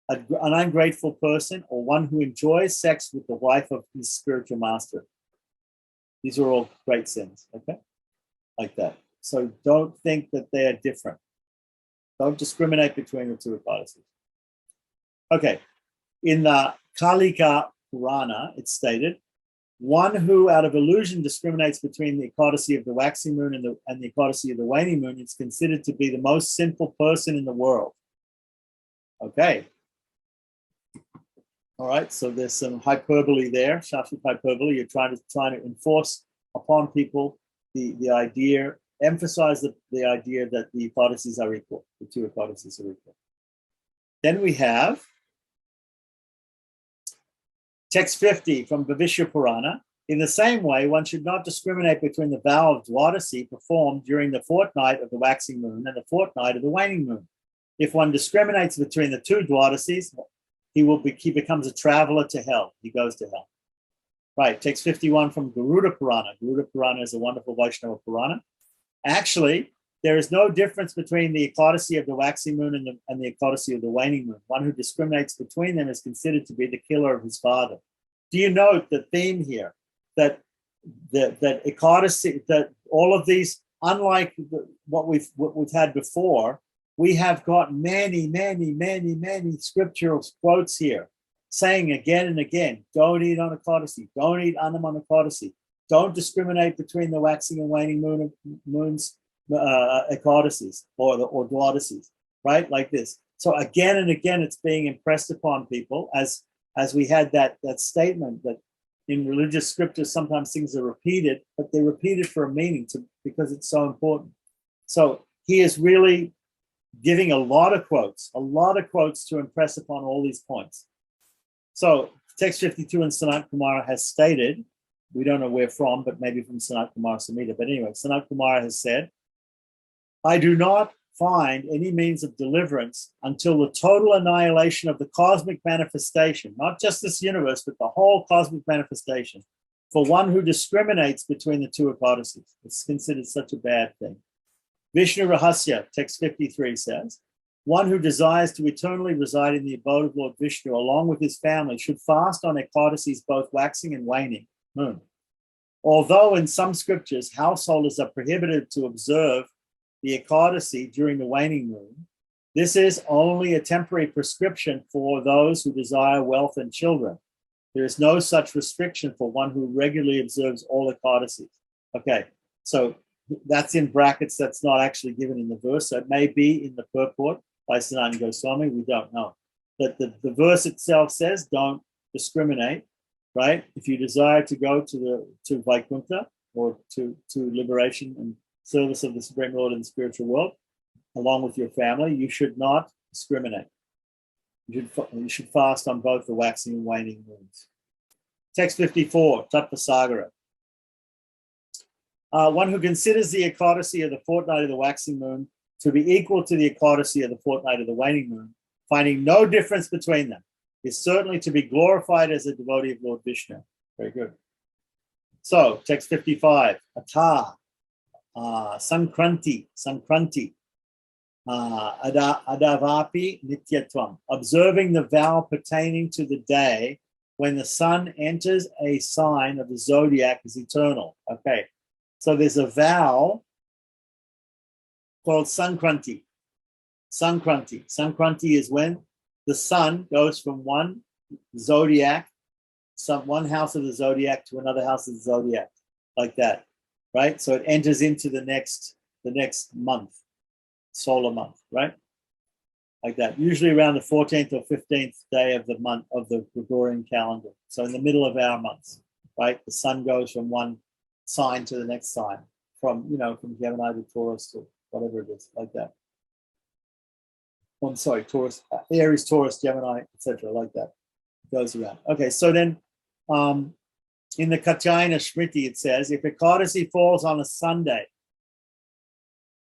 an ungrateful person, or one who enjoys sex with the wife of his spiritual master. These are all great sins, okay? Like that. So don't think that they are different. Don't discriminate between the two Ekadashis. Okay, in the Kalika Purana, it's stated, one who out of illusion discriminates between the Ekadashi of the waxing moon and the Ekadashi of the waning moon is considered to be the most sinful person in the world. Okay. All right, so there's some hyperbole there, Shastric hyperbole. You're trying to enforce upon people the idea, emphasize the idea that the Ekadashis are equal, the two Ekadashis are equal. Then we have text 50 from Bhavishya Purana. In the same way, one should not discriminate between the vow of Dwadasi performed during the fortnight of the waxing moon and the fortnight of the waning moon. If one discriminates between the two Dwadasis, he becomes a traveler to hell. He goes to hell. Right, text 51 from Garuda Purana. Garuda Purana is a wonderful Vaishnava Purana. Actually, there is no difference between the Ekadashi of the waxing moon and the Ekadashi of the waning moon. One who discriminates between them is considered to be the killer of his father. Do you note the theme here? That Ekadashi, that all of these, unlike what we've had before, we have got many scriptural quotes here saying again and again, don't eat on Ekadashi, don't eat annam on Ekadashi, don't discriminate between the waxing and waning moons Ekadashis or Dwadasis, right? Like this. So again and again, it's being impressed upon people as we had that statement that in religious scriptures, sometimes things are repeated, but they're repeated for a meaning because it's so important. So he is really giving a lot of quotes to impress upon all these points. So text 52 in Sanat Kumara has stated, we don't know where from, but maybe from Sanat Kumara Samhita. But anyway, Sanat Kumara has said, I do not find any means of deliverance until the total annihilation of the cosmic manifestation, not just this universe, but the whole cosmic manifestation, for one who discriminates between the two Ekadasis. It's considered such a bad thing. Vishnu Rahasya, text 53 says, one who desires to eternally reside in the abode of Lord Vishnu along with his family should fast on Ekadasis both waxing and waning moon. Although in some scriptures, householders are prohibited to observe the Ekadasi during the waning moon, this is only a temporary prescription for those who desire wealth and children. There is no such restriction for one who regularly observes all Ekadasis. Okay, so that's in brackets. That's not actually given in the verse. So it may be in the purport by Sanatana Goswami. We don't know. But the verse itself says, don't discriminate, right? If you desire to go to Vaikuntha or to liberation and service of the Supreme Lord in the spiritual world, along with your family, you should not discriminate. You should fast on both the waxing and waning moons. Text 54, Tattva Sagara. One who considers the Ekadasi of the fortnight of the waxing moon to be equal to the Ekadasi of the fortnight of the waning moon, finding no difference between them, is certainly to be glorified as a devotee of Lord Vishnu. Very good. So, text 55, Atha, Sankranti, Adavapi Nityatvam, observing the vow pertaining to the day when the sun enters a sign of the zodiac as eternal. Okay, so there's a vow called Sankranti. Sankranti is when the sun goes from one zodiac, one house of the zodiac to another house of the zodiac, like that, right? So it enters into the next month, solar month, right? Like that, usually around the 14th or 15th day of the month of the Gregorian calendar. So in the middle of our months, right? The sun goes from one sign to the next sign, from Gemini to Taurus to whatever it is, like that. I'm sorry, Taurus, Aries, Taurus, Gemini, etc., like that. It goes around. Okay, so then in the Katyayana Smriti, it says, if Ekadasi falls on a Sunday,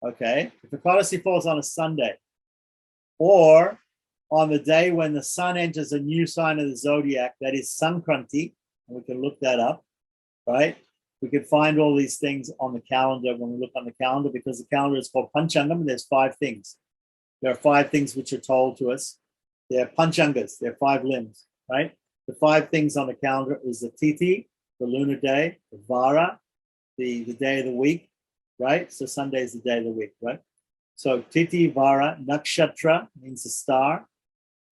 okay, if Ekadasi falls on a Sunday, or on the day when the sun enters a new sign of the zodiac, that is Sankranti, and we can look that up, right? We can find all these things on the calendar when we look on the calendar, because the calendar is called Panchangam, and there's 5 things. There are 5 things which are told to us. They're Panchangas, they're 5 limbs, right? The 5 things on the calendar is the Tithi, the lunar day, the Vara, the day of the week, right? So Sunday is the day of the week, right? So Tithi, Vara, Nakshatra means a star,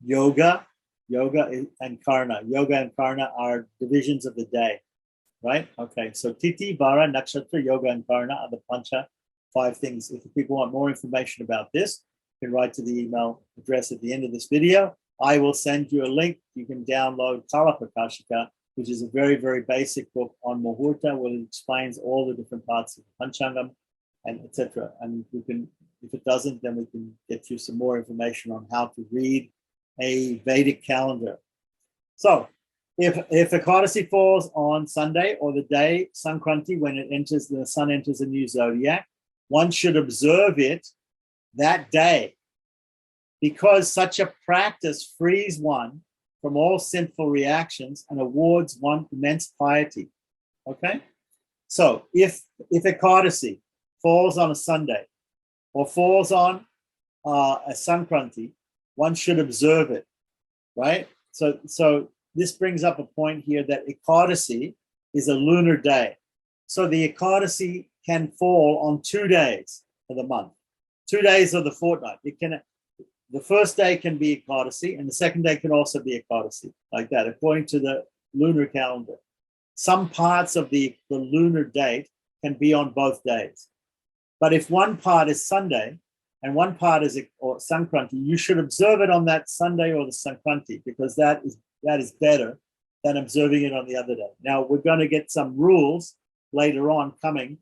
Yoga and Karna. Yoga and Karna are divisions of the day, right? Okay, so Tithi, Vara, Nakshatra, Yoga, and Karna are the Pancha 5 things. If people want more information about this, you can write to the email address at the end of this video. I will send you a link. You can download Kala Prakashika, which is a very, very basic book on Muhurta, where it explains all the different parts of Panchangam and etc. And we can, if it doesn't, then we can get you some more information on how to read a Vedic calendar. So if Ekadasi falls on Sunday, or the day Sankranti, when the sun enters a new zodiac, one should observe it that day, because such a practice frees one from all sinful reactions and awards one immense piety. Okay? So if Ekadasi falls on a Sunday or falls on a Sankranti, one should observe it, right? So this brings up a point here that Ekadasi is a lunar day. So the Ekadasi can fall on 2 days of the month, 2 days of the fortnight. The first day can be Ekadasi, and the second day can also be Ekadasi, like that, according to the lunar calendar. Some parts of the lunar date can be on both days. But if one part is Sunday, and one part is or Sankranti, you should observe it on that Sunday or the Sankranti, because that is better than observing it on the other day. Now, we're going to get some rules later on coming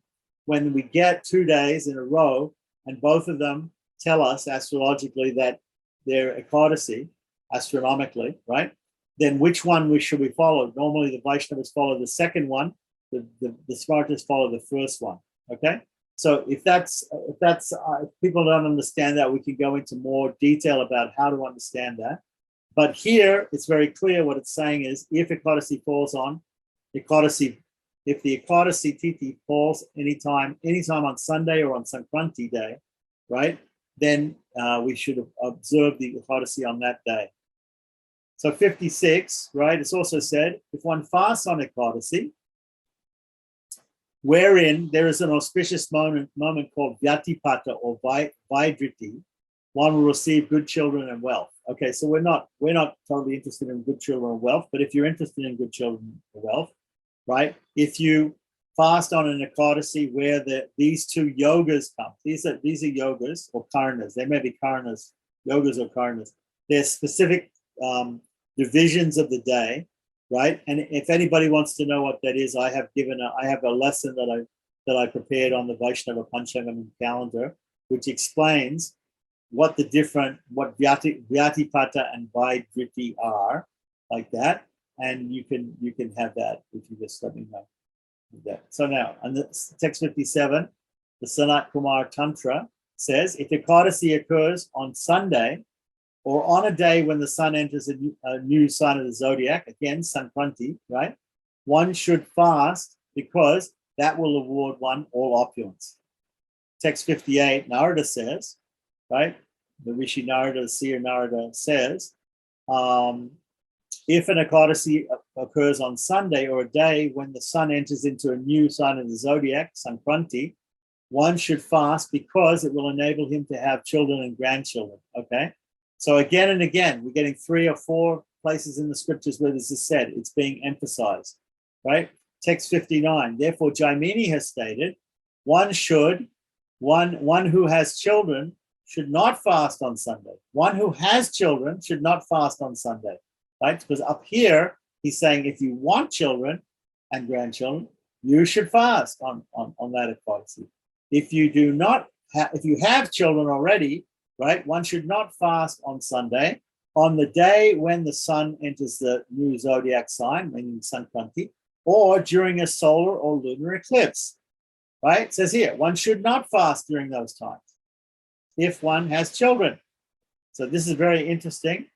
when we get 2 days in a row and both of them tell us astrologically that they're Ekadasi, astronomically, right? Then which one should we follow? Normally the Vaishnavas follow the second one, the Smartas follow the first one, okay? So if people don't understand that, we can go into more detail about how to understand that. But here it's very clear what it's saying is if Ekadasi falls on Ekadasi, if the Ekadasi Tithi falls anytime on Sunday or on Sankranti day, right, then we should observe the Ekadasi on that day. So 56, right, it's also said, if one fasts on Ekadasi, wherein there is an auspicious moment called Vyatipata or Vaidriti, one will receive good children and wealth. Okay, so we're not totally interested in good children and wealth, but if you're interested in good children and wealth, right, if you fast on an Ekadasi where these two yogas come, these are yogas or karnas, they may be karnas, yogas or karnas, they're specific divisions of the day, right? And if anybody wants to know what that is, I have a lesson that I prepared on the Vaishnava Panchangam calendar, which explains what Vyatipata and Vaidriti are, like that, and you can have that if you just let me know that. So now, on the text 57, the Sanat Kumar Tantra says, if Ekadasi occurs on Sunday or on a day when the sun enters a new sign of the zodiac, again, Sankranti, right? One should fast because that will award one all opulence. Text 58, Narada says, right? The Rishi Narada, the seer Narada says, if an Ekadasi occurs on Sunday or a day when the sun enters into a new sign of the zodiac, Sankranti, one should fast because it will enable him to have children and grandchildren, okay? So again and again, we're getting 3 or 4 places in the scriptures where this is said. It's being emphasized, right? Text 59. Therefore, Jaimini has stated, one who has children should not fast on Sunday. One who has children should not fast on Sunday, right? Because up here, he's saying if you want children and grandchildren, you should fast on that Ekadasi. If you do not, if you have children already, right, one should not fast on Sunday, on the day when the sun enters the new zodiac sign, meaning Sankranti, or during a solar or lunar eclipse, right? It says here, one should not fast during those times if one has children. So this is very interesting.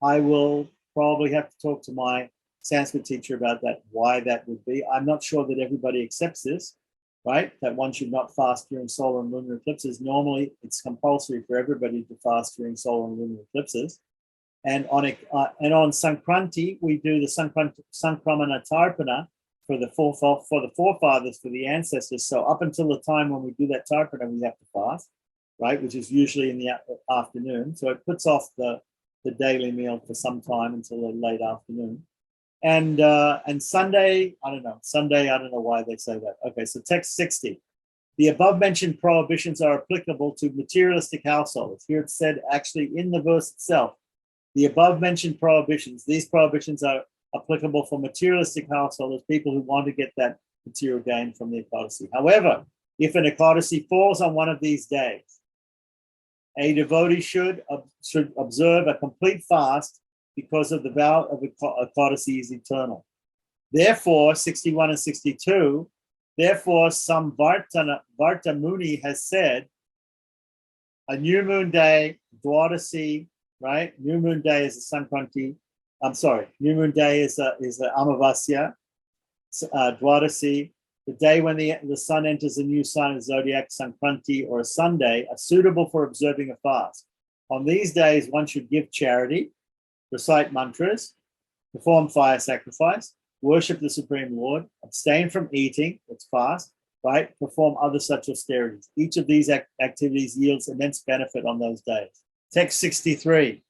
I will probably have to talk to my Sanskrit teacher about that, why that would be. I'm not sure that everybody accepts this, right? That one should not fast during solar and lunar eclipses. Normally, it's compulsory for everybody to fast during solar and lunar eclipses. And on Sankranti, we do the Sankramana Tarpana for the forefathers, for the ancestors. So up until the time when we do that Tarpana, we have to fast, right? Which is usually in the afternoon. So it puts off the daily meal for some time until the late afternoon. And Sunday, I don't know why they say that. Okay, so text 60. The above mentioned prohibitions are applicable to materialistic households. Here it's said actually in the verse itself, the above mentioned prohibitions, these prohibitions are applicable for materialistic householders, people who want to get that material gain from the Ekadasi. However, if an Ekadasi falls on one of these days, a devotee should observe a complete fast because of the vow of Ekadasi is eternal. Therefore, 61 and 62, therefore some Varta Muni has said, a new moon day, Dwadasi, right? New moon day is a Sankranti. I'm sorry, new moon day is the Amavasya, Dwadasi, the day when the sun enters a new sign of zodiac, Sankranti, or a Sunday, are suitable for observing a fast. On these days, one should give charity, recite mantras, perform fire sacrifice, worship the Supreme Lord, abstain from eating, it's fast, right? Perform other such austerities. Each of these activities yields immense benefit on those days. Text 63.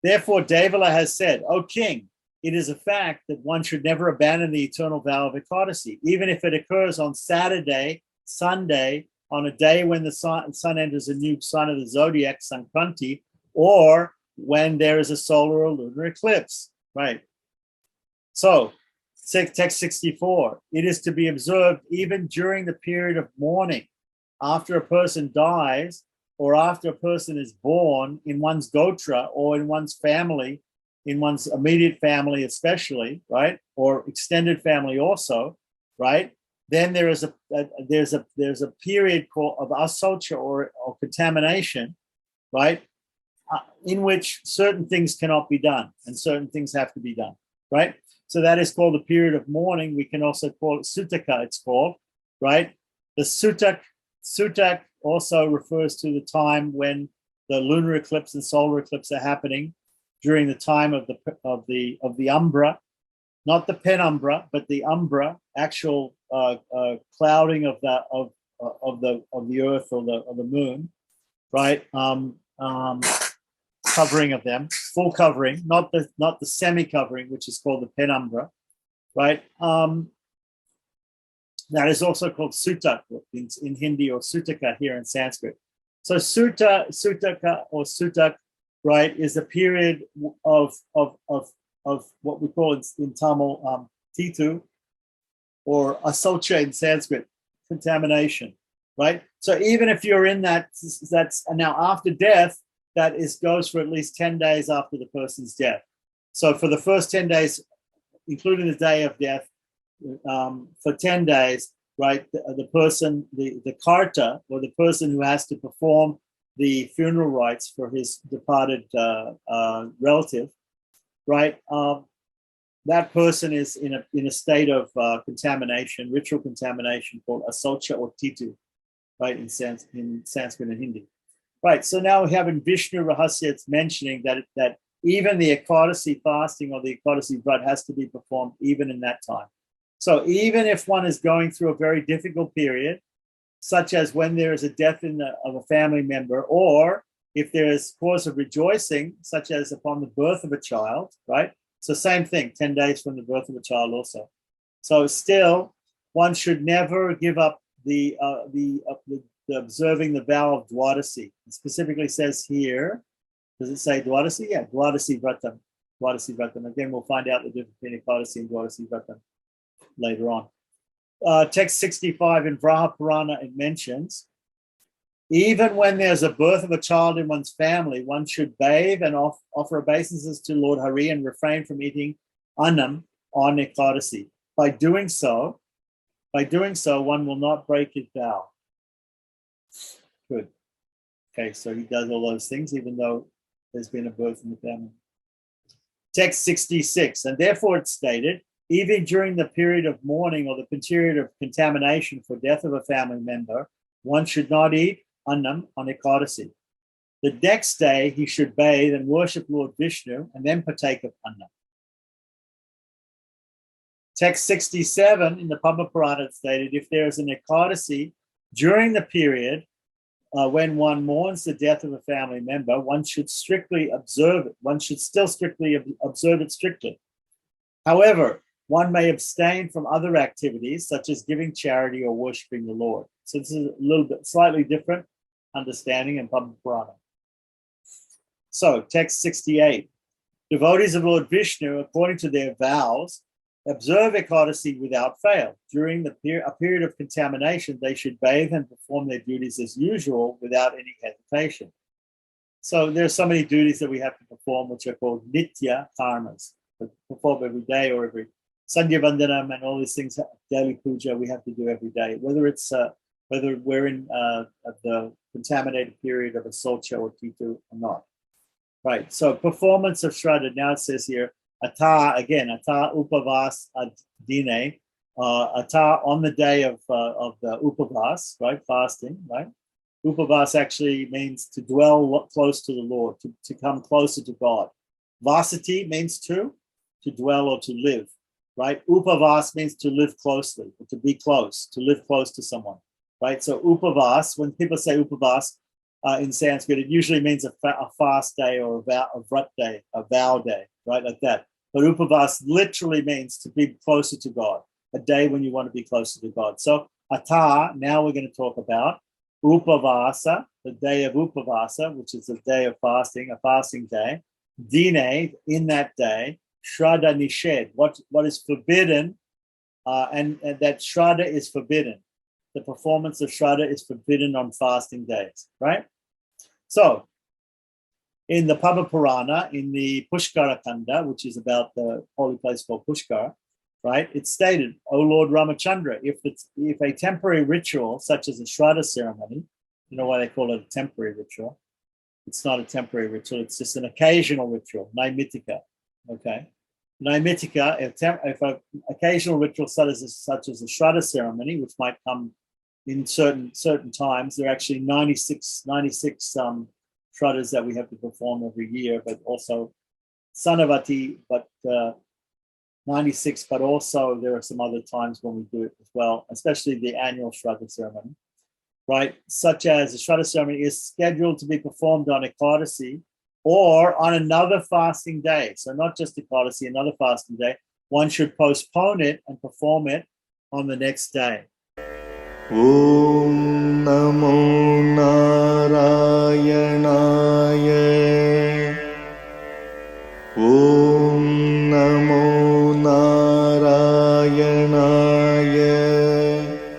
Therefore, Devala has said, O king, it is a fact that one should never abandon the eternal vow of Ekadasi, even if it occurs on Saturday, Sunday, on a day when the sun enters a new sign of the zodiac, Sankranti, or when there is a solar or lunar eclipse, right? So, text 64, it is to be observed even during the period of mourning, after a person dies or after a person is born in one's gotra or in one's family, in one's immediate family especially, right? Or extended family also, right? Then there's a period called of asocha or contamination, right? In which certain things cannot be done and certain things have to be done, right? So that is called the period of mourning. We can also call it sutaka, it's called, right? The sutak also refers to the time when the lunar eclipse and solar eclipse are happening during the time of the umbra, not the penumbra, but the umbra, actual clouding of the earth or the moon, right? Covering of them, full covering, not the semi covering, which is called the penumbra, right? That is also called sutak in Hindi, or sutaka here in Sanskrit. So sutaka or sutak, right, is a period of what we call in Tamil titu, or asocha in Sanskrit, contamination, right? So even if you're in that's now after death, that goes for at least 10 days after the person's death. So for the first 10 days, including the day of death, for 10 days, right, the person, the karta, or the person who has to perform the funeral rites for his departed relative, right, that person is in a state of contamination, ritual contamination, called asocha or titu, right, in Sanskrit and Hindi. Right, so now we have in Vishnu Rahasya, it's mentioning that even the Ekadasi fasting or the Ekadasi Vrata has to be performed even in that time. So even if one is going through a very difficult period, such as when there is a death of a family member, or if there is cause of rejoicing, such as upon the birth of a child, right? So same thing, 10 days from the birth of a child also. So still, one should never give up the observing the vow of Dwadasi. It specifically says here, does it say Dwadasi? Yeah, Dwadasi Vratam. Dwadasi Vratam. Again, we'll find out the difference between Ekadasi and Dwadasi Vratam later on. Text 65 in Vraha Purana, it mentions, even when there's a birth of a child in one's family, one should bathe and offer obeisances to Lord Hari and refrain from eating annam on Ekadasi. By doing so, one will not break his vow. Good. Okay, so he does all those things, even though there's been a birth in the family. Text 66, and therefore it's stated, even during the period of mourning or the period of contamination for death of a family member, one should not eat annam on Ekadasi. The next day, he should bathe and worship Lord Vishnu and then partake of annam. Text 67 in the Padma Purana stated, if there is an Ekadasi during the period when one mourns the death of a family member, one should strictly observe it. One should still strictly observe it strictly. However, one may abstain from other activities such as giving charity or worshiping the Lord. So this is a little bit slightly different understanding in Padma Purana. So text 68, devotees of Lord Vishnu, according to their vows, observe Ekadasi without fail. During a period of contamination, they should bathe and perform their duties as usual without any hesitation. So there's so many duties that we have to perform, which are called nitya karmas. Perform every day, or every Sandhya Vandanam and all these things, daily puja we have to do every day, whether we're in the contaminated period of a socha or titu or not. Right, so performance of Shraddha, now it says here, Ata upavas adine, Ata on the day of the upavas, right, fasting, right? Upavas actually means to dwell close to the Lord, to come closer to God. Vasati means to dwell or to live, right? Upavas means to live closely, or to be close, to live close to someone, right? So upavas, when people say upavas in Sanskrit, it usually means a fast day or a vrat day, a vow day, right, like that. But upavas literally means to be closer to God, a day when you want to be closer to God. So ata, now we're going to talk about Upavasa, the day of Upavasa, which is a day of fasting, a fasting day. Dine, in that day. Shraddha Nishad, what is forbidden, and that Shraddha is forbidden. The performance of Shraddha is forbidden on fasting days, right? So, in the Pava Purana, in the Pushkara Kanda, which is about the holy place called Pushkara, right? It's stated, O Lord Ramachandra, if a temporary ritual, such as a Shraddha ceremony, you know why they call it a temporary ritual? It's not a temporary ritual, it's just an occasional ritual, Naimitika, okay? Naimitika, if an occasional ritual such as a Shraddha ceremony, which might come in certain times, there are actually 96 Shraddhas that we have to perform every year, but also Sanavati, but 96, but also there are some other times when we do it as well, especially the annual Shraddha ceremony, right? Such as the Shraddha ceremony is scheduled to be performed on Ekadasi or on another fasting day. So not just Ekadasi, another fasting day. One should postpone it and perform it on the next day. Om Namo